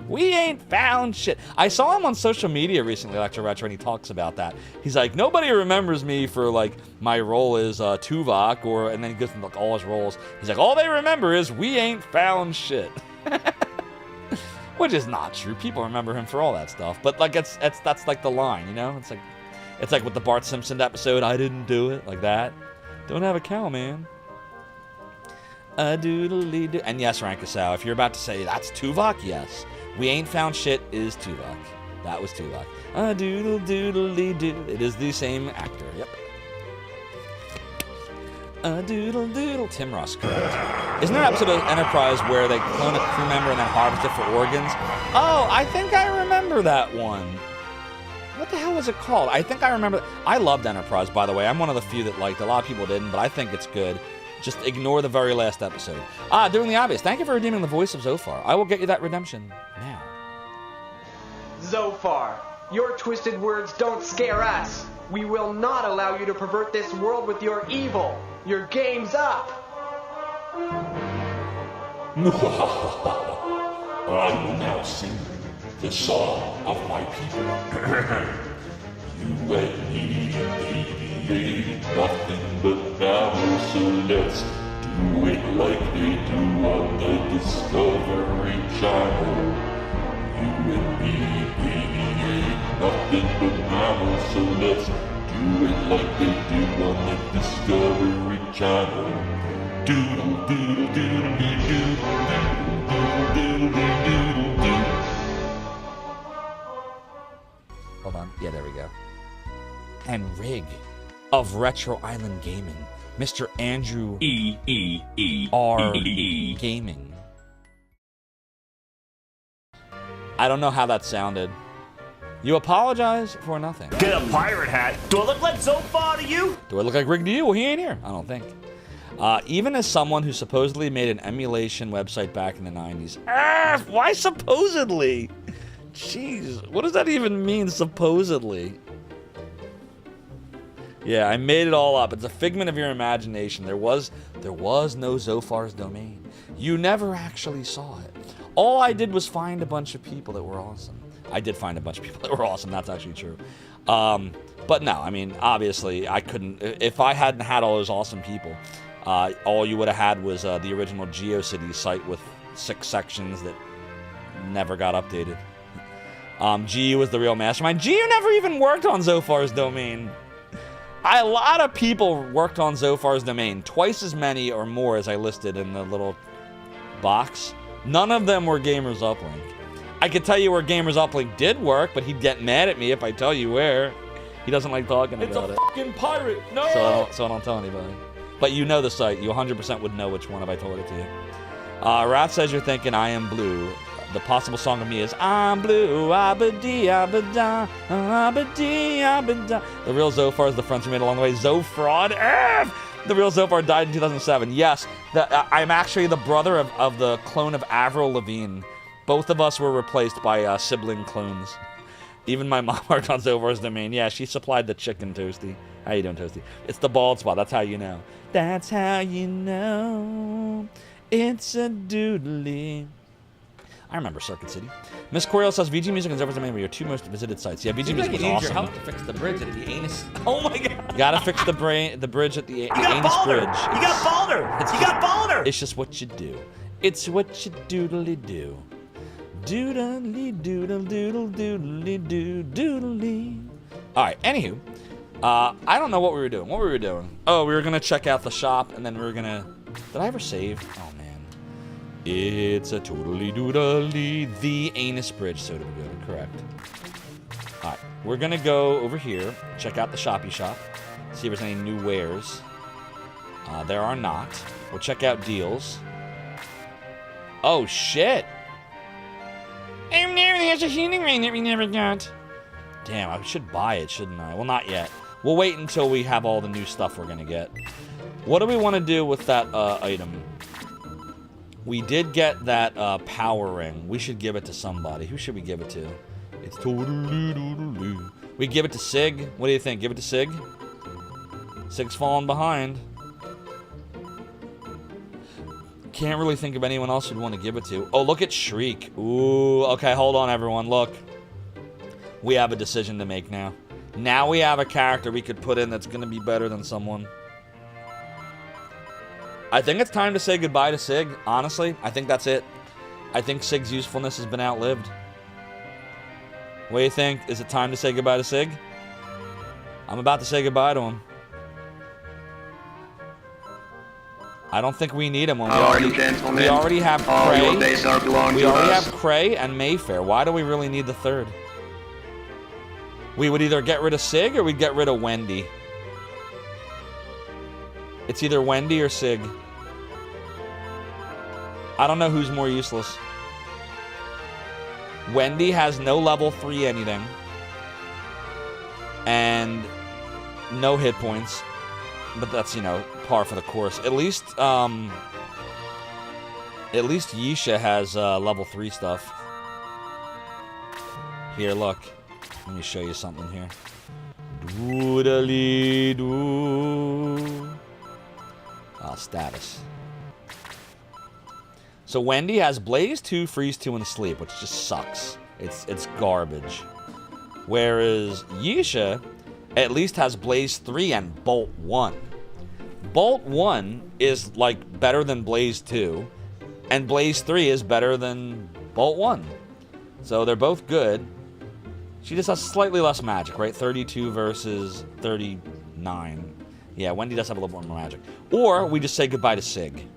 We ain't found shit. I saw him on social media recently, Electro Retro, and he talks about that. He's like, nobody remembers me for, like, my role as Tuvok, and then he goes into like, all his roles. He's like, all they remember is we ain't found shit. Which is not true. People remember him for all that stuff. But, like, that's like the line, you know? It's like with the Bart Simpson episode, I didn't do it, like that. Don't have a cow, man. A doodly-doo. And yes, Rankasau, if you're about to say that's Tuvok, yes. We ain't found shit is Tuvok. That was Tuvok. A doodle-doodly-doo. It is the same actor, yep. A doodle-doodle. Tim Russ, correct. Isn't there an episode of Enterprise where they clone a crew member and then harvest it for organs? Oh, I think I remember that one. What the hell was it called? I think I remember. I loved Enterprise, by the way. I'm one of the few that liked it. A lot of people didn't, but I think it's good. Just ignore the very last episode. Doing the obvious. Thank you for redeeming the voice of Zophar. I will get you that redemption now. Zophar, your twisted words don't scare us. We will not allow you to pervert this world with your evil. Your game's up. I will now sing the song of my people. You and me, baby, ain't nothing but babble, so let's do it like they do on the Discovery Channel. You and me, baby, ain't in banana, so let's do it like they did on the Discovery Channel. Doodle doodle doodle dee doodle doodle doodle dee doodle doo. Hold on. Yeah, there we go. And Rig of Retro Island Gaming, Mr. Andrew R Gaming. I don't know how that sounded. You apologize for nothing. Get a pirate hat. Do I look like Zophar to you? Do I look like Rig to you? Well, he ain't here. I don't think. Even as someone who supposedly made an emulation website back in the 90s. Why supposedly? Jeez, what does that even mean, supposedly? Yeah, I made it all up. It's a figment of your imagination. There was no Zophar's domain. You never actually saw it. All I did was find a bunch of people that were awesome. I did find a bunch of people that were awesome. That's actually true. But no, I mean, obviously, I couldn't. If I hadn't had all those awesome people, all you would have had was the original GeoCity site with 6 sections that never got updated. GU was the real mastermind. GU never even worked on Zophar's domain. A lot of people worked on Zophar's domain, twice as many or more as I listed in the little box. None of them were Gamers Uplink. I could tell you where Gamers Uplink did work, but he'd get mad at me if I tell you where. He doesn't like talking about it. It's a fucking pirate! No! So I don't tell anybody. But you know the site. You 100% would know which one if I told it to you. Wrath says you're thinking I Am Blue. The possible song of me is I'm blue, abba-dee, abba-da, abba-dee, abba-da. The real Zophar is the friends we made along the way. Zofraud, the real Zophar died in 2007. Yes, I'm actually the brother of the clone of Avril Lavigne. Both of us were replaced by sibling clones. Even my mom worked on Zophar's domain. Yeah, she supplied the chicken, Toasty. How you doing, Toasty? It's the bald spot. That's how you know. That's how you know. It's a doodly. I remember Circuit City. Miss Coriel says VG Music and Zophar's domain were your 2 most visited sites. Yeah, VG Music was awesome. Your help to fix the bridge at the anus. Oh my god. You gotta fix the bridge at the anus Balder. bridge. You got Balder. You got Balder. It's just what you do. It's what you doodly do. Doodly doodle doodle doodly doo doodly. Alright, anywho. I don't know what we were doing. What were we doing? Oh, we were gonna check out the shop and then we were gonna... Did I ever save? Oh man. It's a totally doodly the anus bridge, so to be good. Correct. Alright, we're gonna go over here, check out the shoppy shop, see if there's any new wares. There are not. We'll check out deals. Oh shit! Oh no, there's a healing ring that we never got. Damn, I should buy it, shouldn't I? Well, not yet. We'll wait until we have all the new stuff we're gonna get. What do we want to do with that item? We did get that power ring. We should give it to somebody. Who should we give it to? It's totally. We give it to Sig. What do you think? Give it to Sig? Sig's falling behind. Can't really think of anyone else who'd want to give it to. Oh, look at Shriek. Ooh, okay, hold on, everyone. Look. We have a decision to make now. Now we have a character we could put in that's going to be better than someone. I think it's time to say goodbye to Sig, honestly. I think that's it. I think Sig's usefulness has been outlived. What do you think? Is it time to say goodbye to Sig? I'm about to say goodbye to him. I don't think we need him when we already have Cray. We already have Cray and Mayfair. Why do we really need the third? We would either get rid of Sig or we'd get rid of Wendy. It's either Wendy or Sig. I don't know who's more useless. Wendy has no level 3 anything. And no hit points. But that's, you know, par for the course. At least Yisha has level 3 stuff. Here, look. Let me show you something here. Doodly doo. Status. So Wendy has Blaze 2, Freeze 2, and Sleep, which just sucks. It's garbage. Whereas Yisha at least has Blaze 3 and Bolt 1. Bolt 1 is like better than Blaze 2, and Blaze 3 is better than Bolt 1. So they're both good. She just has slightly less magic, right? 32 versus 39. Yeah, Wendy does have a little more magic. Or we just say goodbye to Sig.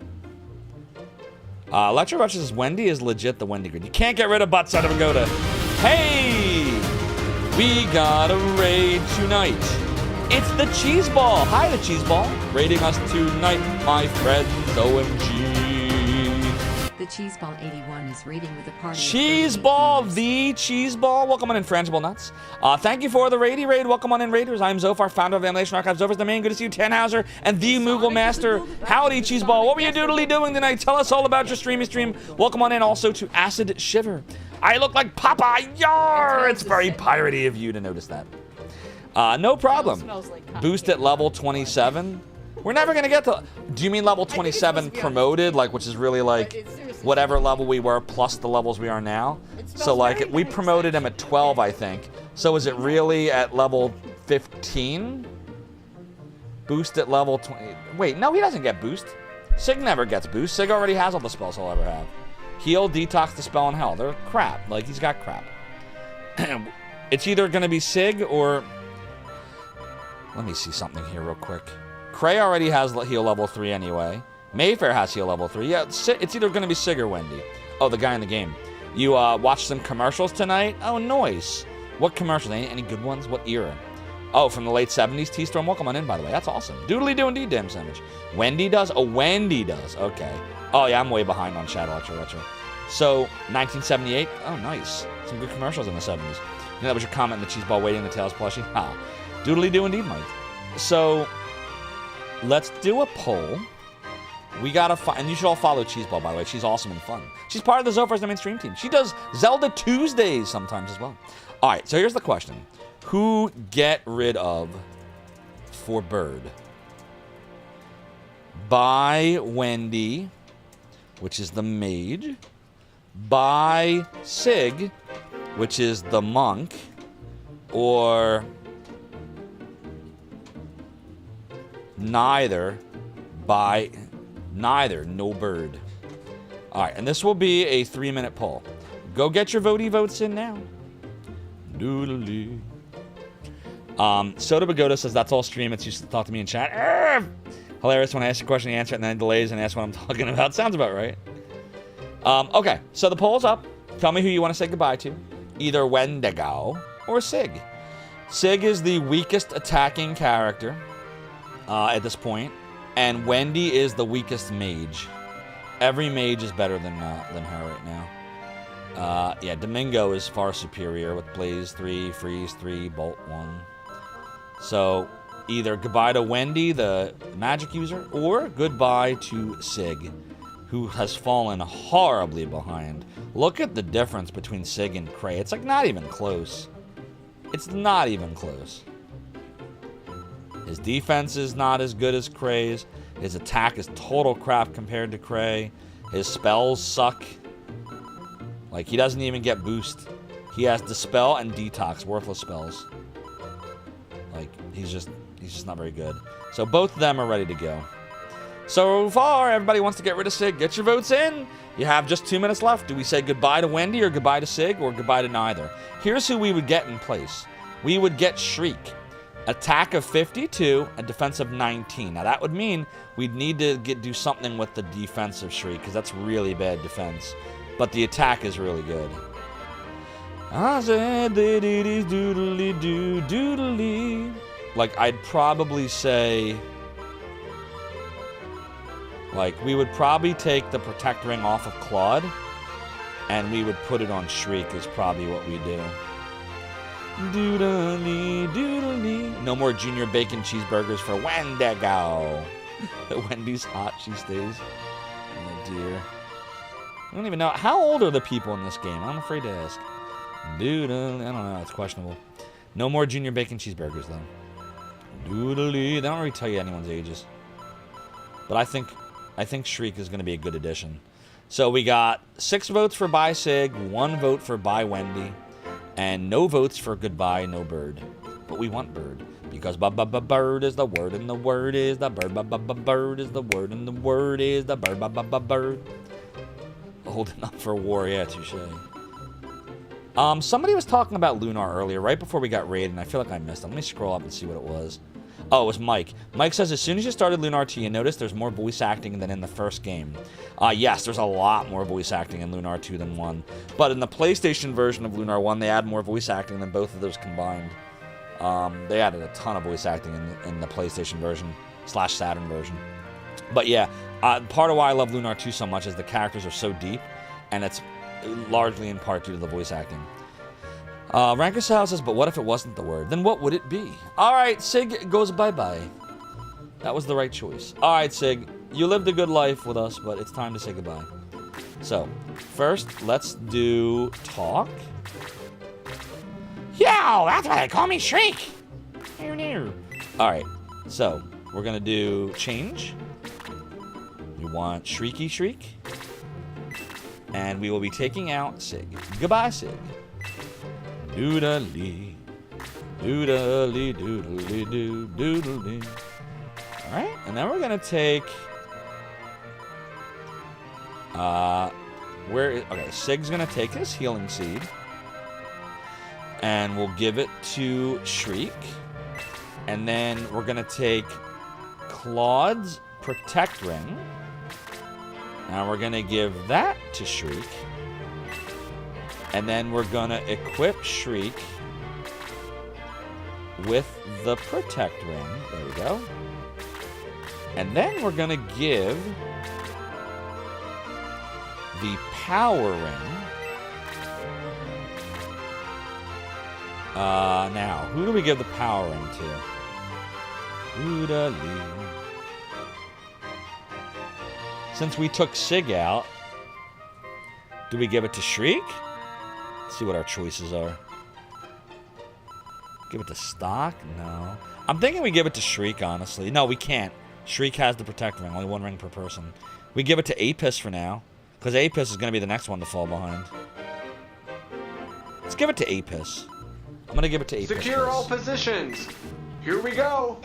Electro Rush says Wendy is legit the Wendy grid. You can't get rid of Butt Son of a Goda. Hey! We got a raid tonight. It's the Cheese Ball. Hi, the Cheese Ball. Raiding us tonight, my friends. OMG. The Cheeseball 81 is raiding with a party. Cheeseball, the Cheeseball. Welcome on in, Frangible Nuts. Thank you for the raid. Welcome on in, Raiders. I'm Zophar, founder of the Animation Archives. Zofar's the main. Good to see you, Tannhauser, and the Moogle Master. Howdy, Cheeseball. What were you doodly doing tonight? Tell us all about your streamy stream. Welcome on in also to Acid Shiver. I look like Papa. Yar! It's very piratey of you to notice that. No problem. Boost at level 27. We're never going to get to... Do you mean level 27 promoted? Like, which is really like whatever level we were plus the levels we are now? So, like, we promoted him at 12, I think. So is it really at level 15? Boost at level 20... Wait, no, he doesn't get boost. Sig never gets boost. Sig already has all the spells he'll ever have. Heal, Detox, Dispel, and Hell. They're crap. Like, he's got crap. It's either going to be Sig or... Let me see something here real quick. Cray already has heal level 3 anyway. Mayfair has heal level 3. Yeah, it's either going to be Sig or Wendy. Oh, the guy in the game. You watched some commercials tonight? Oh, nice. What commercials? Any good ones? What era? Oh, from the late 70s. T-Storm, welcome on in, by the way. That's awesome. Doodly do indeed, damn sandwich. Wendy does? Oh, Wendy does. Okay. Oh, yeah, I'm way behind on Shadow Electro Retro. So, 1978? Oh, nice. Some good commercials in the 70s. You know, that was your comment in the Cheeseball waiting the Tails plushie? Ha. Doodly do indeed, Mike. So, let's do a poll. We gotta and you should all follow Cheeseball, by the way. She's awesome and fun. She's part of the Zophar's the mainstream team. She does Zelda Tuesdays sometimes as well. All right, so here's the question. Who get rid of for Bird? By Wendy, which is the mage. By Sig, which is the monk. Or... neither, no Bird. All right, and this will be a 3-minute poll. Go get your votes in now. Doodly. Soda Bagoda says that's all stream. It's used to talk to me in chat. Hilarious when I ask a question, you answer it, and then it delays and ask what I'm talking about. Sounds about right. Okay, so the poll's up. Tell me who you want to say goodbye to. Either Wendigo or Sig. Sig is the weakest attacking character. At this point, and Wendy is the weakest mage. Every mage is better than her right now. Yeah, Domingo is far superior with Blaze 3, Freeze 3, Bolt 1. So, either goodbye to Wendy, the magic user, or goodbye to Sig, who has fallen horribly behind. Look at the difference between Sig and Cray. It's like not even close. It's not even close. His defense is not as good as Cray's. His attack is total crap compared to Cray. His spells suck. Like, he doesn't even get boost. He has Dispel and Detox, worthless spells. Like, he's just not very good. So both of them are ready to go. So far, everybody wants to get rid of Sig. Get your votes in. You have just 2 minutes left. Do we say goodbye to Wendy or goodbye to Sig or goodbye to neither? Here's who we would get in place. We would get Shriek. Attack of 52 and defense of 19. Now that would mean we'd need to do something with the defense of Shriek because that's really bad defense. But the attack is really good. I said that it is doodly doo doodly. Like, I'd probably say... like, we would probably take the Protect Ring off of Claude and we would put it on Shriek is probably what we do. Doodly, doodly. No more junior bacon cheeseburgers for Wendigo. Wendy's hot, she stays. Oh dear. I don't even know. How old are the people in this game? I'm afraid to ask. Doodly. I don't know. It's questionable. No more junior bacon cheeseburgers, though. Doodly. They don't really tell you anyone's ages. But I think Shriek is going to be a good addition. So we got 6 votes for Bye Sig, 1 vote for Bye Wendy. And no votes for goodbye, no Bird. But we want Bird. Because bird is the word, and the word is the bird. Bird is the word, and the word is the bird. Bird. Holding up for war, yeah, touche. Somebody was talking about Lunar earlier, right before we got raided, and I feel like I missed them. Let me scroll up and see what it was. Oh, it was Mike. Mike says, as soon as you started Lunar 2, you noticed there's more voice acting than in the first game. Yes, there's a lot more voice acting in Lunar 2 than 1. But in the PlayStation version of Lunar 1, they add more voice acting than both of those combined. They added a ton of voice acting in the PlayStation version / Saturn version. But yeah, part of why I love Lunar 2 so much is the characters are so deep, and it's largely in part due to the voice acting. Rankus House says, but what if it wasn't the word? Then what would it be? Alright, Sig goes bye-bye. That was the right choice. Alright, Sig, you lived a good life with us, but it's time to say goodbye. So, first, let's do talk. Yo, that's why they call me Shriek. Alright, so, we're gonna do change. We want Shrieky Shriek. And we will be taking out Sig. Goodbye, Sig. Doodly. Doodly, doodly, doo, doodly. Alright, and then we're gonna take... okay, Sig's gonna take his healing seed. And we'll give it to Shriek. And then we're gonna take Claude's Protect Ring. And we're gonna give that to Shriek. And then we're gonna equip Shriek with the Protect Ring. There we go. And then we're gonna give the Power Ring. Now, who do we give the Power Ring to? Oodaloo. Since we took Sig out, do we give it to Shriek? Let's see what our choices are. Give it to Stock? No. I'm thinking we give it to Shriek, honestly. No, we can't. Shriek has the Protect Ring. Only one ring per person. We give it to Apis for now. Because Apis is going to be the next one to fall behind. Let's give it to Apis. I'm going to give it to Apis. Secure all positions. Here we go.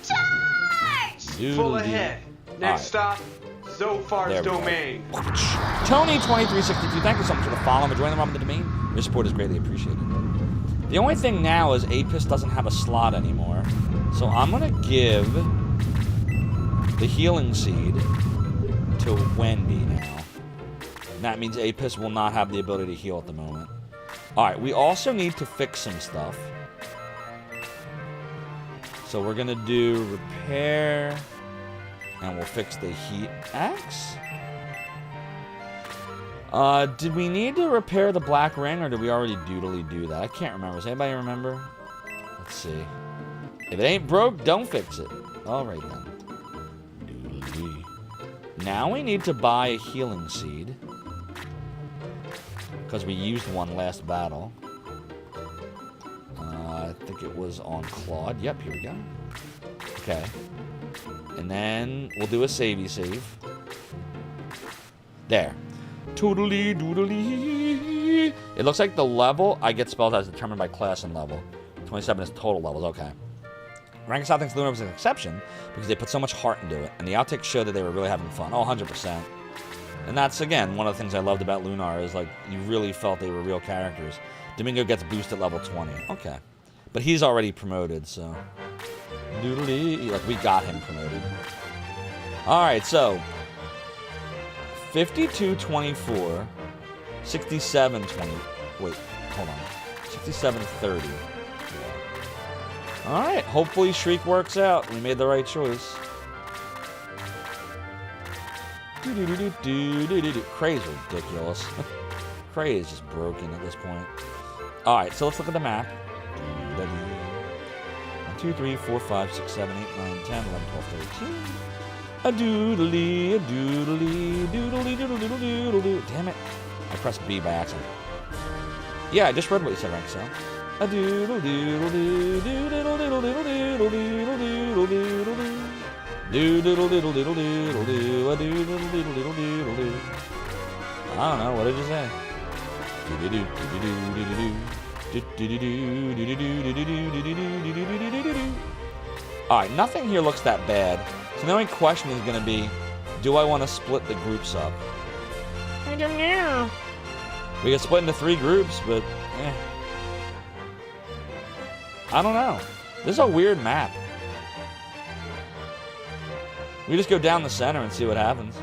Charge! Full ahead. Next stop, Zophar's domain. Tony2362, thank you so much for the follow. I'm enjoying the run of the domain. Your support is greatly appreciated. The only thing now is Apis doesn't have a slot anymore. So I'm going to give the healing seed to Wendy now. And that means Apis will not have the ability to heal at the moment. Alright, we also need to fix some stuff. So we're going to do repair... And we'll fix the heat axe. Did we need to repair the black ring, or did we already do that? I can't remember. Does anybody remember? Let's see. If it ain't broke, don't fix it. Alright then. Now we need to buy a healing seed. Because we used one last battle. I think it was on Claude. Yep, here we go. Okay. And then we'll do a savey save. There. Toodly doodly. It looks like the level I get spells as determined by class and level. 27 is total levels. Okay. Rankus Out thinks Lunar was an exception because they put so much heart into it, and the outtakes show that they were really having fun. Oh, 100%. And that's, again, one of the things I loved about Lunar is, like, you really felt they were real characters. Domingo gets boosted level 20. Okay. But he's already promoted, so... Doodly, like, we got him promoted. Alright, so... 52-24... 67-20... Wait, hold on. 67-30. Yeah. Alright, hopefully Shriek works out. We made the right choice. Cray is ridiculous. Cray is just broken at this point. Alright, so let's look at the map. 1, 2, 3, 4, 5, 6, 7, 8, 9, 10, 11, 12, 13. A doodly, a doodly, doodly, doodly, doodly, doodly. Damn it. I pressed B by accident. Yeah, I just read what you said, Ranxel. A doodle doodle doo, doodle doodle doodle doodle doodle doodle doodle doo. Doodle doodle doodle doodle doo, a doodle doodle doodle doodle doo. I don't know, what did you say? Doodle doodle. Alright, nothing here looks that bad. So the only question is going to be, do I want to split the groups up? I don't know. We get split into 3 groups, but I don't know. This is a weird map. We just go down the center and see what happens.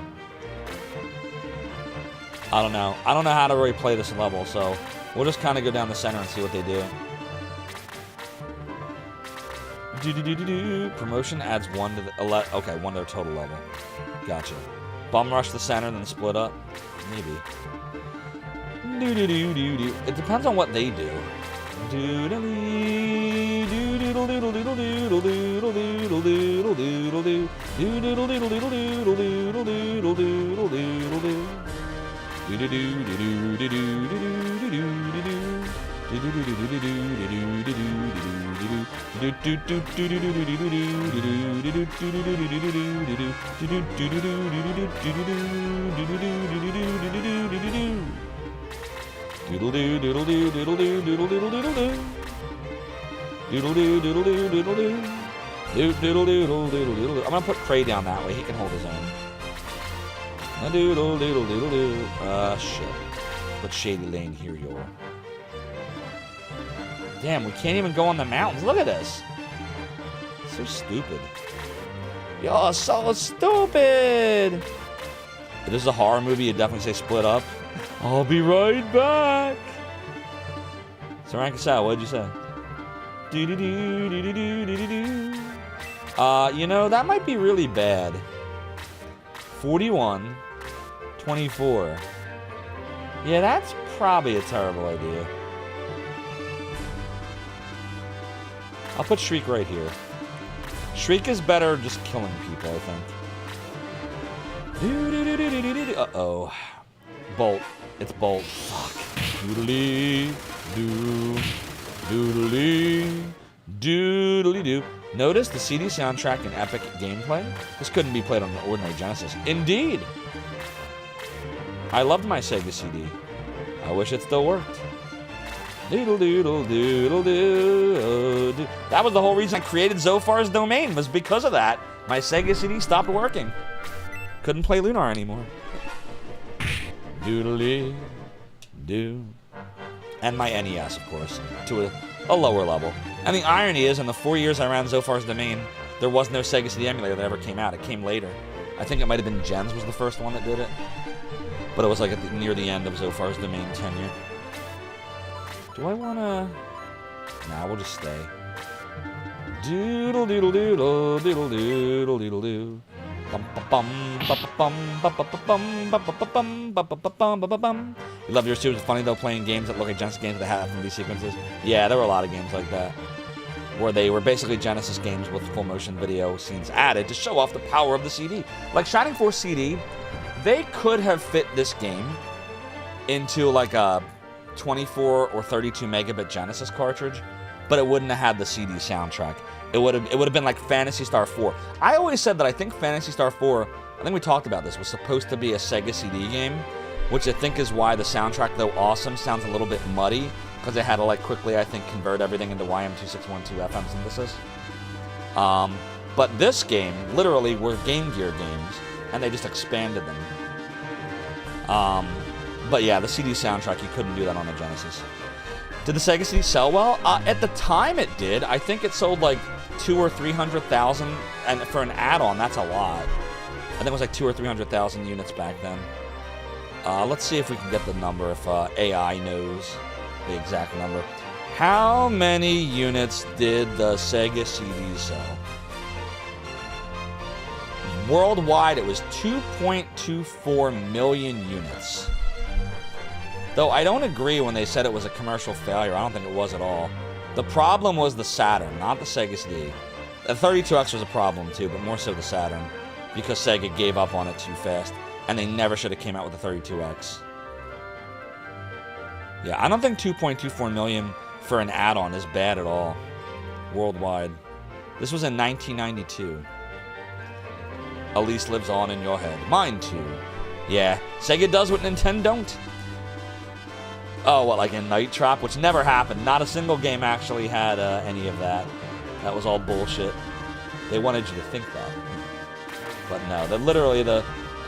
I don't know. I don't know how to really play this level, so we'll just kind of go down the center and see what they do. Promotion adds 1 to the okay, 1 to their total level. Gotcha. Bum rush the center, then split up. Maybe. It depends on what they do. I'm gonna put Cray down that way. He can hold his own. Shit. Put Shady Lane here, yo. Damn, we can't even go on the mountains. Look at this. So stupid. Y'all so stupid. If this is a horror movie, you'd definitely say split up. I'll be right back. So rank us out. What'd you say? You know, that might be really bad. 41, 24. Yeah, that's probably a terrible idea. I'll put Shriek right here. Shriek is better just killing people, I think. Uh-oh. Bolt. It's Bolt. Fuck. Doodly doo. Doodly. Doodly doo. Notice the CD soundtrack and epic gameplay? This couldn't be played on an ordinary Genesis. Indeed! I loved my Sega CD. I wish it still worked. Doodle doodle doodle doo. That was the whole reason I created Zophar's domain, was because of that. My Sega CD stopped working. Couldn't play Lunar anymore. Doodly doo. And my NES, of course, to a lower level. And the irony is, in the 4 years I ran Zophar's domain, there was no Sega CD emulator that ever came out. It came later. I think it might have been Jens was the first one that did it. But it was like near the end of Zophar's domain tenure. Do I wanna... Nah, we'll just stay. Doodle doodle doodle doodle doodle doodle doo. Bum bum bum bum bum bum bum bum bum bum. You love your series. It's funny though, playing games that look like Genesis games that have these sequences. Yeah, there were a lot of games like that, where they were basically Genesis games with full motion video scenes added to show off the power of the CD. Like Shining Force CD, they could have fit this game into like a 24 or 32 megabit Genesis cartridge, but it wouldn't have had the CD soundtrack. It would have been like Phantasy Star 4. I always said that I think Phantasy Star 4, I think we talked about this, was supposed to be a Sega CD game, which I think is why the soundtrack, though awesome, sounds a little bit muddy, because they had to like quickly, I think, convert everything into YM2612 FM synthesis. But this game, literally, were Game Gear games, and they just expanded them. But yeah, the CD soundtrack, you couldn't do that on the Genesis. Did the Sega CD sell well? At the time it did. I think it sold like 200,000 or 300,000, and for an add-on, that's a lot. I think it was like 200,000 or 300,000 units back then. Let's see if we can get the number, if AI knows the exact number. How many units did the Sega CD sell? Worldwide, it was 2.24 million units. Though I don't agree when they said it was a commercial failure. I don't think it was at all. The problem was the Saturn, not the Sega CD. The 32X was a problem too, but more so the Saturn, because Sega gave up on it too fast, and they never should have came out with the 32X. Yeah, I don't think 2.24 million for an add-on is bad at all, worldwide. This was in 1992. Elise lives on in your head. Mine too. Yeah, Sega does what Nintendo don't. Oh, what, like in Night Trap? Which never happened. Not a single game actually had any of that. That was all bullshit. They wanted you to think that. But no, literally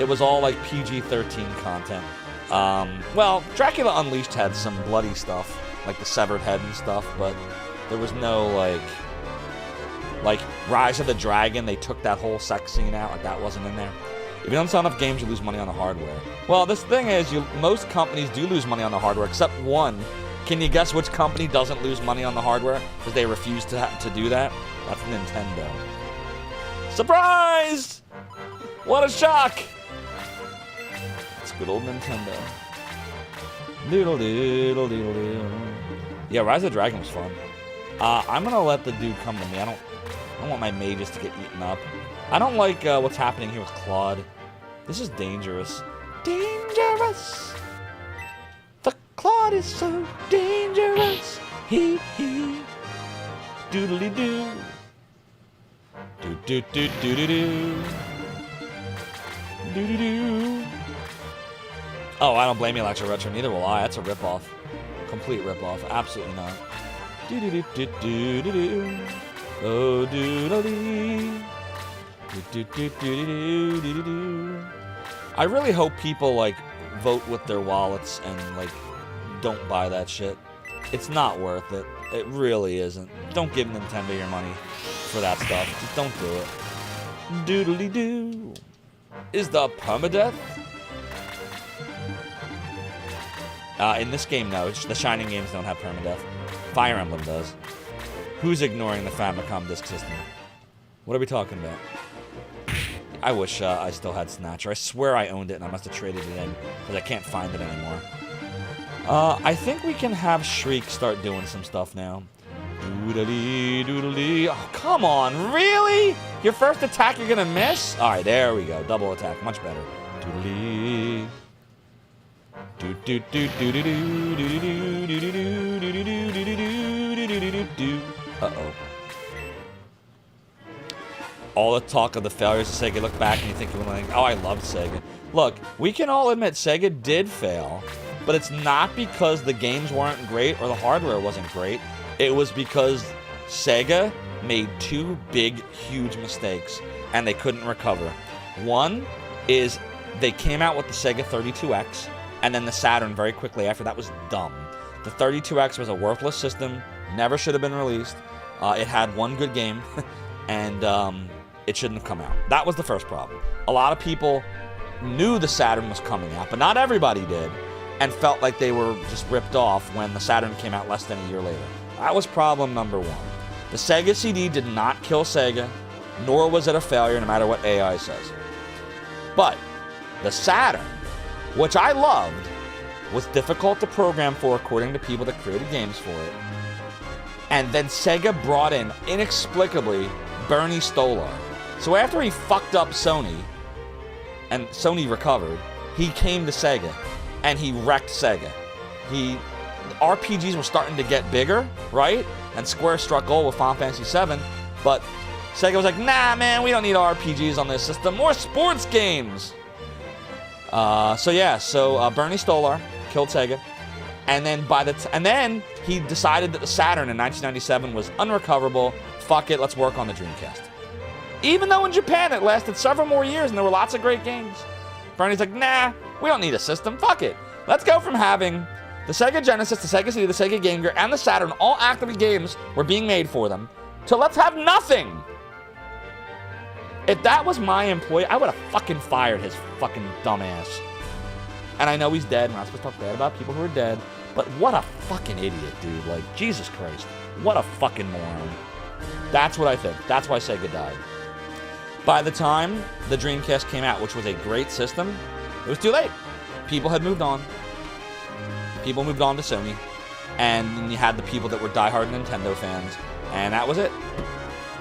it was all like PG-13 content. Well, Dracula Unleashed had some bloody stuff, like the severed head and stuff, but there was no, like Rise of the Dragon, they took that whole sex scene out, like that wasn't in there. If you don't sell enough games, you lose money on the hardware. Well, this thing is, most companies do lose money on the hardware, except one. Can you guess which company doesn't lose money on the hardware? Because they refuse to do that? That's Nintendo. Surprise! What a shock! It's good old Nintendo. Doodle doodle doodle doodle. Yeah, Rise of the Dragon was fun. I'm gonna let the dude come to me. I don't want my mages to get eaten up. I don't like what's happening here with Claude. This is dangerous. Dangerous! The Claude is so dangerous. Hee hee. Doodly doo. Do do do do do do. Do do do. Oh, I don't blame you, Electro Retro. Neither will I. That's a ripoff. Complete ripoff. Absolutely not. Do do do do do do do. Oh, doodly. Do do do do do do do. I really hope people like vote with their wallets and like don't buy that shit. It's not worth it. It really isn't. Don't give Nintendo your money for that stuff. Just don't do it. Doodly doo. Is the permadeath? In this game, no. The Shining games don't have permadeath. Fire Emblem does. Who's ignoring the Famicom Disk System? What are we talking about? I wish I still had Snatcher. I swear I owned it and I must have traded it in because I can't find it anymore. I think we can have Shriek start doing some stuff now. Doodly doodly. Oh, come on, really? Your first attack you're gonna miss? Alright, there we go. Double attack, much better. Doodly. Do do do do do do do do do do do do do do do do do. Uh-oh. All the talk of the failures of Sega, look back and you think, like, oh, I loved Sega. Look, we can all admit Sega did fail, but it's not because the games weren't great or the hardware wasn't great. It was because Sega made two big, huge mistakes, and they couldn't recover. One is they came out with the Sega 32X, and then the Saturn very quickly after. That was dumb. The 32X was a worthless system, never should have been released. It had one good game, and it shouldn't have come out. That was the first problem. A lot of people knew the Saturn was coming out, but not everybody did, and felt like they were just ripped off when the Saturn came out less than a year later. That was problem number one. The Sega CD did not kill Sega, nor was it a failure no matter what AI says. But the Saturn, which I loved, was difficult to program for according to people that created games for it. And then Sega brought in, inexplicably, Bernie Stolar. So after he fucked up Sony, and Sony recovered, he came to Sega, and he wrecked Sega. RPGs were starting to get bigger, right? And Square struck gold with Final Fantasy VII, but Sega was like, nah, man, we don't need RPGs on this system. More sports games! So Bernie Stolar killed Sega, and then he decided that the Saturn in 1997 was unrecoverable. Fuck it, let's work on the Dreamcast. Even though in Japan it lasted several more years and there were lots of great games. Bernie's like, nah, we don't need a system, fuck it. Let's go from having the Sega Genesis, the Sega CD, the Sega Game Gear, and the Saturn, all actively games were being made for them, to let's have nothing. If that was my employee, I would have fucking fired his fucking dumbass. And I know he's dead, we're not supposed to talk bad about people who are dead, but what a fucking idiot, dude. Like, Jesus Christ. What a fucking moron. That's what I think. That's why Sega died. By the time the Dreamcast came out, which was a great system, it was too late. People had moved on. People moved on to Sony. And then you had the people that were diehard Nintendo fans. And that was it.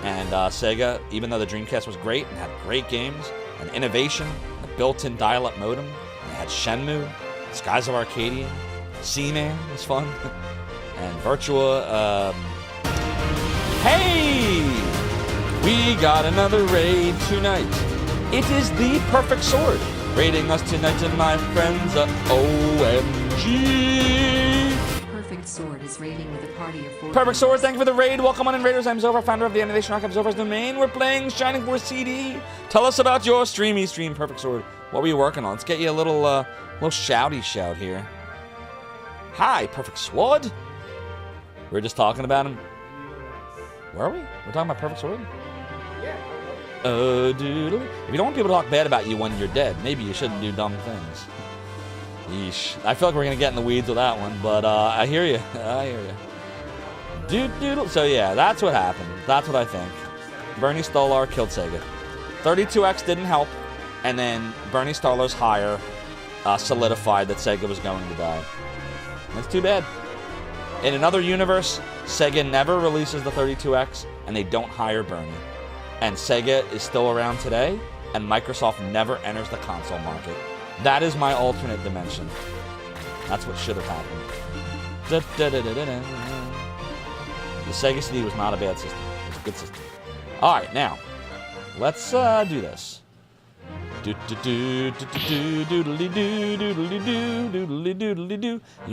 And Sega, even though the Dreamcast was great and had great games, and innovation, a built-in dial-up modem, and it had Shenmue, Skies of Arcadia, Seaman was fun, and Virtua. Hey! We got another raid tonight. It is the Perfect Sword raiding us tonight, and my friends, OMG! Perfect Sword is raiding with a party of 4. Perfect Sword, thank you for the raid. Welcome on in, Raiders. I'm Zova, founder of the Animation Archive, Zova's Domain. We're playing Shining Force CD. Tell us about your stream, Perfect Sword. What were you working on? Let's get you a little shouty shout here. Hi, Perfect Sword. We were just talking about him. Were we? We're talking about Perfect Sword? Yeah. Oh, doodle. If you don't want people to talk bad about you when you're dead, maybe you shouldn't do dumb things. Yeesh. I feel like we're going to get in the weeds with that one, but I hear you. I hear you. Doodle. So yeah, that's what happened. That's what I think. Bernie Stolar killed Sega. 32X didn't help, and then Bernie Stolar's hire solidified that Sega was going to die. That's too bad. In another universe, Sega never releases the 32X, and they don't hire Bernie. And Sega is still around today, and Microsoft never enters the console market. That is my alternate dimension. That's what should have happened. The Sega CD was not a bad system. It was a good system. All right, now, let's do this. You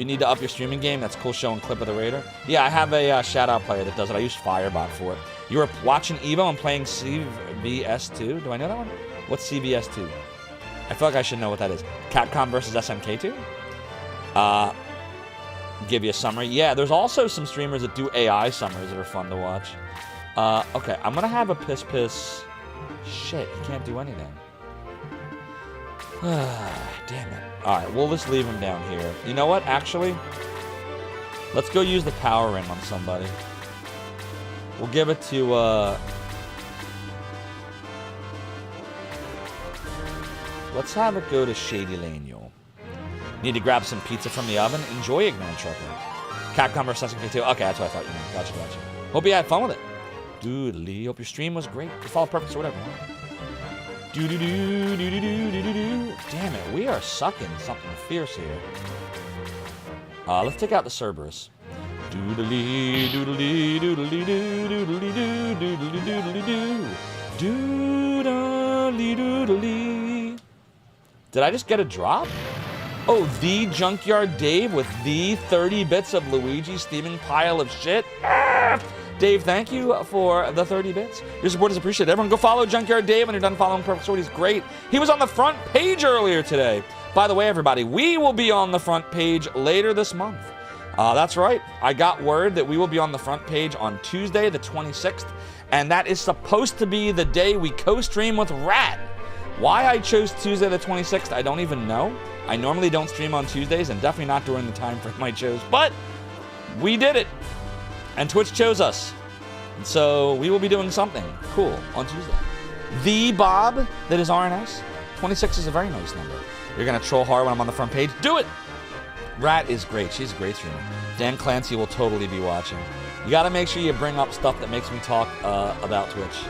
need to up your streaming game. That's cool. Showing clip of the Raider. Yeah, I have a shout-out player that does it. I use Firebot for it. You were watching Evo and playing CVS2. Do I know that one? What's CVS2? I feel like I should know what that is. Capcom versus SNK2? Give you a summary. Yeah, there's also some streamers that do AI summaries that are fun to watch. Okay, I'm going to have a piss. Shit, you can't do anything. Damn it. Alright, we'll just leave him down here. You know what? Actually, let's go use the power ring on somebody. We'll give it to, let's have it go to Shady Laniel. Need to grab some pizza from the oven? Enjoy, Ignorant Trucker. Capcom vs. SNK2. Okay, that's what I thought you meant. Gotcha. Hope you had fun with it. Doodly. Hope your stream was great. You follow Perfect Sword, everyone. Damn it, we are sucking something fierce here. Let's take out the Cerberus. Doodly. Did I just get a drop? Oh, the Junkyard Dave with the 30 bits of Luigi steaming pile of shit. Dave, thank you for the 30 bits. Your support is appreciated. Everyone go follow Junkyard Dave when you're done following Perfect Sword. He's great. He was on the front page earlier today. By the way, everybody, we will be on the front page later this month. That's right. I got word that we will be on the front page on Tuesday, the 26th, and that is supposed to be the day we co-stream with Rat. Why I chose Tuesday the 26th, I don't even know. I normally don't stream on Tuesdays, and definitely not during the time frame I chose, but we did it. And Twitch chose us. And so we will be doing something cool on Tuesday. The Bob, that is RNS. 26 is a very nice number. You're going to troll hard when I'm on the front page? Do it! Rat is great. She's a great streamer. Dan Clancy will totally be watching. You got to make sure you bring up stuff that makes me talk about Twitch.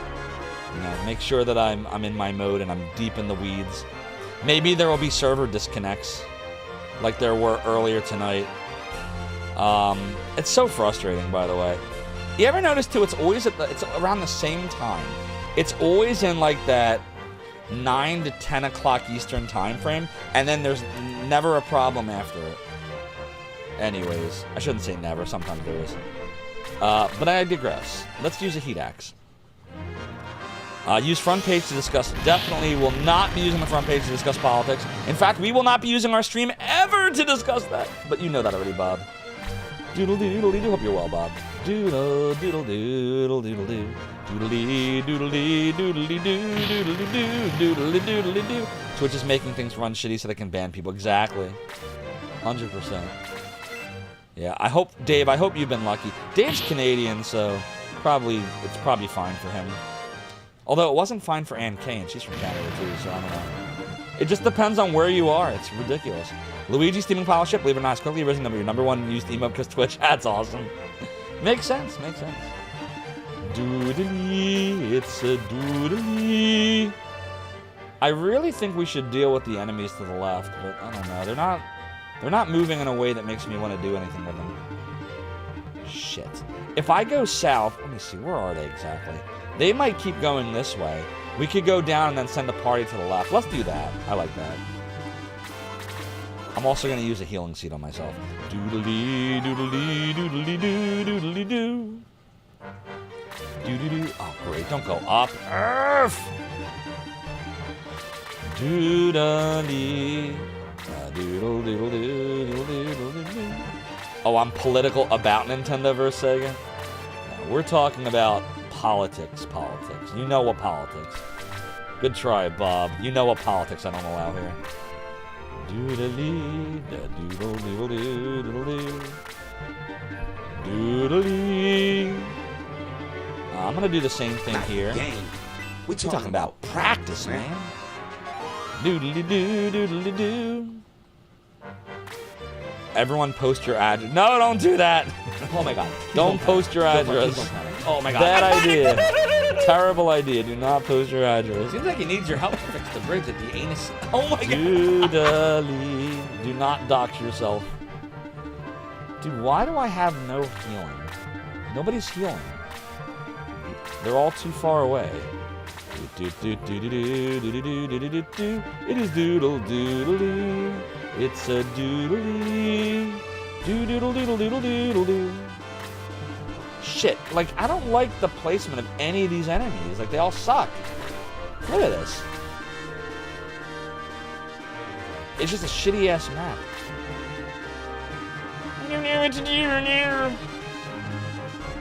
You know, make sure that I'm in my mode and I'm deep in the weeds. Maybe there will be server disconnects like there were earlier tonight. It's so frustrating, by the way. You ever notice too? It's always it's around the same time. It's always in like that 9 to 10 o'clock Eastern time frame, and then there's never a problem after it. Anyways, I shouldn't say never. Sometimes there is. But I digress. Let's use a heat axe. Use front page to discuss. Definitely will not be using the front page to discuss politics. In fact, we will not be using our stream ever to discuss that. But you know that already, Bob. Doodle doodle doodle. Hope you're well, Bob. Doodle doodle doodle doodle doo. Doodly doodly doodly doo doodly doo doodly doodly doo. Twitch is making things run shitty so they can ban people. Exactly. 100%. Yeah, I hope, Dave, I hope you've been lucky. Dave's Canadian, so it's probably fine for him. Although it wasn't fine for Ann Kay, and she's from Canada too, so I don't know. It just depends on where you are. It's ridiculous. Luigi steaming pile of shit, believe it or not, is quickly risen to your #1 used emote because Twitch. That's awesome. Makes sense, makes sense. Doodly, it's a doodly. I really think we should deal with the enemies to the left, but I don't know. They're not moving in a way that makes me want to do anything with them. Shit. If I go south, let me see, where are they exactly? They might keep going this way. We could go down and then send a party to the left. Let's do that. I like that. I'm also going to use a healing seed on myself. Doodly, doodly, doodly, doo, doodly, doo. Doo-doo-doo. Oh, great. Don't go up. Earth! Doodly. Doodle doodle doo doodle doodle doo. Oh, I'm political about Nintendo versus Sega? No, we're talking about politics. You know what politics. Good try, Bob. You know what politics I don't allow here. Doodly, doodle doodle doo doodle doo. Doodly. I'm gonna do the same thing here. We're talking about practice, man. Doodly doo, doodly doo. Everyone post your address. No, don't do that. Oh my god. Don't post your address. Oh my god. Bad idea. Terrible idea. Do not post your address. Seems like he needs your help to fix the bridge at the anus. Oh my god. Doodly. Do not dox yourself. Dude, why do I have no healing? Nobody's healing. They're all too far away. It is doodle doodly. It's a doodly. Doodle doodle doodle doodle doo. Shit, like I don't like the placement of any of these enemies. Like they all suck. Look at this. It's just a shitty ass map.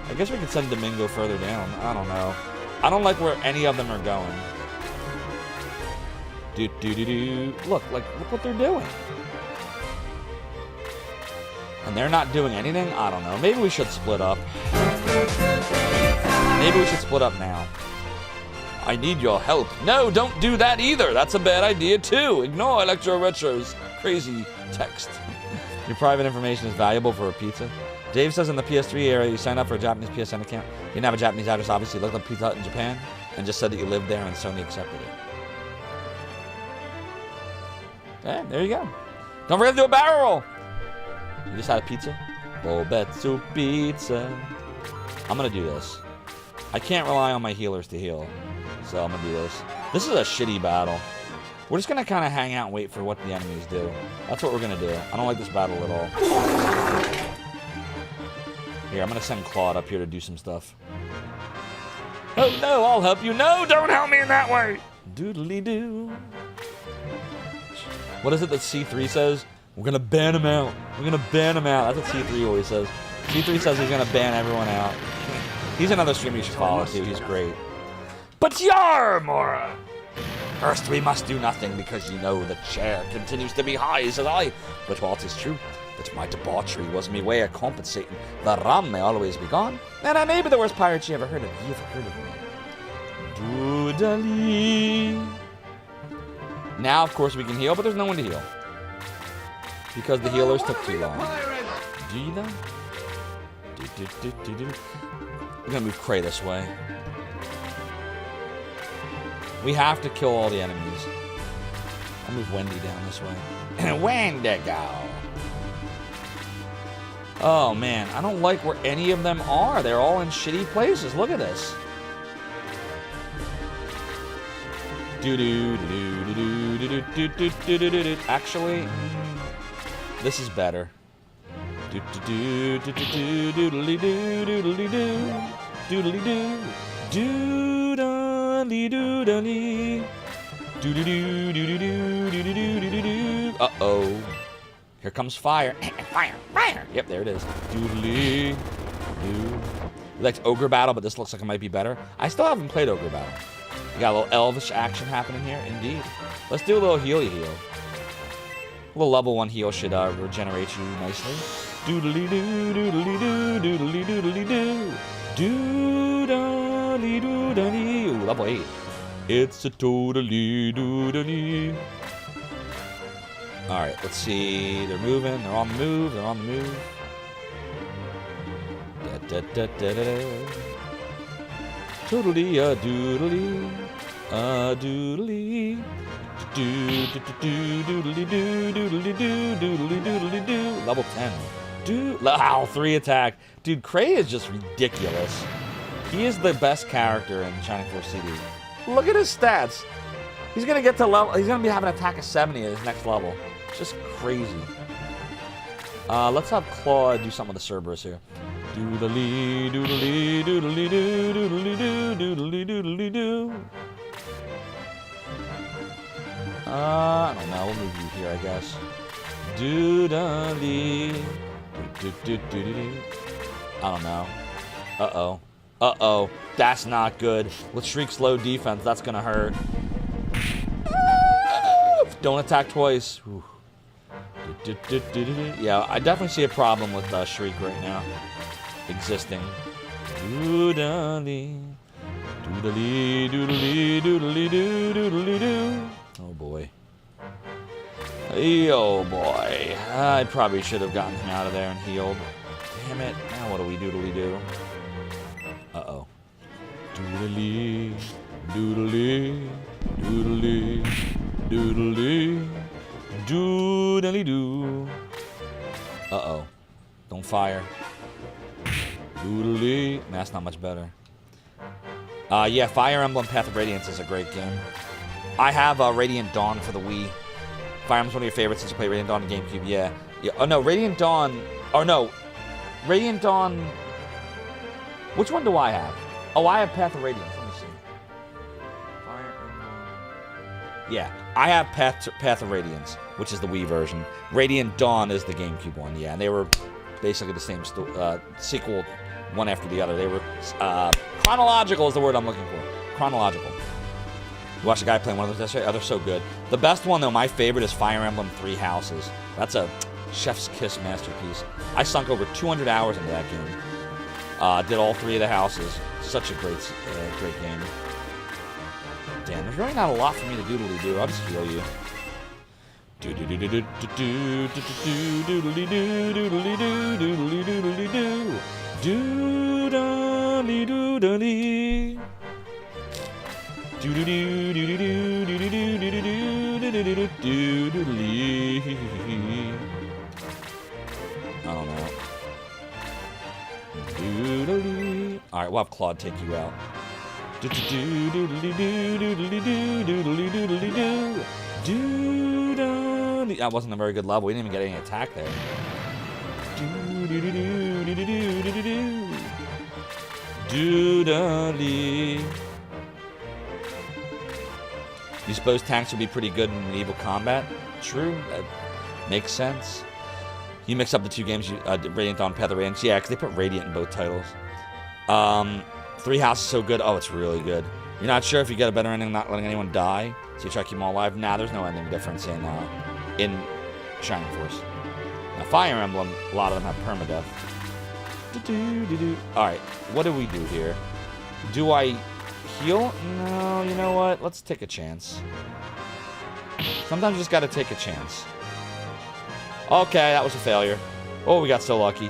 I guess we could send Domingo further down. I don't know. I don't like where any of them are going. Look what they're doing. And they're not doing anything? I don't know. Maybe we should split up. Maybe we should split up now. I need your help. No, don't do that either. That's a bad idea too. Ignore Electro Retro's crazy text. Your private information is valuable for a pizza. Dave says in the PS3 area, you sign up for a Japanese PSN account. You didn't have a Japanese address, obviously. You looked up Pizza Hut in Japan and just said that you lived there and Sony accepted it. Okay, there you go. Don't forget to do a barrel roll. You just had a pizza? Bobetsu pizza. I'm going to do this. I can't rely on my healers to heal. So I'm going to do this. This is a shitty battle. We're just going to kind of hang out and wait for what the enemies do. That's what we're going to do. I don't like this battle at all. Here, I'm going to send Claude up here to do some stuff. Oh, no, I'll help you. No, don't help me in that way. Doodly-doo. What is it that C3 says? We're going to ban him out. We're going to ban him out. That's what C3 always says. C3 says he's going to ban everyone out. He's another streamer you should follow, too. He's great. But Yarmora! First, we must do nothing because you know the chair continues to be high, says I. But what is true? That my debauchery was me way of compensating. The rum may always be gone. And I may be the worst pirate you ever heard of. You've heard of me. Doodly. Now, of course, we can heal, but there's no one to heal. Because the healers took too long. Do you though? We're gonna move Cray this way. We have to kill all the enemies. I'll move Wendy down this way. Wendigo. Oh man, I don't like where any of them are. They're all in shitty places. Look at this. Actually, this is better. Uh-oh. Here comes fire. Fire, fire. Yep, there it is. Doodly. Doo. We liked Ogre Battle, but this looks like it might be better. I still haven't played Ogre Battle. We got a little elvish action happening here. Indeed. Let's do a little healy heal. A little level 1 heal should regenerate you nicely. Doodly doo, doodly doo, doodly doodly doo. Doodly doodly. Ooh, level 8. It's a totally doodly. Alright, let's see. They're moving. They're on the move. They're on the move. Da, da, da, da, da, da. Toodly, doodly. Doodly. Doodly doo, doodly doo, doodly doodly doo. Level 10. Wow, 3 attack. Dude, Cray is just ridiculous. He is the best character in Shining Force CD. Look at his stats. He's gonna get to level. He's gonna be having an attack of 70 at his next level. It's just crazy. Let's have Claude do something with the Cerberus here. Doodly doodly doodly doo doodly doo doodly doodly doo. I don't know. We'll move you here, I guess. Do-da-dee. Do-do-do-do-do-do. I don't know. Uh-oh. Uh-oh. That's not good. With Shriek's low defense, that's gonna hurt. Don't attack twice. Ooh. Yeah, I definitely see a problem with Shriek right now. Existing. Doodly. Doodly, doodly, doodly, doodly, doo. Oh boy. Oh boy. I probably should have gotten him out of there and healed. Damn it. Now what do we doodly do? Uh-oh. Doodly, doodly, doodly, doodly, doodly doo. Uh-oh. Don't fire. Doodly. That's not much better. Yeah, Fire Emblem Path of Radiance is a great game. I have Radiant Dawn for the Wii. Fire Emblem's one of your favorites since you played Radiant Dawn on GameCube. Yeah. Oh, no. Radiant Dawn... Oh, no. Radiant Dawn... Which one do I have? Oh, I have Path of Radiance. Let me see. Fire Emblem... Yeah. I have Path of Radiance, which is the Wii version. Radiant Dawn is the GameCube one. Yeah, and they were basically the same sequel, one after the other. They were... chronological is the word I'm looking for. Chronological. You watch a guy playing one of those yesterday? Oh, they're so good. The best one, though, my favorite is Fire Emblem 3 Houses. That's a chef's kiss masterpiece. I sunk over 200 hours into that game. Did all 3 of the houses. Such a great game. Damn, there's really not a lot for me to doodly do. I'll just heal you. Doodly doo doodly doo doodly doo doodly doo doodly doodly doo doodly doodly. I don't know. Alright, we'll have Claude take you out. That wasn't a very good level. We didn't even get any attack there. Doodly. You suppose tanks would be pretty good in medieval combat? True. That makes sense. You mix up the 2 games, Radiant Dawn, Path of Radiance. Yeah, because they put Radiant in both titles. 3 Houses is so good. Oh, it's really good. You're not sure if you get a better ending not letting anyone die, so you try to keep them all alive? Nah, there's no ending difference in Shining Force. Now, Fire Emblem, a lot of them have permadeath. Alright, what do we do here? Do I heal? No, you know what? Let's take a chance. Sometimes you just gotta take a chance. Okay, that was a failure. Oh, we got so lucky.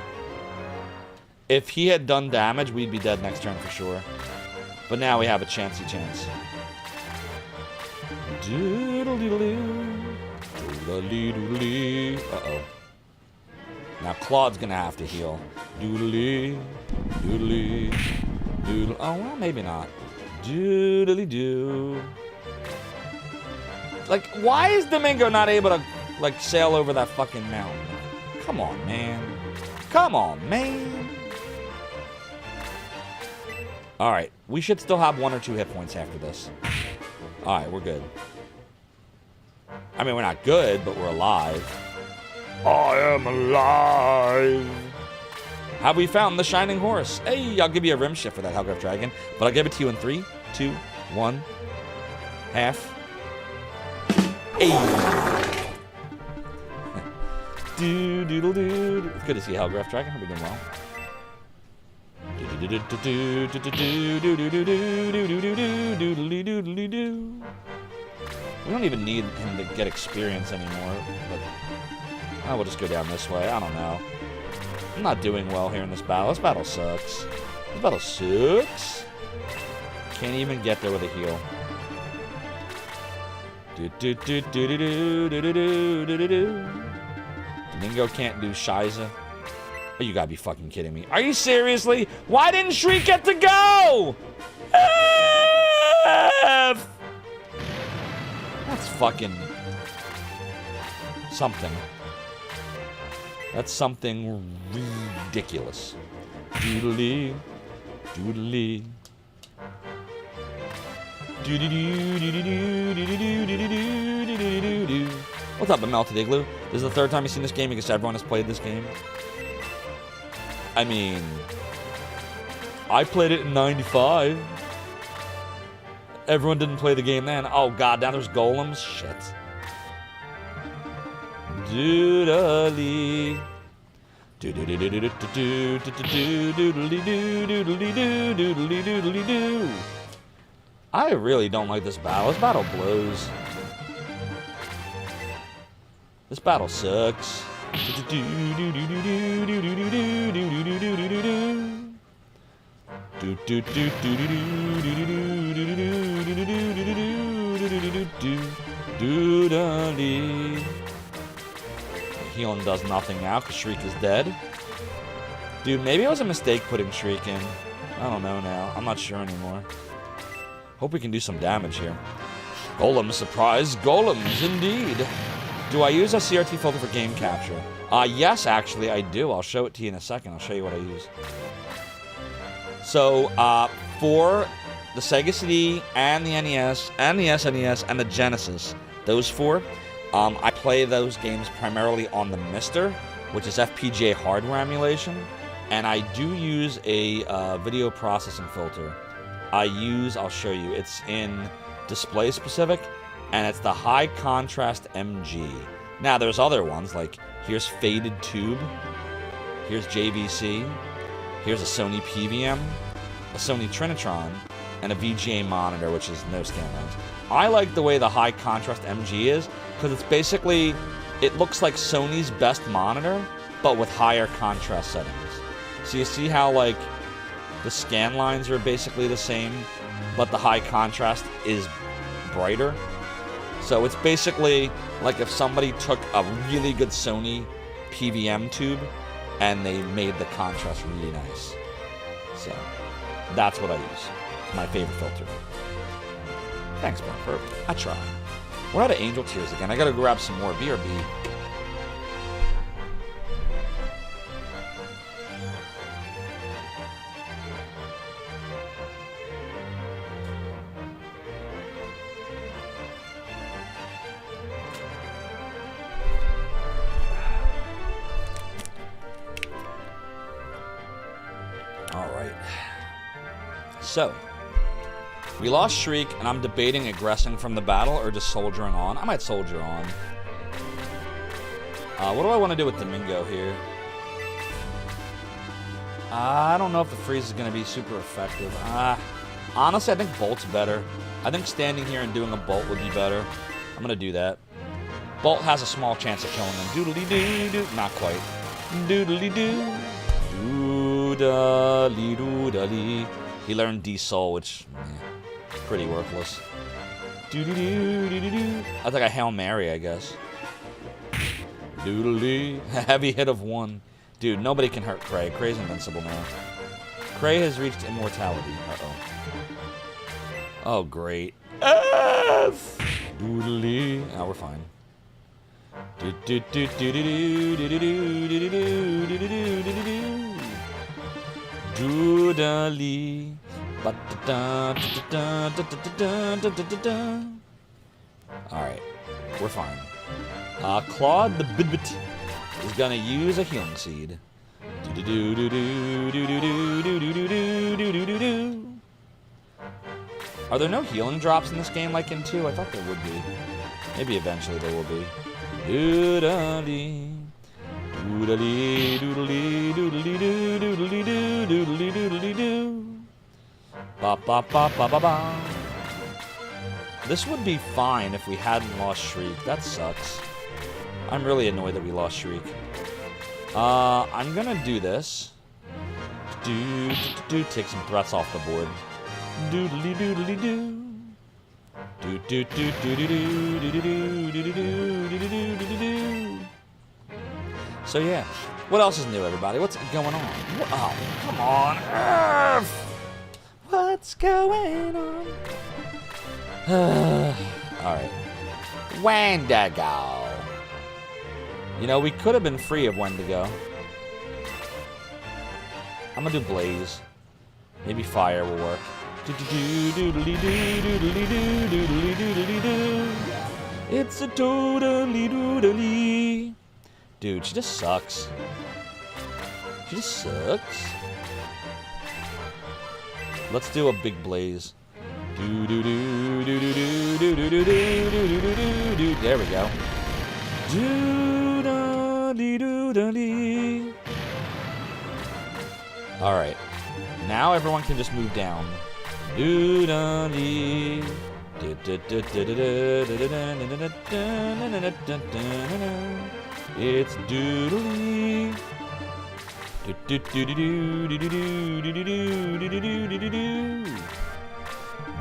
If he had done damage, we'd be dead next turn for sure. But now we have a chancey chance. Uh-oh. Now Claude's gonna have to heal. Doodly, doodly, doodle. Oh, well, maybe not. Doodly doo. Like, why is Domingo not able to, like, sail over that fucking mountain? Come on, man. Come on, man. Alright, we should still have 1 or 2 hit points after this. Alright, we're good. I mean, we're not good, but we're alive. I am alive. Have we found the Shining Horse? Hey, I'll give you a rim shift for that Hellgrave Dragon, but I'll give it to you in 3, 2, 1, half. Hey. Doo-doodle-doo. It's good to see Hellgrave Dragon. Hope you're doing well. We don't even need him to get experience anymore, but I will just go down this way. I don't know. I'm not doing well here in this battle. This battle sucks. This battle sucks. Can't even get there with a heal. Domingo can't do Shiza. Oh, you gotta be fucking kidding me. Are you seriously? Why didn't Shriek get to go? F! That's fucking something. That's something ridiculous. Doodly, doodly. What's up, Melted Igloo? This is the third time you've seen this game because everyone has played this game. I mean, I played it in '95. Everyone didn't play the game then. Oh god, now there's golems? Shit. Doodly. I really don't like this battle. This battle blows. This battle sucks. Healing does nothing now because Shriek is dead. Dude, maybe it was a mistake putting Shriek in. I don't know now. I'm not sure anymore. Hope we can do some damage here. Golem surprise. Golems indeed. Do I use a CRT filter for game capture? Yes, actually, I do. I'll show it to you in a second. I'll show you what I use. So, for the Sega CD and the NES and the SNES and the Genesis, those four, I play those games primarily on the Mister, which is FPGA hardware emulation, and I do use a video processing filter. I'll show you, it's in display specific, and it's the high contrast MG. Now there's other ones, like here's Faded Tube, here's JVC, here's a Sony PVM, a Sony Trinitron, and a VGA monitor, which is no scan lines. I like the way the high contrast MG is, because it's basically, it looks like Sony's best monitor, but with higher contrast settings. So you see how, like, the scan lines are basically the same, but the high contrast is brighter? So it's basically like if somebody took a really good Sony PVM tube and they made the contrast really nice. So that's what I use. My favorite filter. Thanks, Burp. I try. We're out of Angel Tears again. I gotta grab some more. BRB. Alright. So, we lost Shriek, and I'm debating aggressing from the battle or just soldiering on. I might soldier on. What do I want to do with Domingo here? I don't know if the freeze is going to be super effective. Honestly, I think Bolt's better. I think standing here and doing a Bolt would be better. I'm going to do that. Bolt has a small chance of killing him. Doodly-doo-doo. Not quite. Doodly-doo. Doodly-doodly. He learned D-Soul, which... pretty worthless. That's like a Hail Mary, I guess. Doodly. Heavy hit of 1. Dude, nobody can hurt Cray. Cray's invincible now. Cray has reached immortality. Uh-oh. Oh, great. F! Doodly. Oh, we're fine. Doodly. Alright, we're fine. Claude the Bidbit is gonna use a healing seed. Are there no healing drops in this game like in 2? I thought there would be. Maybe eventually there will be. Doodly. Doodly, doodly, doodly, doodly, doodly, doodly, doo. Ba ba ba ba ba ba. This would be fine if we hadn't lost Shriek. That sucks. I'm really annoyed that we lost Shriek. I'm gonna do this. Take some threats off the board. Doodly doodly doo. So yeah, what else is new, everybody? What's going on? Oh, come on, Earth! What's going on? Alright. Wendigo. You know, we could have been free of Wendigo. I'm gonna do Blaze. Maybe Fire will work. It's a totally doodly. Dude, she just sucks. She just sucks. Let's do a big blaze. There we go. All right. Now everyone can just move down. It's doodly.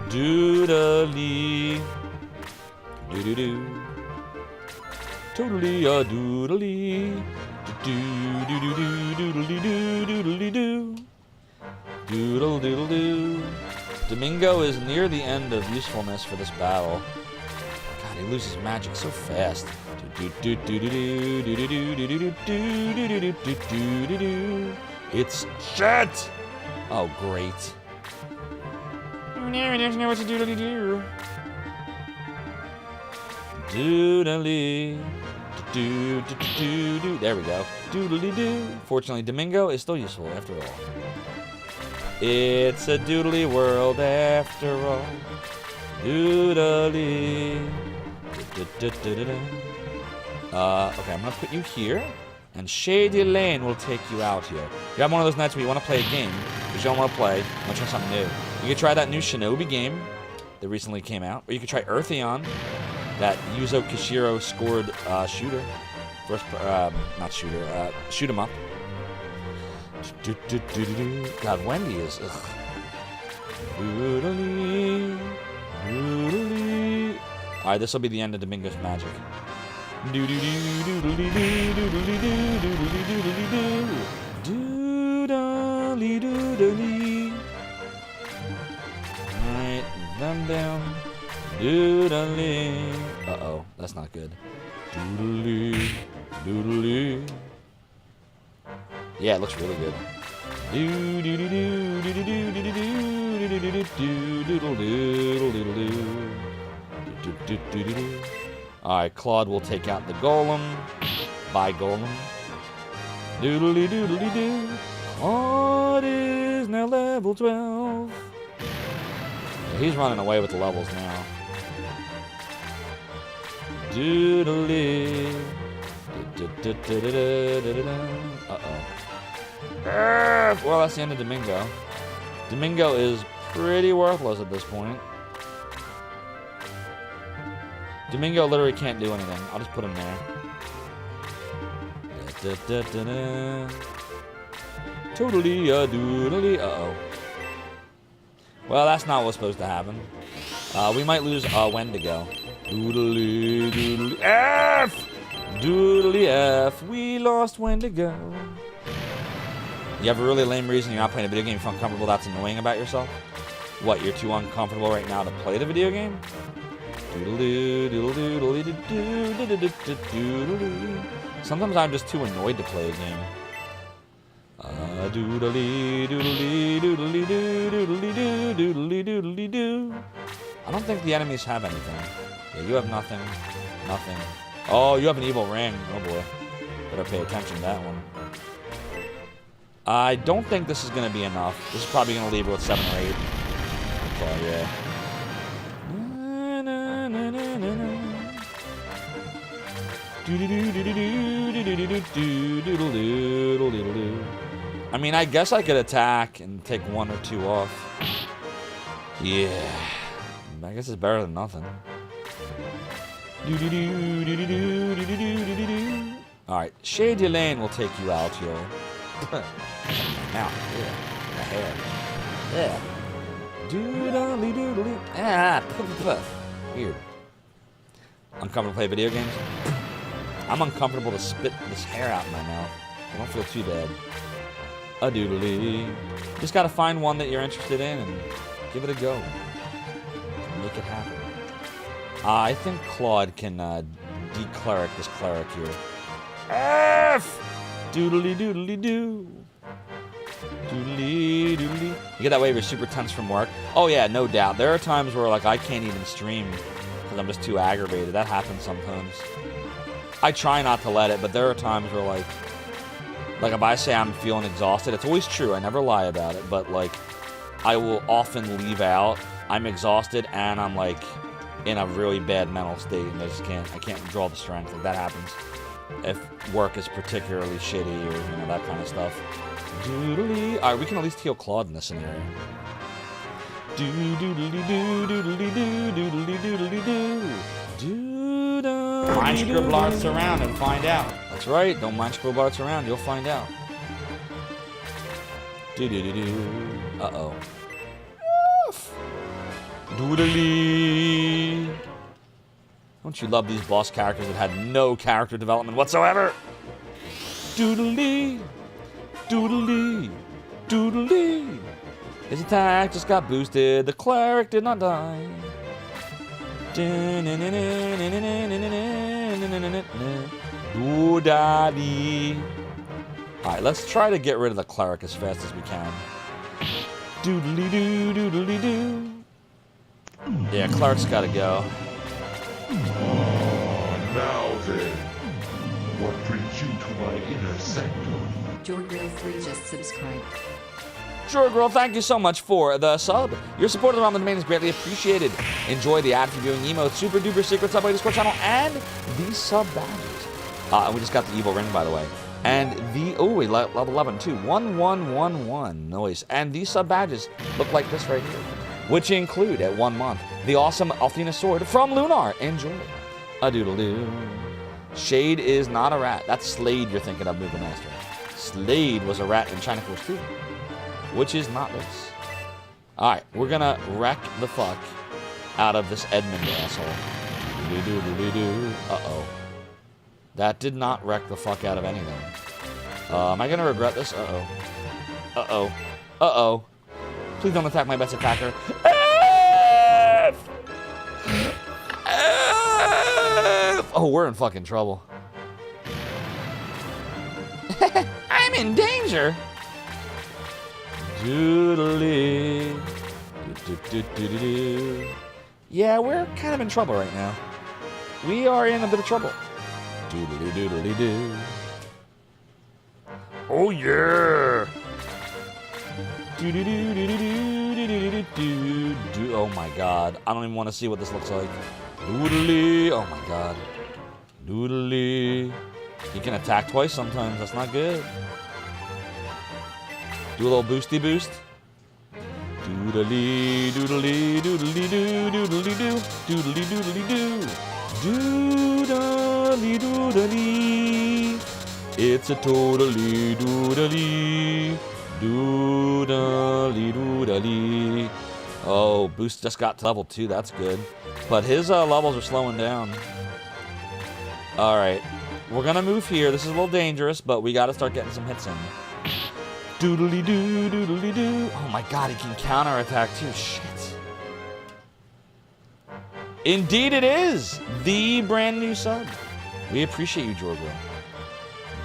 Doodly. Doo-doo-doo. Totally a doodly. Doodle-doo-doo-doo-doo-doo-doo-doo. Doodle-doodle-doo. Domingo is near the end of usefulness for this battle. God, he loses magic so fast. It's shit! Oh, great. Now he doesn't know what to do. Doodly. There we go. Doodly doo. Fortunately, Domingo is still useful after all. It's a doodly world after all. Doodly. Okay, I'm gonna put you here, and Shady Lane will take you out here. You have one of those nights where you want to play a game, but you don't want to play. You want to try something new. You could try that new Shinobi game that recently came out, or you could try Eartheon, that Yuzo Koshiro scored shooter. First, not shooter, shoot 'em up. God, Wendy is. Ugh. Alright, this will be the end of Domingo's magic. Alright, them down. Doodly. Uh-oh, that's not good. Doodly. Doodly. Yeah, it looks really good. Alright, Claude will take out the golem. Bye, golem. Doodly doodly doo. Claude is now level 12. Yeah, he's running away with the levels now. Doodly. Uh-oh. Well, that's the end of Domingo. Domingo is pretty worthless at this point. Domingo literally can't do anything. I'll just put him there. Totally doodly. Uh-oh. Well, that's not what's supposed to happen. We might lose Wendigo. Doodly doodly F! Doodly F. We lost Wendigo. You have a really lame reason you're not playing a video game, you feel uncomfortable, that's annoying about yourself? What, you're too uncomfortable right now to play the video game? Sometimes I'm just too annoyed to play a game. I don't think the enemies have anything. Yeah, you have nothing. Nothing. Oh, you have an evil ring. Oh boy. Better pay attention to that one. I don't think this is going to be enough. This is probably going to leave her with 7 or 8. Okay, yeah. I mean, I guess I could attack and take 1 or 2 off. Yeah. I guess it's better than nothing. Alright, Shady Lane will take you out here. Now, yeah, the hair. Yeah. Doodly doodly. Ah, puff puff. Weird. Uncomfortable to play video games? I'm uncomfortable to spit this hair out in my mouth. I don't feel too bad. A doodly. Just gotta find one that you're interested in and give it a go. Make it happen. I think Claude can decleric this cleric here. F! Doodly doodly doo. Doodly, doodly. You get that way you're super tense from work? Oh yeah, no doubt. There are times where like I can't even stream because I'm just too aggravated. That happens sometimes. I try not to let it, but there are times where like if I say I'm feeling exhausted, it's always true. I never lie about it, but like I will often leave out I'm exhausted and I'm like in a really bad mental state and I can't draw the strength. Like that happens if work is particularly shitty or that kind of stuff. Doodly. All right, we can at least heal Claude in this scenario. Doodly doo, doodly doo, doodly doodly doo. Doo-da. Mind scribble arts around and find out. That's right. Don't mind scribble arts around. You'll find out. Doo-doo-doo-doo. Uh-oh. Doodly. Don't you love these boss characters that had no character development whatsoever? Doodly. Doodly. Doodly. His attack just got boosted. The cleric did not die. Doodly. Alright, let's try to get rid of the cleric as fast as we can. Doodly doo, doodly doo. Yeah, cleric's gotta go. Now then, what brings you to my inner sanctum? Jorgrill 3 just subscribed. Sure, girl, thank you so much for the sub. Your support of the Realm of Domain is greatly appreciated. Enjoy the ad for viewing emotes, super duper secret Subway Discord channel, and the sub badges. And we just got the evil ring, by the way. And the, we level 11 too. 1111. Nice. And these sub badges look like this right here, which include at 1 month the awesome Althena sword from Lunar. Enjoy. A doodle doo. Shade is not a rat. That's Slade you're thinking of, Movie Master. Slade was a rat in China Force 2, which is not this. All right, we're gonna wreck the fuck out of this Edmund asshole. Uh-oh. That did not wreck the fuck out of anything. Am I gonna regret this? Uh-oh. Uh-oh. Uh-oh. Please don't attack my best attacker. Oh, we're in fucking trouble. I'm in danger. Doodly. Yeah, we're kind of in trouble right now. We are in a bit of trouble. Doodly doodly doo. Oh yeah. Oh my god. I don't even want to see what this looks like. Doodly. Oh my god. Doodly. He can attack twice sometimes. That's not good. Do a little boosty boost. Doodly doodly doodly doo doodly doo doodly doodly doo. Doodly doodly. It's a totally doodly. Doodly doodly. Oh, Boost just got to level 2. That's good. But his levels are slowing down. Alright. We're going to move here. This is a little dangerous, but we got to start getting some hits in. Doodly doo, doodly doo. Oh my god, he can counterattack too. Shit. Indeed it is. The brand new sub. We appreciate you, Jorgo.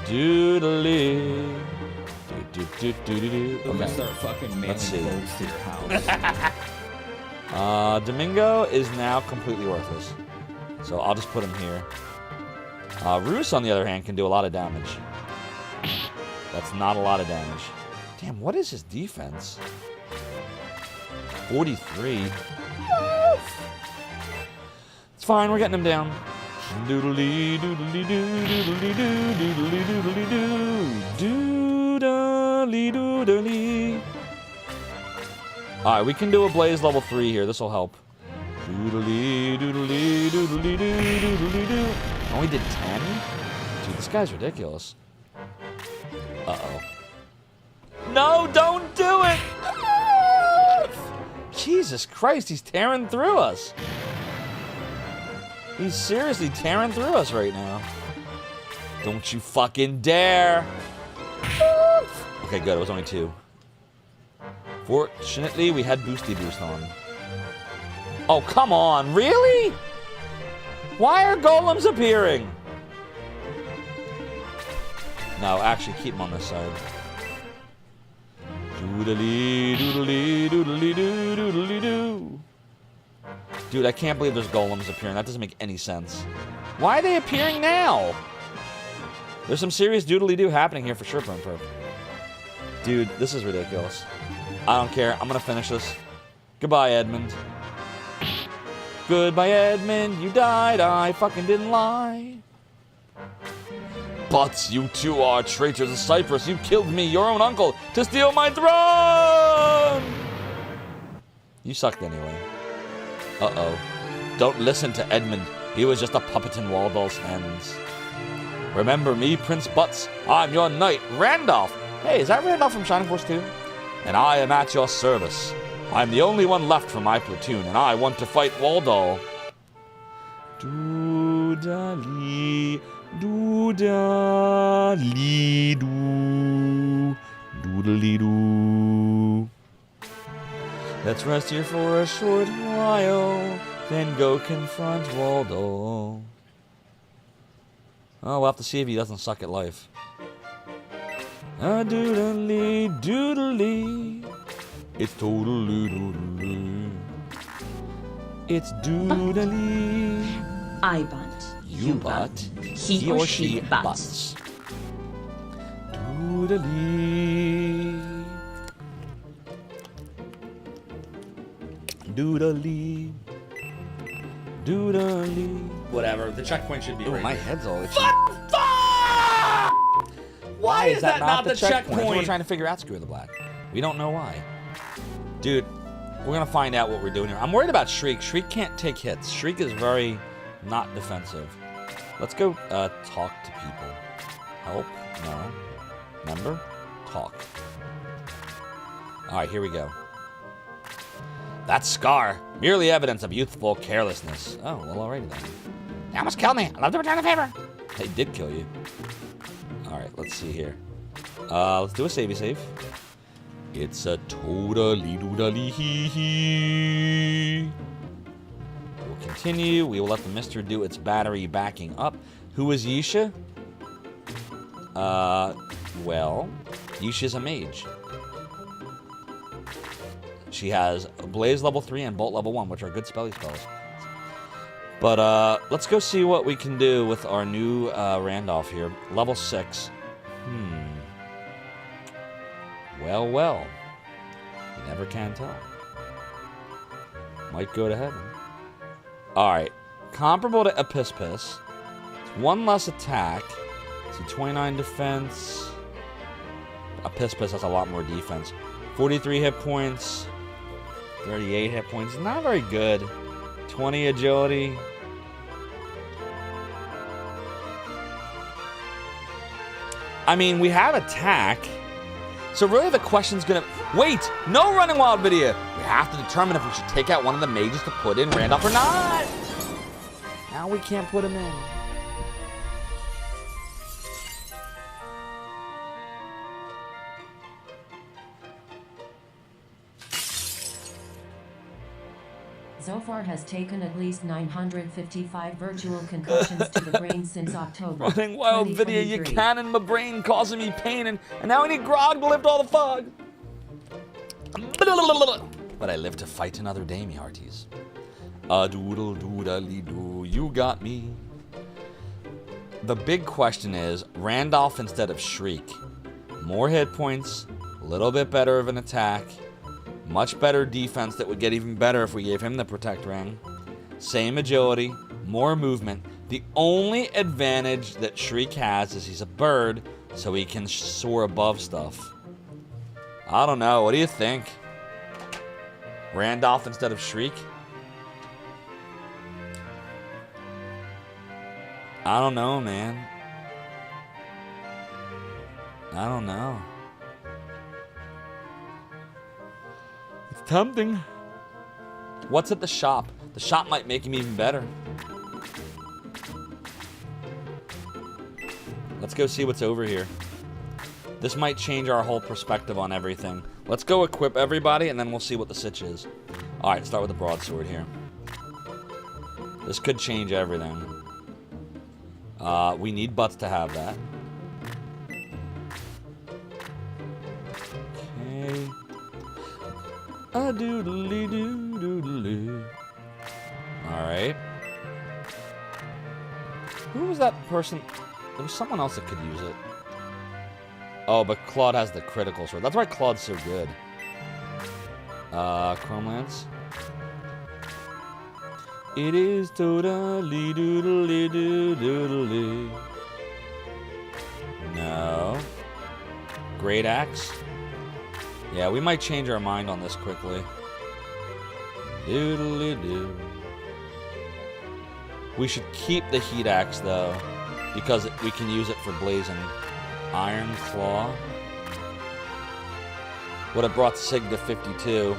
Doodly. I'm gonna start fucking mailing quotes to your house. Domingo is now completely worthless. So I'll just put him here. Roos, on the other hand, can do a lot of damage. That's not a lot of damage. Damn, what is his defense? 43. It's fine, we're getting him down. Doodly doodly doo doodly doo doodly doodly doo doodly doodly. Alright, we can do a Blaze level 3 here. This will help. Doodly doodly doodly doo doodly doo. Only did 10? Dude, this guy's ridiculous. Uh-oh. No, don't do it! Jesus Christ, he's tearing through us. He's seriously tearing through us right now. Don't you fucking dare. Okay, good. It was only 2. Fortunately, we had Boosty Boost on. Oh, come on. Really? Why are golems appearing? No, actually, keep them on this side. Doodly, doodly, doodly, doo, doodly, doo. Dude, I can't believe there's golems appearing. That doesn't make any sense. Why are they appearing now? There's some serious doodly-doo happening here for sure, Perp. Dude, this is ridiculous. I don't care. I'm gonna finish this. Goodbye, Edmund. Goodbye, Edmund. You died. I fucking didn't lie. But you two are traitors of Cyprus. You killed me, your own uncle, to steal my throne! You sucked anyway. Uh-oh. Don't listen to Edmund. He was just a puppet in Waldall's hands. Remember me, Prince Butts. I'm your knight, Randolph. Hey, is that Randolph from Shining Force 2? And I am at your service. I'm the only one left from my platoon, and I want to fight Waldall. Doodly, doodly, doo, doodly, doo. Let's rest here for a short while, then go confront Waldall. Oh, we'll have to see if he doesn't suck at life. Doodly, doodly. It's totally doodly. It's doodly. I butt. You butt. He or she butts. Doodly. Doodly. Doodly. Whatever. The checkpoint should be right. My head's all itchy. Why is that not the checkpoint? We're trying to figure out Screw the Black. We don't know why. Dude, we're going to find out what we're doing here. I'm worried about Shriek. Shriek can't take hits. Shriek is very not defensive. Let's go talk to people. Help? No. Remember? Talk. All right, here we go. That scar, merely evidence of youthful carelessness. Oh, well, alrighty then. They almost killed me. I'd love to return the favor. They did kill you. All right, let's see here. Let's do a savey save. It's a totally doodly hee hee. We'll continue. We will let the Mister do its battery backing up. Who is Yisha? Well, Yisha's a mage. She has Blaze level 3 and Bolt level 1, which are good spelly spells. But let's go see what we can do with our new Randolph here. Level 6. Well, well. You never can tell. Might go to heaven. Alright. Comparable to Epispis. It's 1 less attack. See, 29 defense. Epispis has a lot more defense. 43 hit points. 38 hit points. Not very good. 20 agility. I mean, we have attack. So really the question's gonna... Wait! No running wild video! We have to determine if we should take out one of the mages to put in Randolph or not! Now we can't put him in. Zofar has taken at least 955 virtual concussions to the brain since October. Running wild video, you can in my brain, causing me pain, and now I need grog to lift all the fog. But I live to fight another day, me hearties. A doodle doodly doo, you got me. The big question is, Randolph instead of Shriek. More hit points, a little bit better of an attack. Much better defense that would get even better if we gave him the Protect Ring. Same agility, more movement. The only advantage that Shriek has is he's a bird, so he can soar above stuff. I don't know. What do you think? Randolph instead of Shriek? I don't know, man. I don't know. Tempting. What's at the shop? The shop might make him even better. Let's go see what's over here. This might change our whole perspective on everything. Let's go equip everybody and then we'll see what the sitch is. Alright, start with the broadsword here. This could change everything. We need butts to have that. Okay. A doodly doo doodly. Alright. Who was that person? There was someone else that could use it. Oh, but Claude has the critical sword. That's why Claude's so good. Chrome Lance. It is totally doodly doo doodly. No. Great Axe. Yeah, we might change our mind on this quickly. Doodly doo. We should keep the Heat Axe though, because we can use it for blazing. Iron Claw. Would have brought Sig to 52.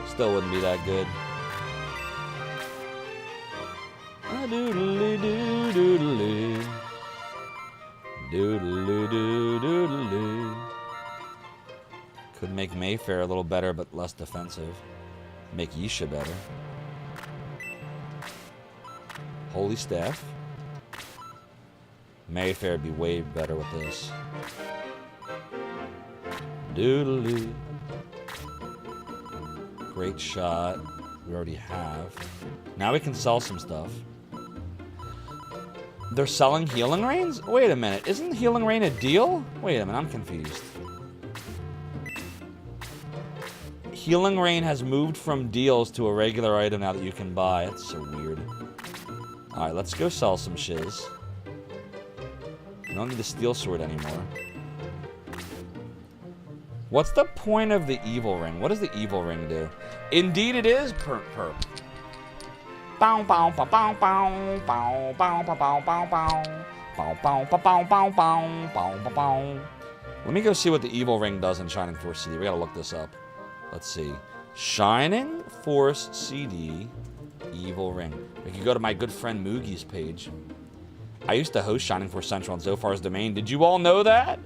Still wouldn't be that good. Doodly doo doodly. Doodly doo doodly. Could make Mayfair a little better, but less defensive. Make Yisha better. Holy Staff. Mayfair would be way better with this. Doodly. Great shot. We already have. Now we can sell some stuff. They're selling Healing Rains? Wait a minute. Isn't Healing Rain a deal? Wait a minute. I'm confused. Healing Rain has moved from deals to a regular item now that you can buy. That's so weird. Alright, let's go sell some shiz. We don't need the steel sword anymore. What's the point of the evil ring? What does the evil ring do? Indeed it is perp perp. Bow bow bow bow bow bow bow bow bow bow bow bow bow bow bow bow bow bow bow. Let me go see what the evil ring does in Shining Force CD. We gotta look this up. Let's see. Shining Force CD evil ring. We can go to my good friend Moogie's page. I used to host Shining Force Central on Zophar's domain. Did you all know that?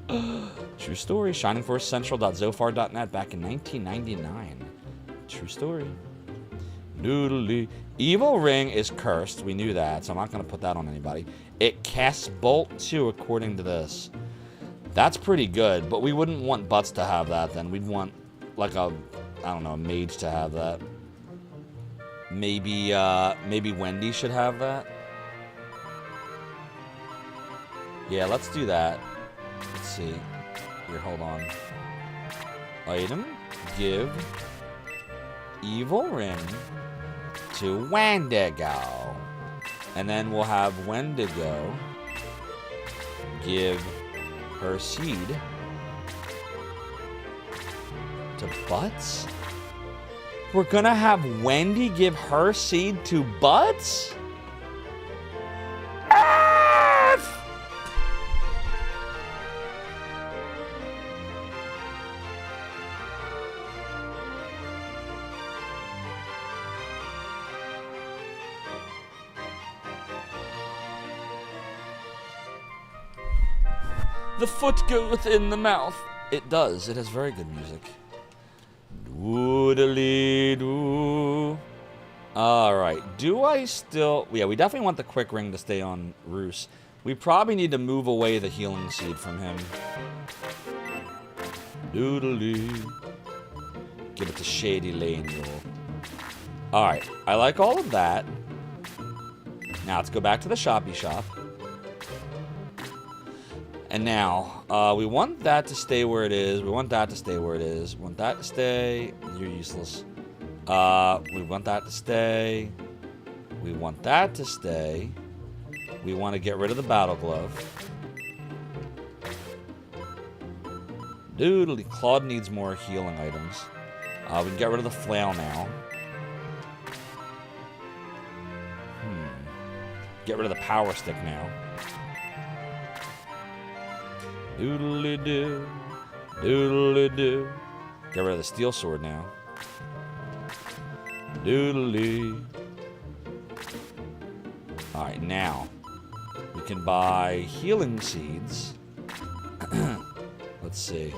True story. ShiningForceCentral.Zophar.net back in 1999. True story. Noodly. Evil Ring is cursed. We knew that, so I'm not going to put that on anybody. It casts Bolt 2 according to this. That's pretty good, but we wouldn't want Butts to have that then. We'd want, like a, I don't know, a mage to have that. Maybe Wendy should have that. Yeah, let's do that. Let's see. Here, hold on. Item. Give. Evil Ring to Wendigo. And then we'll have Wendigo give her seed to Butts? We're gonna have Wendy give her seed to Butts? The foot goeth in the mouth. It does. It has very good music. Doodly-doo. Alright. Do I still... Yeah, we definitely want the quick ring to stay on Roos. We probably need to move away the healing seed from him. Doodly. Give it to Shady Lane. Alright. I like all of that. Now let's go back to the shoppy shop. And now, we want that to stay where it is. We want that to stay where it is. We want that to stay. You're useless. We want that to stay. We want that to stay. We want to get rid of the battle glove. Doodly. Claude needs more healing items. We can get rid of the flail now. Get rid of the power stick now. Doodly-doo, doodly-doo. Get rid of the steel sword now. Doodly. Alright, now we can buy healing seeds. Let's see.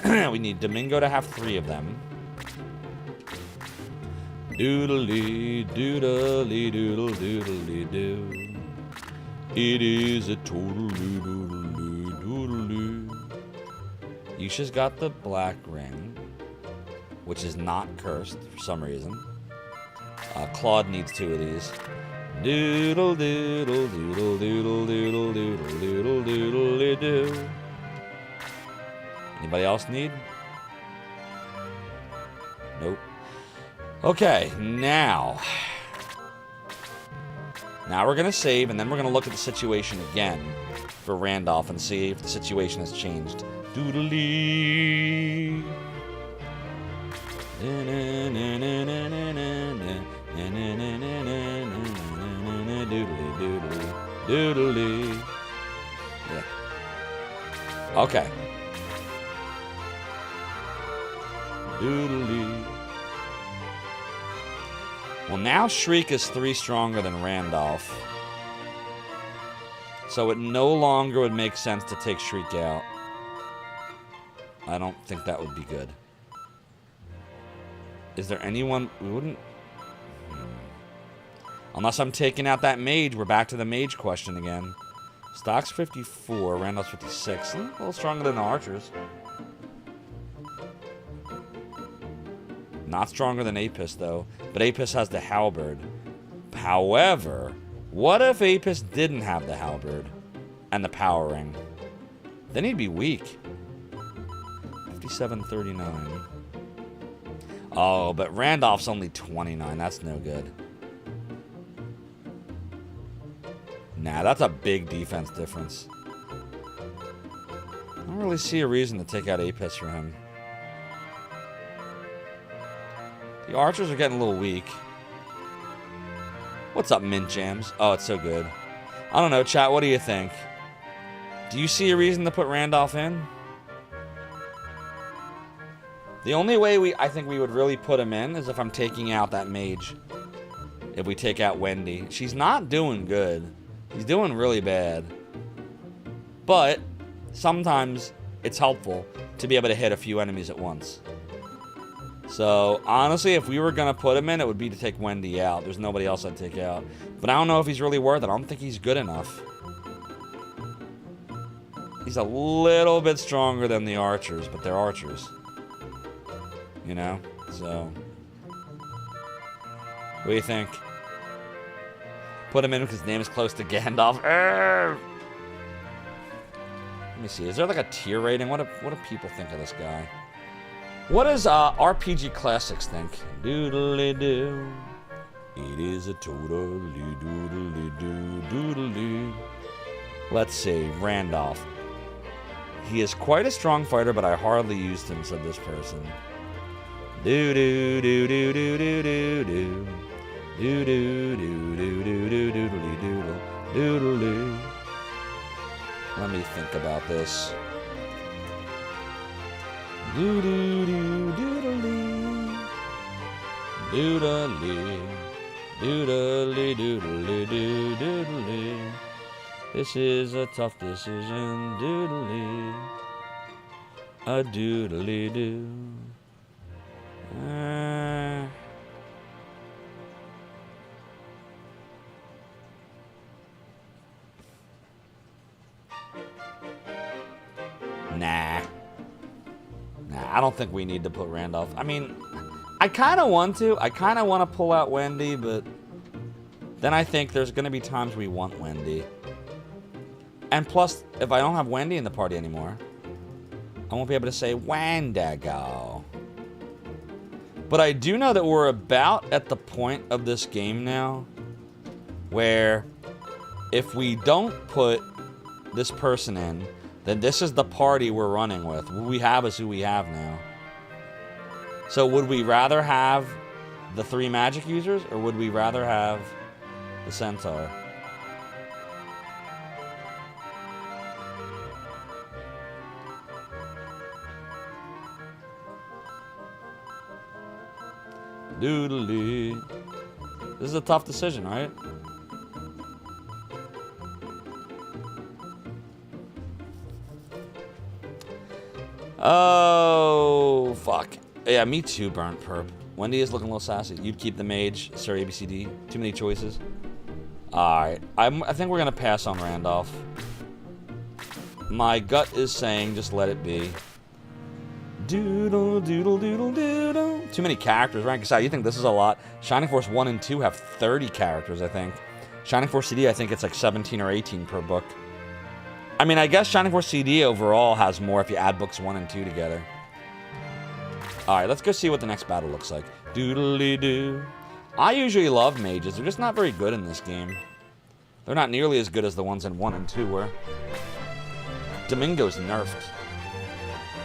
We need Domingo to have 3 of them. Doodly, doodly, doodle, doodly, doo. It is a total doodly. Yisha's got the black ring. which is not cursed for some reason. Claude needs 2 of these. Doodle doodle doodle doodle doodle doodle doodle doodle doo. Anybody else need? Nope. Okay, now we're gonna save, and then we're gonna look at the situation again for Randolph and see if the situation has changed. Doodly. Doodly. Yeah. Okay. Doodly. Well, now Shriek is 3 stronger than Randolph. So it no longer would make sense to take Shriek out. I don't think that would be good. Is there anyone we wouldn't... Unless I'm taking out that mage, we're back to the mage question again. Stock's 54, Randolph's 56. A little stronger than the archers. Not stronger than Apis, though. But Apis has the halberd. However, what if Apis didn't have the halberd and the power ring? Then he'd be weak. 57-39. Oh, but Randolph's only 29. That's no good. Nah, that's a big defense difference. I don't really see a reason to take out Apis for him. The archers are getting a little weak. What's up, Mint Jams? Oh, it's so good. I don't know, chat, what do you think? Do you see a reason to put Randolph in? The only way I think we would really put him in is if I'm taking out that mage. If we take out Wendy. She's not doing good. She's doing really bad. But sometimes it's helpful to be able to hit a few enemies at once. So, honestly, if we were going to put him in, it would be to take Wendy out. There's nobody else I'd take out. But I don't know if he's really worth it. I don't think he's good enough. He's a little bit stronger than the archers, but they're archers. You know? So, what do you think? Put him in because his name is close to Gandalf. Let me see. Is there like a tier rating? What do people think of this guy? What does RPG Classics think? Doodly doo. It is a totally doodly doo doodly. Let's see. Randolph. He is quite a strong fighter, but I hardly used him, said this person. Doo doo doo doo doo doo doo doo. Doo doo doo doo doo doo doodly doodle doodly. Let me think about this. Doo doo doo doodly. Doodly. Doodly doodly doo doodly. This is a tough decision. Doodly. A doodly doo. Nah, I don't think we need to put Randolph. I mean, I kind of want to. I kind of want to pull out Wendy, but then I think there's going to be times we want Wendy. And plus, if I don't have Wendy in the party anymore, I won't be able to say Wendigo. But I do know that we're about at the point of this game now where if we don't put this person in, then this is the party we're running with. What we have is who we have now. So would we rather have the 3 magic users, or would we rather have the centaur? Doodly. This is a tough decision, right? Oh, fuck. Yeah, me too, Burnt Perp. Wendy is looking a little sassy. You'd keep the mage, Sir ABCD. Too many choices. Alright. I think we're going to pass on Randolph. My gut is saying just let it be. Doodle, doodle, doodle, doodle. Too many characters. Rank us out. You think this is a lot? Shining Force 1 and 2 have 30 characters, I think. Shining Force CD, I think it's like 17 or 18 per book. I mean, I guess Shining Force CD overall has more if you add books 1 and 2 together. Alright, let's go see what the next battle looks like. Doodly-doo. I usually love mages. They're just not very good in this game. They're not nearly as good as the ones in 1 and 2 were. Domingo's nerfed.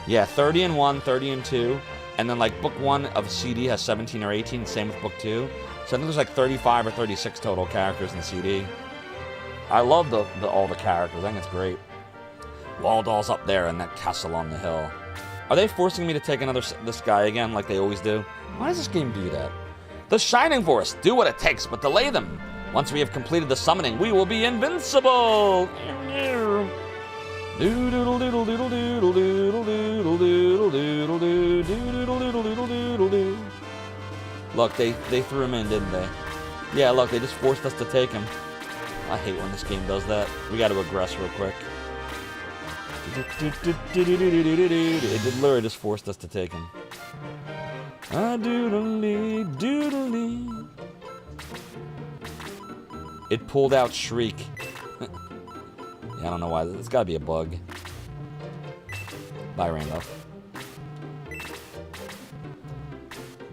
Yeah, 30 in 1, 30 in 2. And then, like, book 1 of CD has 17 or 18. Same with book 2. So I think there's like 35 or 36 total characters in CD. I love all the characters. I think it's great. Waldall's up there and that castle on the hill. Are they forcing me to take this guy again like they always do? Why does this game do that? The Shining Force, do what it takes, but delay them. Once we have completed the summoning, we will be invincible. Look, they threw him in, didn't they? Yeah, look, they just forced us to take him. I hate when this game does that. We got to aggress real quick. It literally just forced us to take him. Doodly, doodly. It pulled out Shriek. Yeah, I don't know why. It's got to be a bug. Bye, Randolph.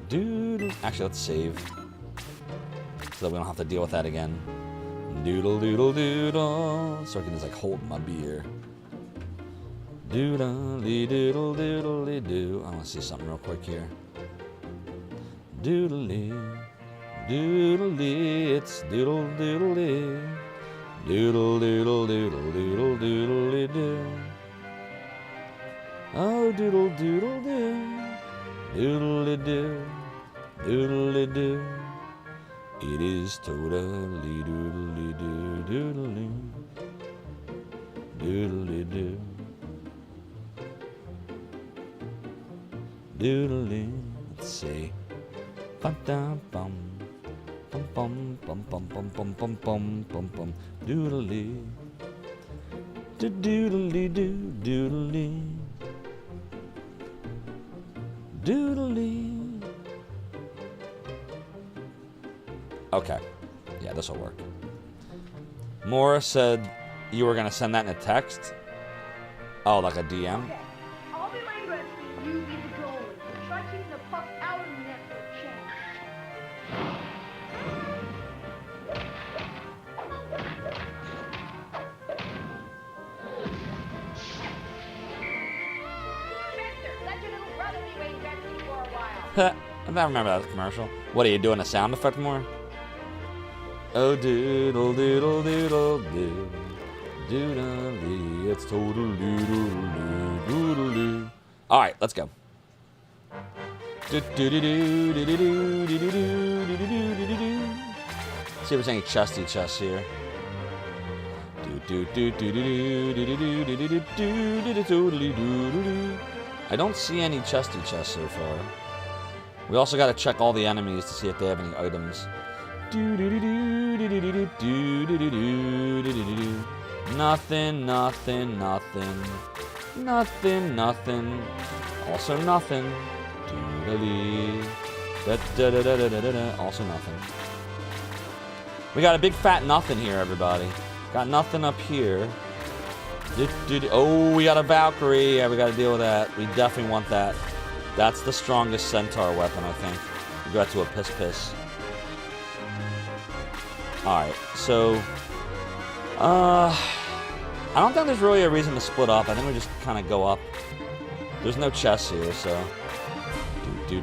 Doodle. Actually, let's save. So that we don't have to deal with that again. Doodle, doodle, doodle. So I can just, like, hold my beer. Doodly, doodle, doodly, doo. I want to see something real quick here. Doodly, doodly, it's doodle, doodly. Doodle, doodle, doodle, doodle, doodly, doo. Oh, doodle, doodle, doo. Doodly, doo. Doodly, doo. It is totally doodly, doo, doodly. Doodly, doo. Doodly. Let's see. Bum dum bum. Bum bum bum bum bum bum bum bum bum bum. Doodly. Doodly doo doodly. Doodly. Okay. Yeah, this'll work. Mora said you were gonna send that in a text. Oh, like a DM? I'll be laying rest. You be the goalie. Try keeping the puck out of the net for a chance. Spencer, let your little brother be Wayne Gretzky for a while. I remember that commercial. What are you doing? A sound effect more? Oh, doodle, doodle, doodle, doo. Doodly, it's totally doodle, doodle, doodle. All right, let's go. See if there's any chesty chests here. I don't see any chesty chests so far. We also got to check all the enemies to see if they have any items. Nothing, nothing, nothing. Nothing, nothing. Also nothing. Also nothing. We got a big fat nothing here, everybody. Got nothing up here. Oh, we got a Valkyrie. Yeah, we got to deal with that. We definitely want that. That's the strongest centaur weapon, I think. We got to a piss. Alright, so... I don't think there's really a reason to split up. I think we just kind of go up. There's no chests here, so... Do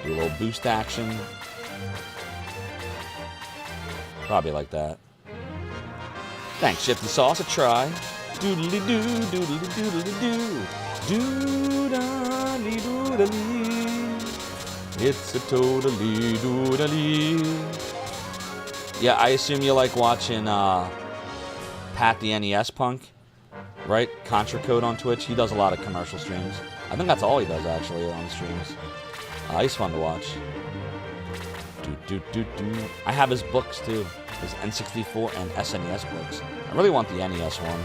a little boost action. Probably like that. Thanks, Shifty Sauce. A try. Doodly doo, doodly doodly doo. Doodly doodly. It's a totally doodly. Yeah, I assume you like watching Pat the NES Punk, right? Contra Code on Twitch. He does a lot of commercial streams. I think that's all he does, actually, on streams. He's fun to watch. I have his books too, his N64 and SNES books. I really want the NES one,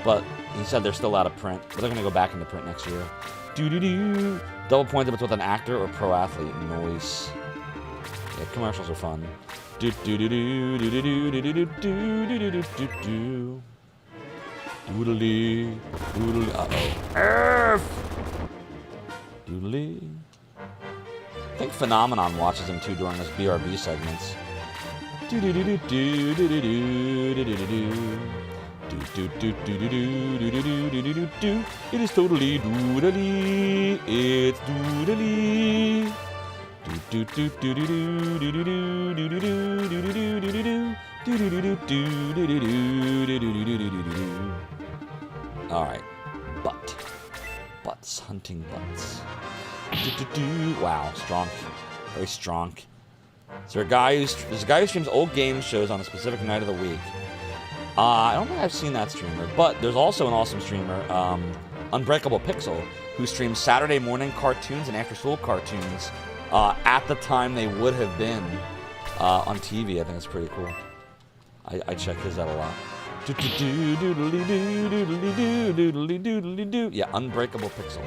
but he said they're still out of print, but they're gonna go back into print next year. Double point if it's with an actor or pro athlete. Noise. Yeah, commercials are fun. Doodly, doodly. Uh-oh. Doodly. I think Phenomenon watches him too during his BRB segments. It is totally doodly. It's doodly. Alright. Butts. Hunting butts. Wow, strong. Very strong. There's a guy who streams old game shows on a specific night of the week. I don't think I've seen that streamer, but there's also an awesome streamer, Unbreakable Pixel, who streams Saturday morning cartoons and after-school cartoons at the time they would have been on TV. I think it's pretty cool. I check his out a lot. Yeah, Unbreakable Pixel.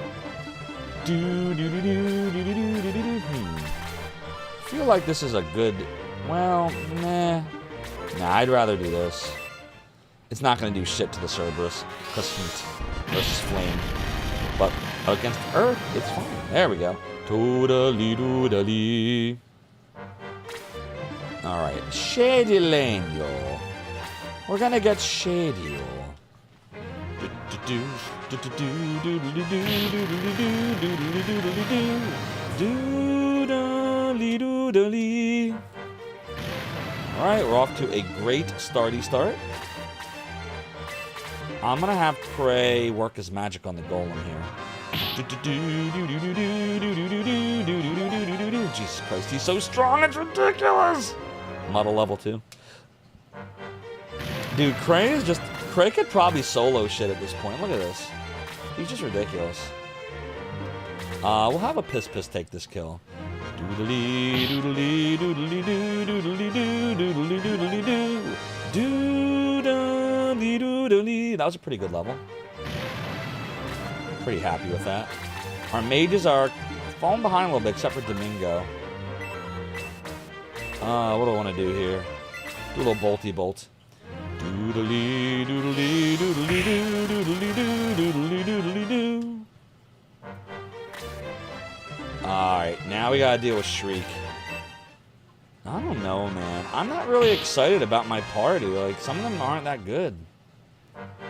Feel like this is a good... Well, nah. Nah, I'd rather do this. It's not going to do shit to the Cerberus, because heat versus flame. But against Earth, it's fine. There we go. Totally doodly. Alright, Shady Lane, yo. We're gonna get shady, yo. Alright, we're off to a great starty start. I'm gonna have Prey work his magic on the golem here. Jesus Christ, he's so strong, it's ridiculous! Muddle level 2. Dude, Cray could probably solo shit at this point. Look at this. He's just ridiculous. We'll have a Piss take this kill. Doodly doodly doodly doo doodly doo doodly doodly doo doodly doodly. That was a pretty good level. Pretty happy with that. Our mages are falling behind a little bit, except for Domingo. What do I want to do here? Do a little bolty bolt. Doodly doodly doodly doo doodly doo doodly doodly doo. Alright, now we gotta deal with Shriek. I don't know, man. I'm not really excited about my party. Like, some of them aren't that good.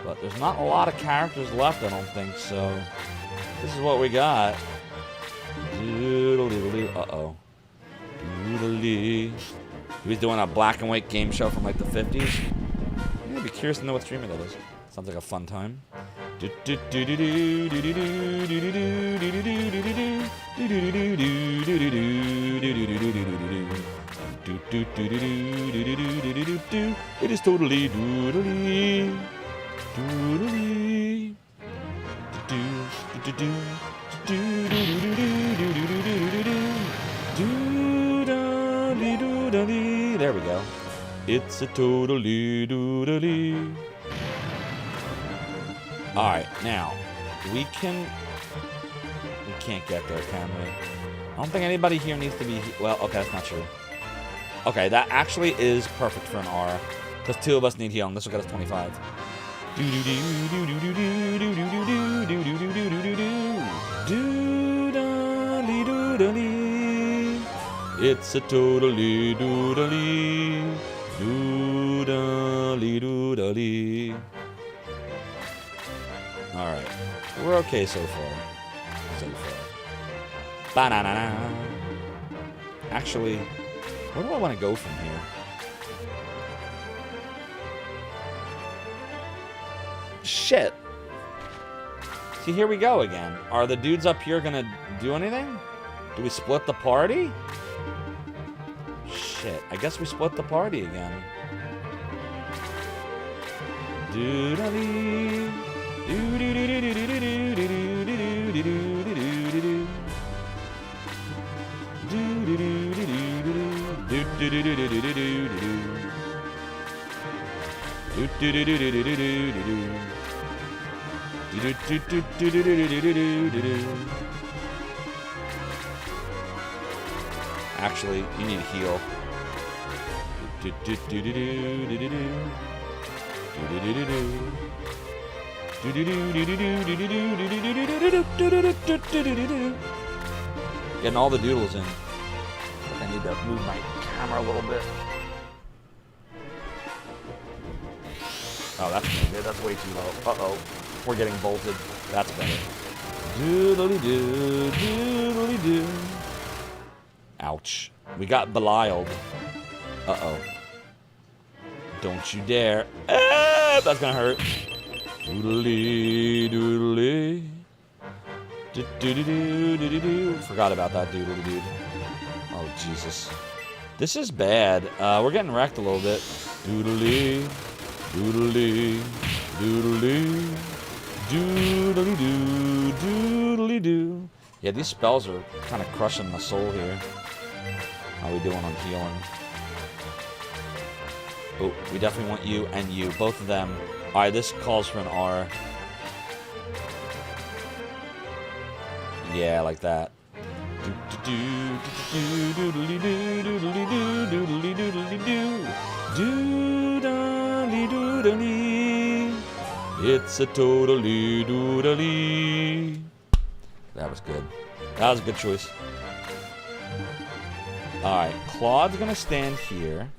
But there's not a lot of characters left, I don't think, so... This is what we got. Doodly. Uh-oh. Doodly. He was doing a black and white game show from, like, the 50s. I'd be curious to know what streamer that is. Sounds like a fun time. It is totally doodly. Doodly. Doodly. There we go. It's a totally doodly. Alright, now, we can't get there, can we? I don't think anybody here needs to be... Well, okay, that's not true. Okay, that actually is perfect for an R. Because 2 of us need healing. This will get us 25. It's a totally doodly. Doodly doodly. Alright. We're okay so far. Ba-na-na-na. Actually, where do I want to go from here? Shit. See, here we go again. Are the dudes up here gonna do anything? Do we split the party? Shit. I guess we split the party again. Doodly. Actually, you need to heal. Getting all the doodles in. I need to move my camera a little bit. Oh, that's good. That's way too low. Uh-oh. We're getting bolted. That's better. Doodly-doo, doodly-doo. Ouch. We got Belialed. Uh-oh. Don't you dare. Ah, that's gonna hurt. Doodly doodly. Do-do-do-do-do-do-do. Forgot about that doodly dude. Oh, Jesus. This is bad. We're getting wrecked a little bit. Doodly. Doodly. Doodly. Doodly doo. Doodly doo. Yeah, these spells are kind of crushing my soul here. How we doing on healing? Oh, we definitely want you and you. Both of them. Alright, this calls for an R. Yeah, like that. It's a totally doodly. That was good. That was a good choice. Alright, Claude's gonna stand here.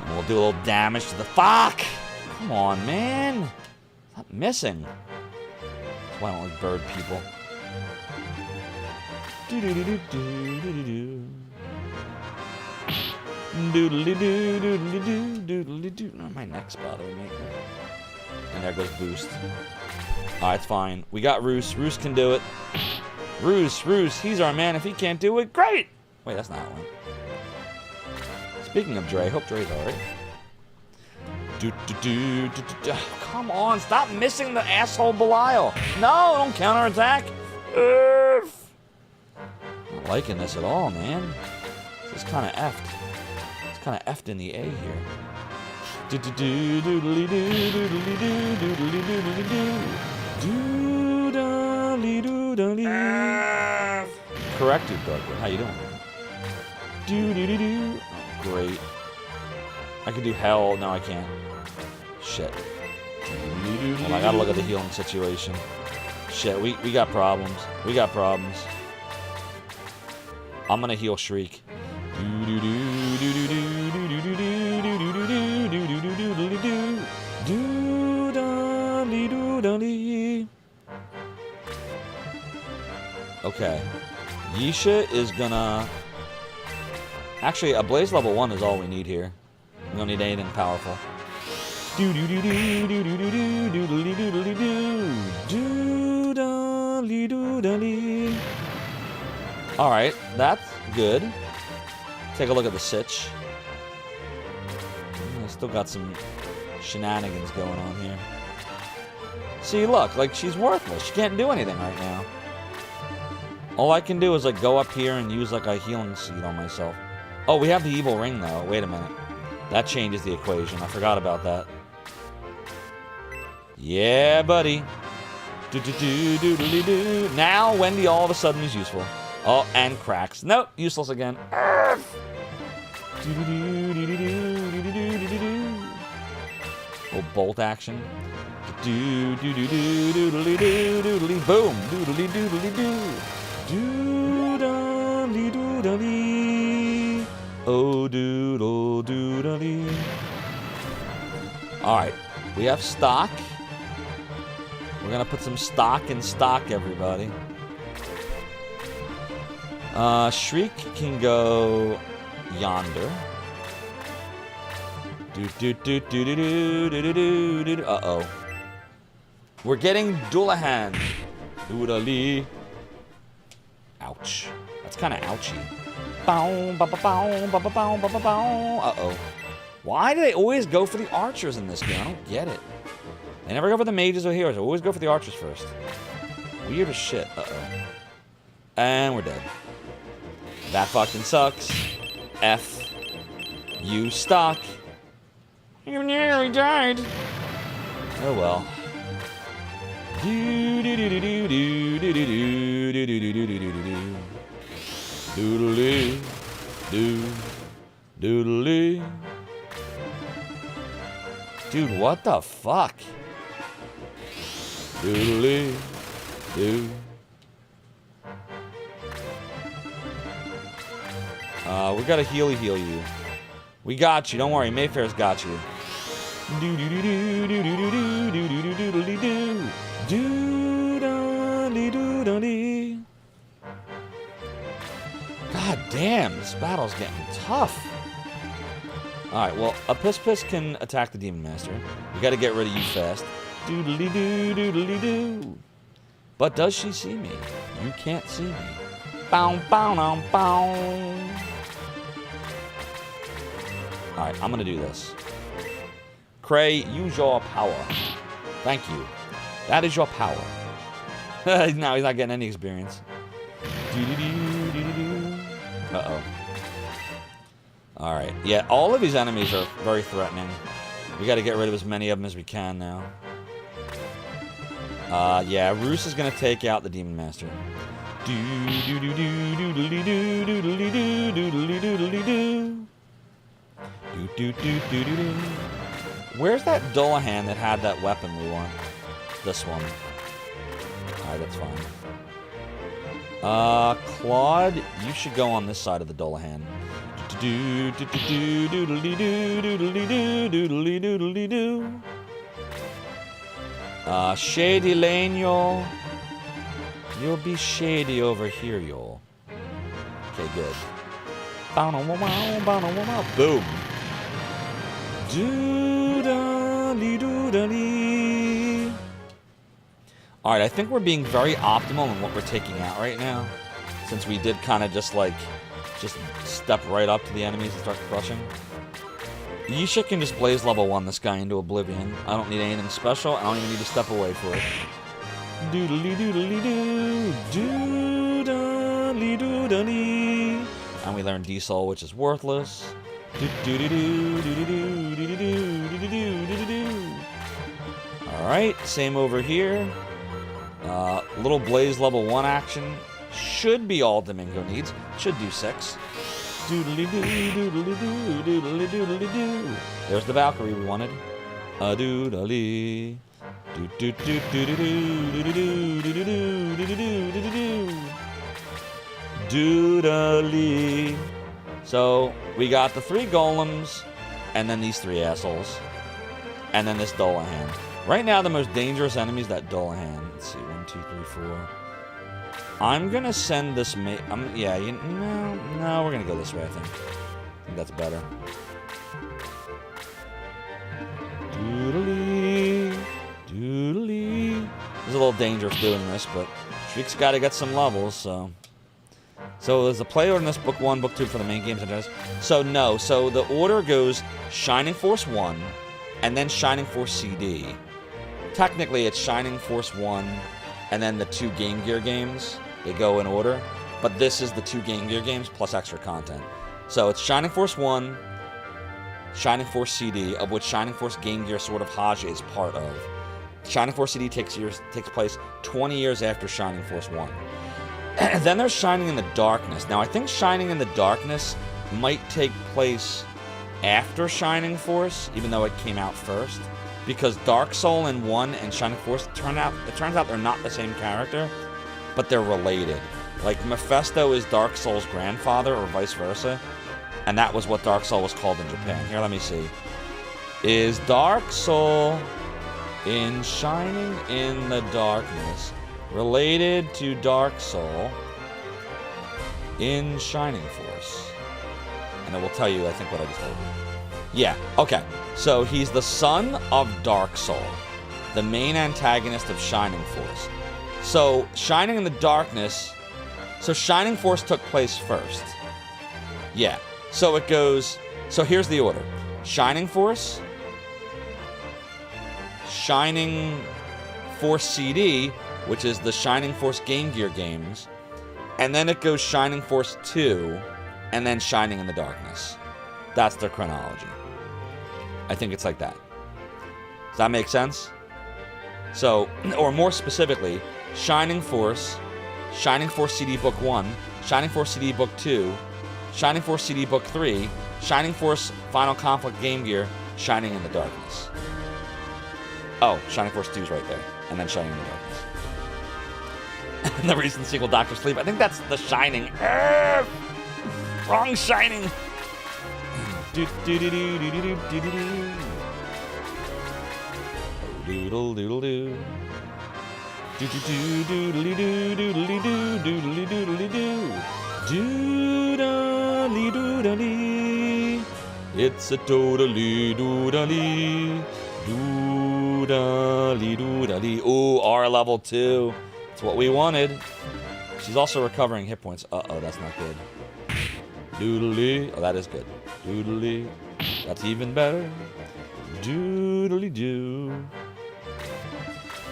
And we'll do a little damage to the fuck! Come on, man! Stop missing. That's why I don't like bird people. Do-do-do-do-do-do-do-do. Doodly-doo, doodly-doo. Oh, my neck's bothering me. And there goes Boost. Alright, it's fine. We got Roos. Roos can do it. Roos, he's our man. If he can't do it, great! Wait, that's not one. Speaking of Dre, hope Dre's alright. Come on, stop missing the asshole Belial. No, don't counterattack. Not liking this at all, man. This is kind of effed. It's kind of effed in the A here. Corrected, Darkwood. How you doing? Oh, great. I can do hell. No, I can't. Shit. Well, I gotta look at the healing situation. Shit, we got problems. We got problems. I'm gonna heal Shriek. Okay. Yisha is gonna... Actually, a Blaze level 1 is all we need here. We don't need anything powerful. Alright, that's good. Take a look at the sitch. Still got some shenanigans going on here. See, look, like she's worthless. She can't do anything right now. All I can do is like go up here and use like a healing seed on myself. Oh, we have the evil ring though. Wait a minute. That changes the equation. I forgot about that. Yeah, buddy. Now Wendy all of a sudden is useful. Oh, and cracks. Nope, useless again. Oh, bolt action. Boom. Doodly doodly doo. Doodly doodly. Oh, doodle doodly. Alright, we have stock. We're gonna put some stock in stock, everybody. Shriek can go yonder. Uh-oh. We're getting Dullahan. Doodly. Ouch. That's kind of ouchy. Uh-oh. Why do they always go for the archers in this game? I don't get it. They never go for the mages or heroes. They always go for the archers first. Weird as shit. Uh-oh. And we're dead. That fucking sucks. F. You stuck. You nearly died. Oh well. Doodly, doodly. Dude, what the fuck? Doodly, doo. We gotta heal you. We got you. Don't worry, Mayfair's got you. God damn, this battle's getting tough. Alright, well, a Piss Piss can attack the Demon Master. We gotta get rid of you fast. Doodly doo, doodly doo. But does she see me? You can't see me. Bow, bow, bow, bow. Alright, I'm gonna do this. Cray, use your power. Thank you. That is your power. Now he's not getting any experience. Uh-oh. Alright. Yeah, all of these enemies are very threatening. We gotta get rid of as many of them as we can now. Yeah, Roos is gonna take out the Demon Master. Where's that Dullahan that had that weapon we want? This one. Alright, that's fine. Claude, you should go on this side of the Dullahan. Shady Lane, y'all. You'll be shady over here, y'all. Okay, good. Boom. Alright, I think we're being very optimal in what we're taking out right now. Since we did kind of just step right up to the enemies and start crushing. Yisha can just blaze level 1 this guy into oblivion. I don't need anything special. I don't even need to step away for it. Doodly doodly doo. Doodly doodly. And we learn D-Soul, which is worthless. Alright, same over here. Little blaze level 1 action. Should be all Domingo needs. Should do 6. Doodly doo, doodly doo, doodly doodly doo. There's the Valkyrie we wanted. A doodly. Doo doo doo doo doo doo doo doo doo doo doo doodly. So we got the 3 golems, and then these 3 assholes, and then this Dullahan. Right now, the most dangerous enemy is that Dullahan. Let's see, 1, 2, 3, 4. I'm gonna send this no, we're gonna go this way, I think that's better. Doodly, doodly. It's a little dangerous doing this, but Shriek's gotta get some levels, so there's a play order in this book 1, book 2 for the main games and so the order goes Shining Force 1, and then Shining Force CD. Technically, it's Shining Force 1, and then the 2 Game Gear games. They go in order, but this is the 2 Game Gear games plus extra content. So it's Shining Force 1, Shining Force CD, of which Shining Force Game Gear Sword of Haja is part of. Shining Force CD takes place 20 years after Shining Force 1. And then there's Shining in the Darkness. Now, I think Shining in the Darkness might take place after Shining Force, even though it came out first. Because Dark Soul in 1 and Shining Force, it turns out they're not the same character, but they're related. Like, Mephisto is Dark Soul's grandfather, or vice versa. And that was what Dark Soul was called in Japan. Here, let me see. Is Dark Soul in Shining in the Darkness related to Dark Soul in Shining Force? And it will tell you, I think, what I just told you. Yeah, okay. So he's the son of Dark Soul, the main antagonist of Shining Force. So Shining in the Darkness, so Shining Force took place first. Yeah, so it goes, so here's the order. Shining Force, Shining Force CD, which is the Shining Force Game Gear games, and then it goes Shining Force 2, and then Shining in the Darkness. That's their chronology. I think it's like that. Does that make sense? So, or more specifically, Shining Force CD Book 1, Shining Force CD Book 2, Shining Force CD Book 3, Shining Force Final Conflict Game Gear, Shining in the Darkness. Oh, Shining Force 2 is right there. And then Shining in the Darkness. And the recent sequel, Doctor Sleep. I think that's The Shining. Wrong Shining. Doodle doodle doo. Doodly doodly. It's a totally doodly. Doodly doodly. Ooh, R level 2. That's what we wanted. She's also recovering hit points. Uh-oh, that's not good. Doodly. Oh, that is good. Doodly. That's even better. Doodly doo.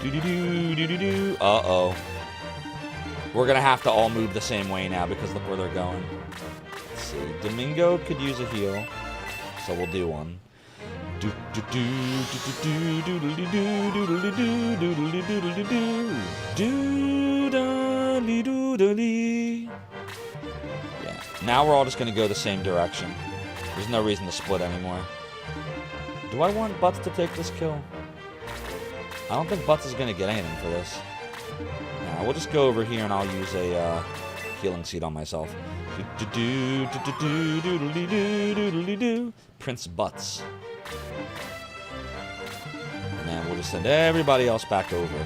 Doo-doo-doo-doo-doo-doo. Uh-oh. We're gonna have to all move the same way now because look where they're going. Let's see. Domingo could use a heal, so we'll do one. Yeah. Now we're all just gonna go the same direction. There's no reason to split anymore. Do I want Butts to take this kill? I don't think Butts is going to get anything for this. Nah, we'll just go over here and I'll use a healing seed on myself. Prince Butts. And then we'll just send everybody else back over.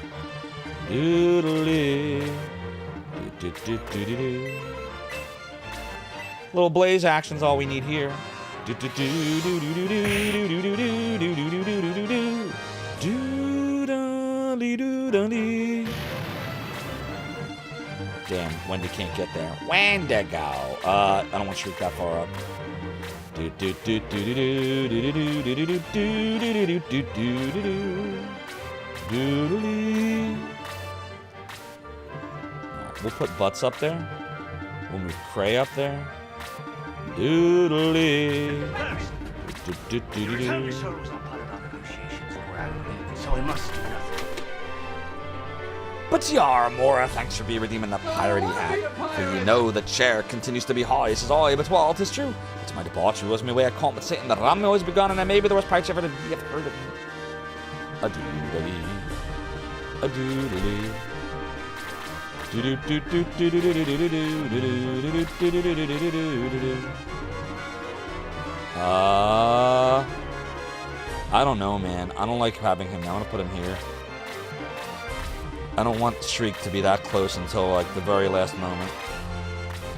Little blaze action's all we need here. Damn, Wendy can't get there. Wendigo. I don't want to shoot that far up. We'll put Butts up there. We'll move Cray up there. Doodly. So he must do nothing. But Mora, thanks for redeeming the piratey hat. For you know the chair continues to be high, says I, but well, 'tis true. It's my debauchery was my way of compensating the rum always begun, and maybe there was pirates ever to be have heard of me. A doodly. A doodly. I don't know, man. I don't like having him. I want to put him here. I don't want Shriek to be that close until like the very last moment.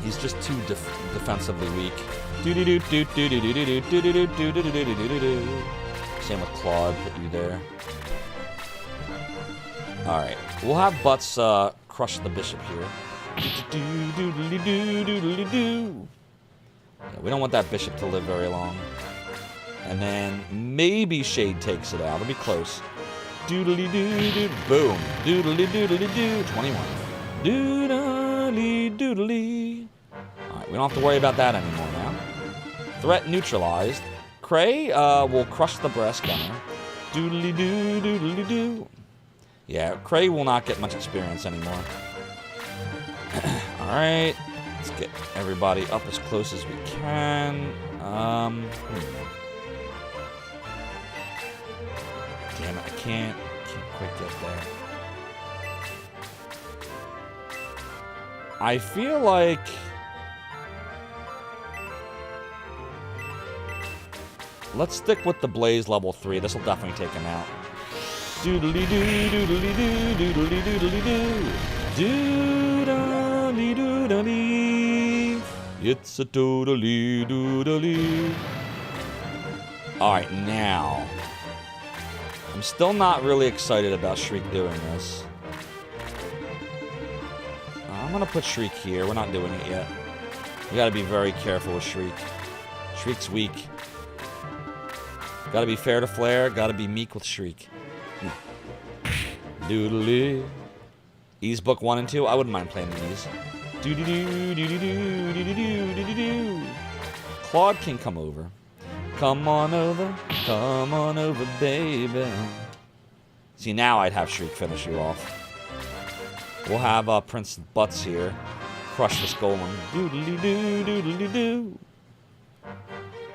He's just too defensively weak. Same with Claude. Put you there. All right, we'll have Butts crush the bishop here. Yeah, we don't want that bishop to live very long. And then maybe Shade takes it out. It'll be close. Doodly doo doo. Boom. Doodly doodly doo. 21. Doodly doodly. Alright, we don't have to worry about that anymore now. Threat neutralized. Cray will crush the breast gunner. Doodly doo doodly doo. Yeah, Cray will not get much experience anymore. Alright. Let's get everybody up as close as we can. Damn it, I can't quite get there. I feel like let's stick with the Blaze level 3. This will definitely take him out. Doodly doo doodly doo doodly doodly doo doodly doodly. It's a doodly doodly. All right, now I'm still not really excited about Shriek doing this. I'm gonna put Shriek here. We're not doing it yet. We gotta be very careful with Shriek. Shriek's weak. Gotta be fair to Flare. Gotta be meek with Shriek. Doodly. Ease book 1 and 2. I wouldn't mind playing these. Claude can come over. Come on over, baby. See, now I'd have Shriek finish you off. We'll have Prince Butts here. Crush this golem. Doodly-doo, doodly-doo.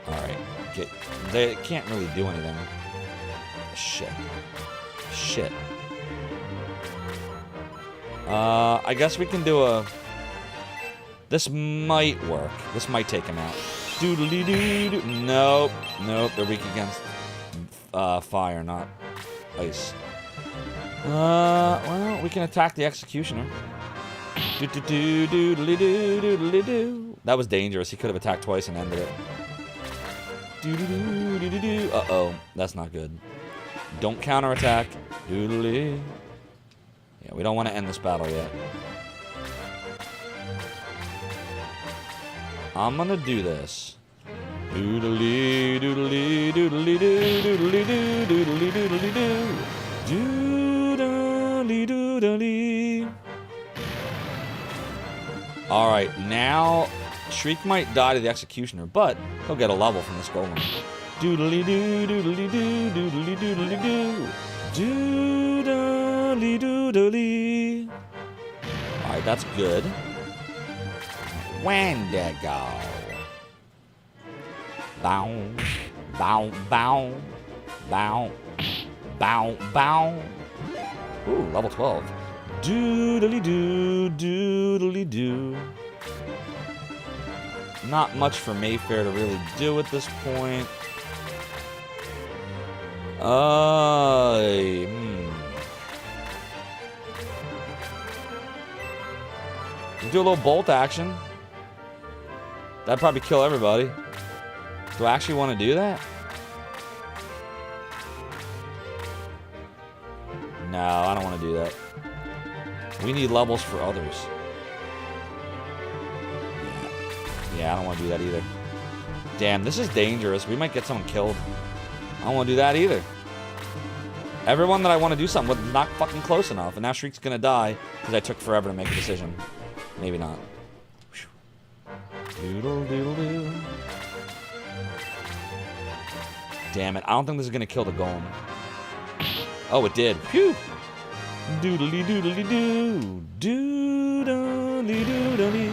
Alright. They can't really do anything. Shit. Shit. I guess we can do a... This might work. This might take him out. Doodly-doo. Nope. Nope. They're weak against fire, not ice. Well, we can attack the Executioner. Doodly-doo, doodly-doo. That was dangerous. He could have attacked twice and ended it. Doodly-doo. Uh-oh. That's not good. Don't counterattack. Doodly. Yeah, we don't want to end this battle yet. I'm gonna do this. Doodly, doodly, doodly, doo, doodly, doo, doodly, doodly, doo. Doodly, doodly. Alright, now Shriek might die to the Executioner, but he'll get a level from this golem. Doodly doo, doodly doo, doodly doodly doo. Doodly doodly. Alright, that's good. Wendigo. Bow, bow, bow, bow, bow, bow. Ooh, level 12. Doodly doo, doodly doo. Not much for Mayfair to really do at this point. Do a little bolt action. That'd probably kill everybody. Do I actually want to do that? No, I don't want to do that. We need levels for others. Yeah, I don't want to do that either. Damn, this is dangerous. We might get someone killed. I don't want to do that either. Everyone that I want to do something with is not fucking close enough. And now Shriek's gonna die because I took forever to make a decision. Maybe not. Doodle doodle doo. Damn it. I don't think this is gonna kill the golem. Oh, it did. Phew. Doodly doodly doo. Doodly doodly.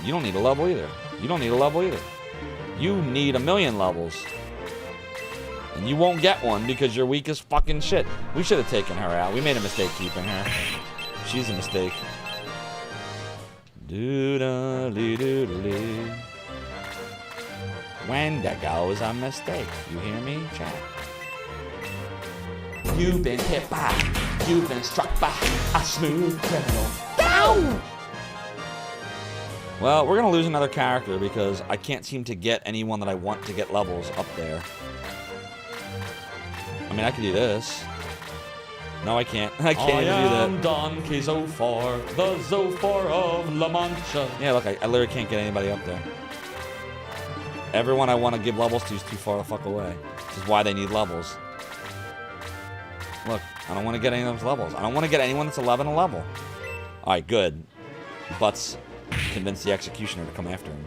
You don't need a level either. You don't need a level either. You need 1,000,000 levels. And you won't get one because you're weak as fucking shit. We should have taken her out. We made a mistake keeping her. She's a mistake. Doodly doodly. Wendigo's a mistake. You hear me, chat? You've been hit by, you've been struck by a smooth criminal. Down! Well, we're gonna lose another character because I can't seem to get anyone that I want to get levels up there. I mean, I could do this. No, I can't. I can't do that. I am Don Zophar, the Zophar of La Mancha. Yeah, look, I literally can't get anybody up there. Everyone I want to give levels to is too far the fuck away. This is why they need levels. Look, I don't want to get any of those levels. I don't want to get anyone that's 11 a level. Alright, good. Butts convince the Executioner to come after him.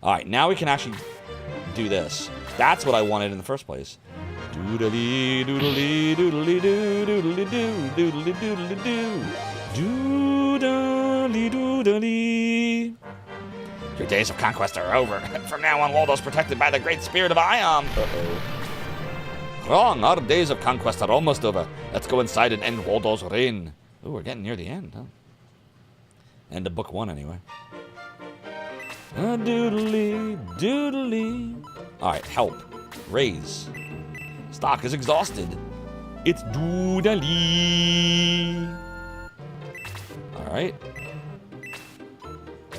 Alright, now we can actually do this. That's what I wanted in the first place. Doodly doodly doodly doo doodly doo doodly doodly doo doodly doodly. Your days of conquest are over. From now on, Waldo's protected by the great spirit of Ion. Wrong. Our days of conquest are almost over. Let's go inside and end Waldo's reign. Ooh, we're getting near the end, huh? End of book 1, anyway. Doodly doodly. All right, help. Raise. Stock is exhausted. It's doodly. All right.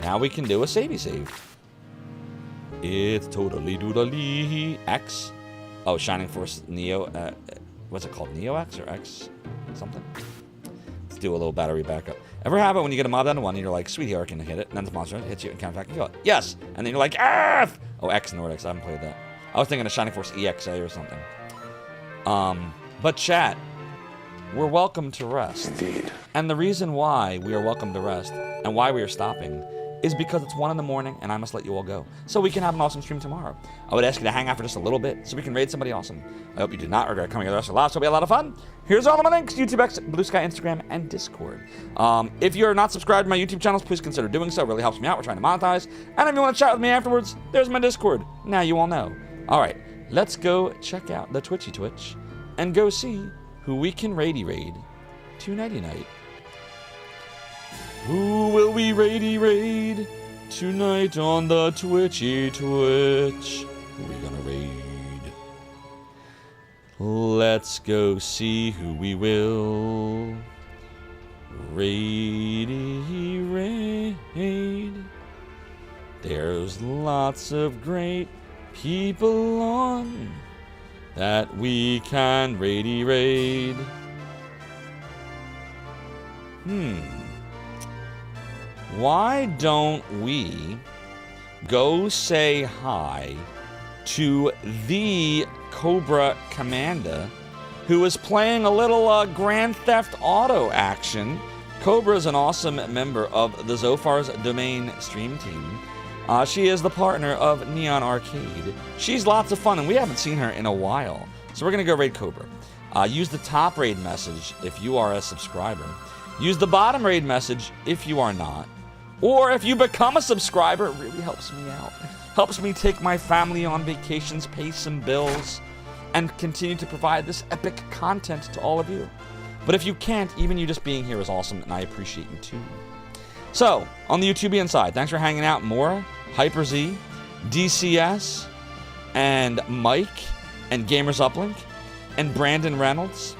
Now we can do a savey save. It's totally doodly. X. Oh, Shining Force Neo. What's it called? Neo X or X something? Let's do a little battery backup. Ever have it when you get a mob down to 1 and you're like, sweet hero can hit it, and then the monster hits you and counterattack and kill it? Yes! And then you're like, F! Oh, X Nordics. I haven't played that. I was thinking of Shining Force EXA or something. But chat, we're welcome to rest. Indeed. And the reason why we are welcome to rest and why we are stopping is because it's 1 in the morning and I must let you all go. So we can have an awesome stream tomorrow. I would ask you to hang out for just a little bit so we can raid somebody awesome. I hope you do not regret coming to the rest of the lives. It'll be a lot of fun. Here's all of my links: YouTube, X, Blue Sky, Instagram, and Discord. If you're not subscribed to my YouTube channels, please consider doing so. It really helps me out. We're trying to monetize. And if you want to chat with me afterwards, there's my Discord. Now you all know. All right, let's go check out the Twitchy Twitch and go see who we can raid tonight. Who will we raid tonight on the Twitchy Twitch? Who are we gonna raid? Let's go see who we will raid. There's lots of great people on that we can raid. Why don't we go say hi to the Cobra Commander, who is playing a little Grand Theft Auto action. Cobra is an awesome member of the Zophar's Domain stream team. She is the partner of Neon Arcade. She's lots of fun, and we haven't seen her in a while. So we're going to go raid Cobra. Use the top raid message if you are a subscriber. Use the bottom raid message if you are not. Or if you become a subscriber, it really helps me out. Helps me take my family on vacations, pay some bills, and continue to provide this epic content to all of you. But if you can't, even you just being here is awesome, and I appreciate you too. So, on the YouTubian side, thanks for hanging out, Mora, HyperZ, DCS, and Mike, and Gamers Uplink, and Brandon Reynolds.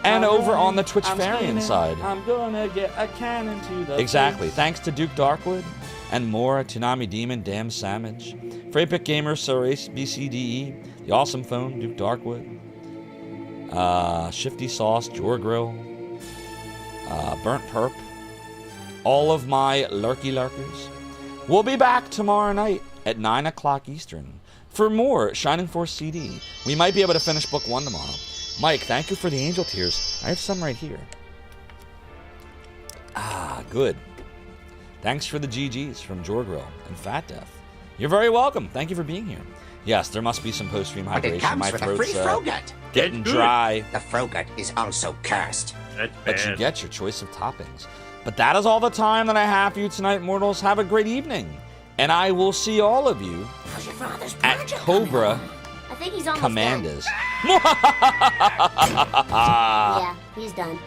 And over on the Twitch Farian side. I'm gonna get a cannon to the Exactly. face. Thanks to Duke Darkwood and Mora, Toonami Demon, Damn Samage, Freypick Gamer, Surace, BCDE, The Awesome Phone, Duke Darkwood, Shifty Sauce, Jor Grill, Burnt Perp, all of my lurkers. We'll be back tomorrow night at 9 o'clock Eastern for more Shining Force CD. We might be able to finish Book 1 tomorrow. Mike, thank you for the angel tears. I have some right here. Good. Thanks for the GGs from Jorgrill and Fat Death. You're very welcome. Thank you for being here. Yes, there must be some post-stream But it hydration. comes My with a throat's free Frogut. getting dry. The Frogut is also cursed. But you get your choice of toppings. But that is all the time that I have for you tonight, mortals. Have a great evening. And I will see all of you at Cobra I think he's almost Commanders. done. Yeah, he's done.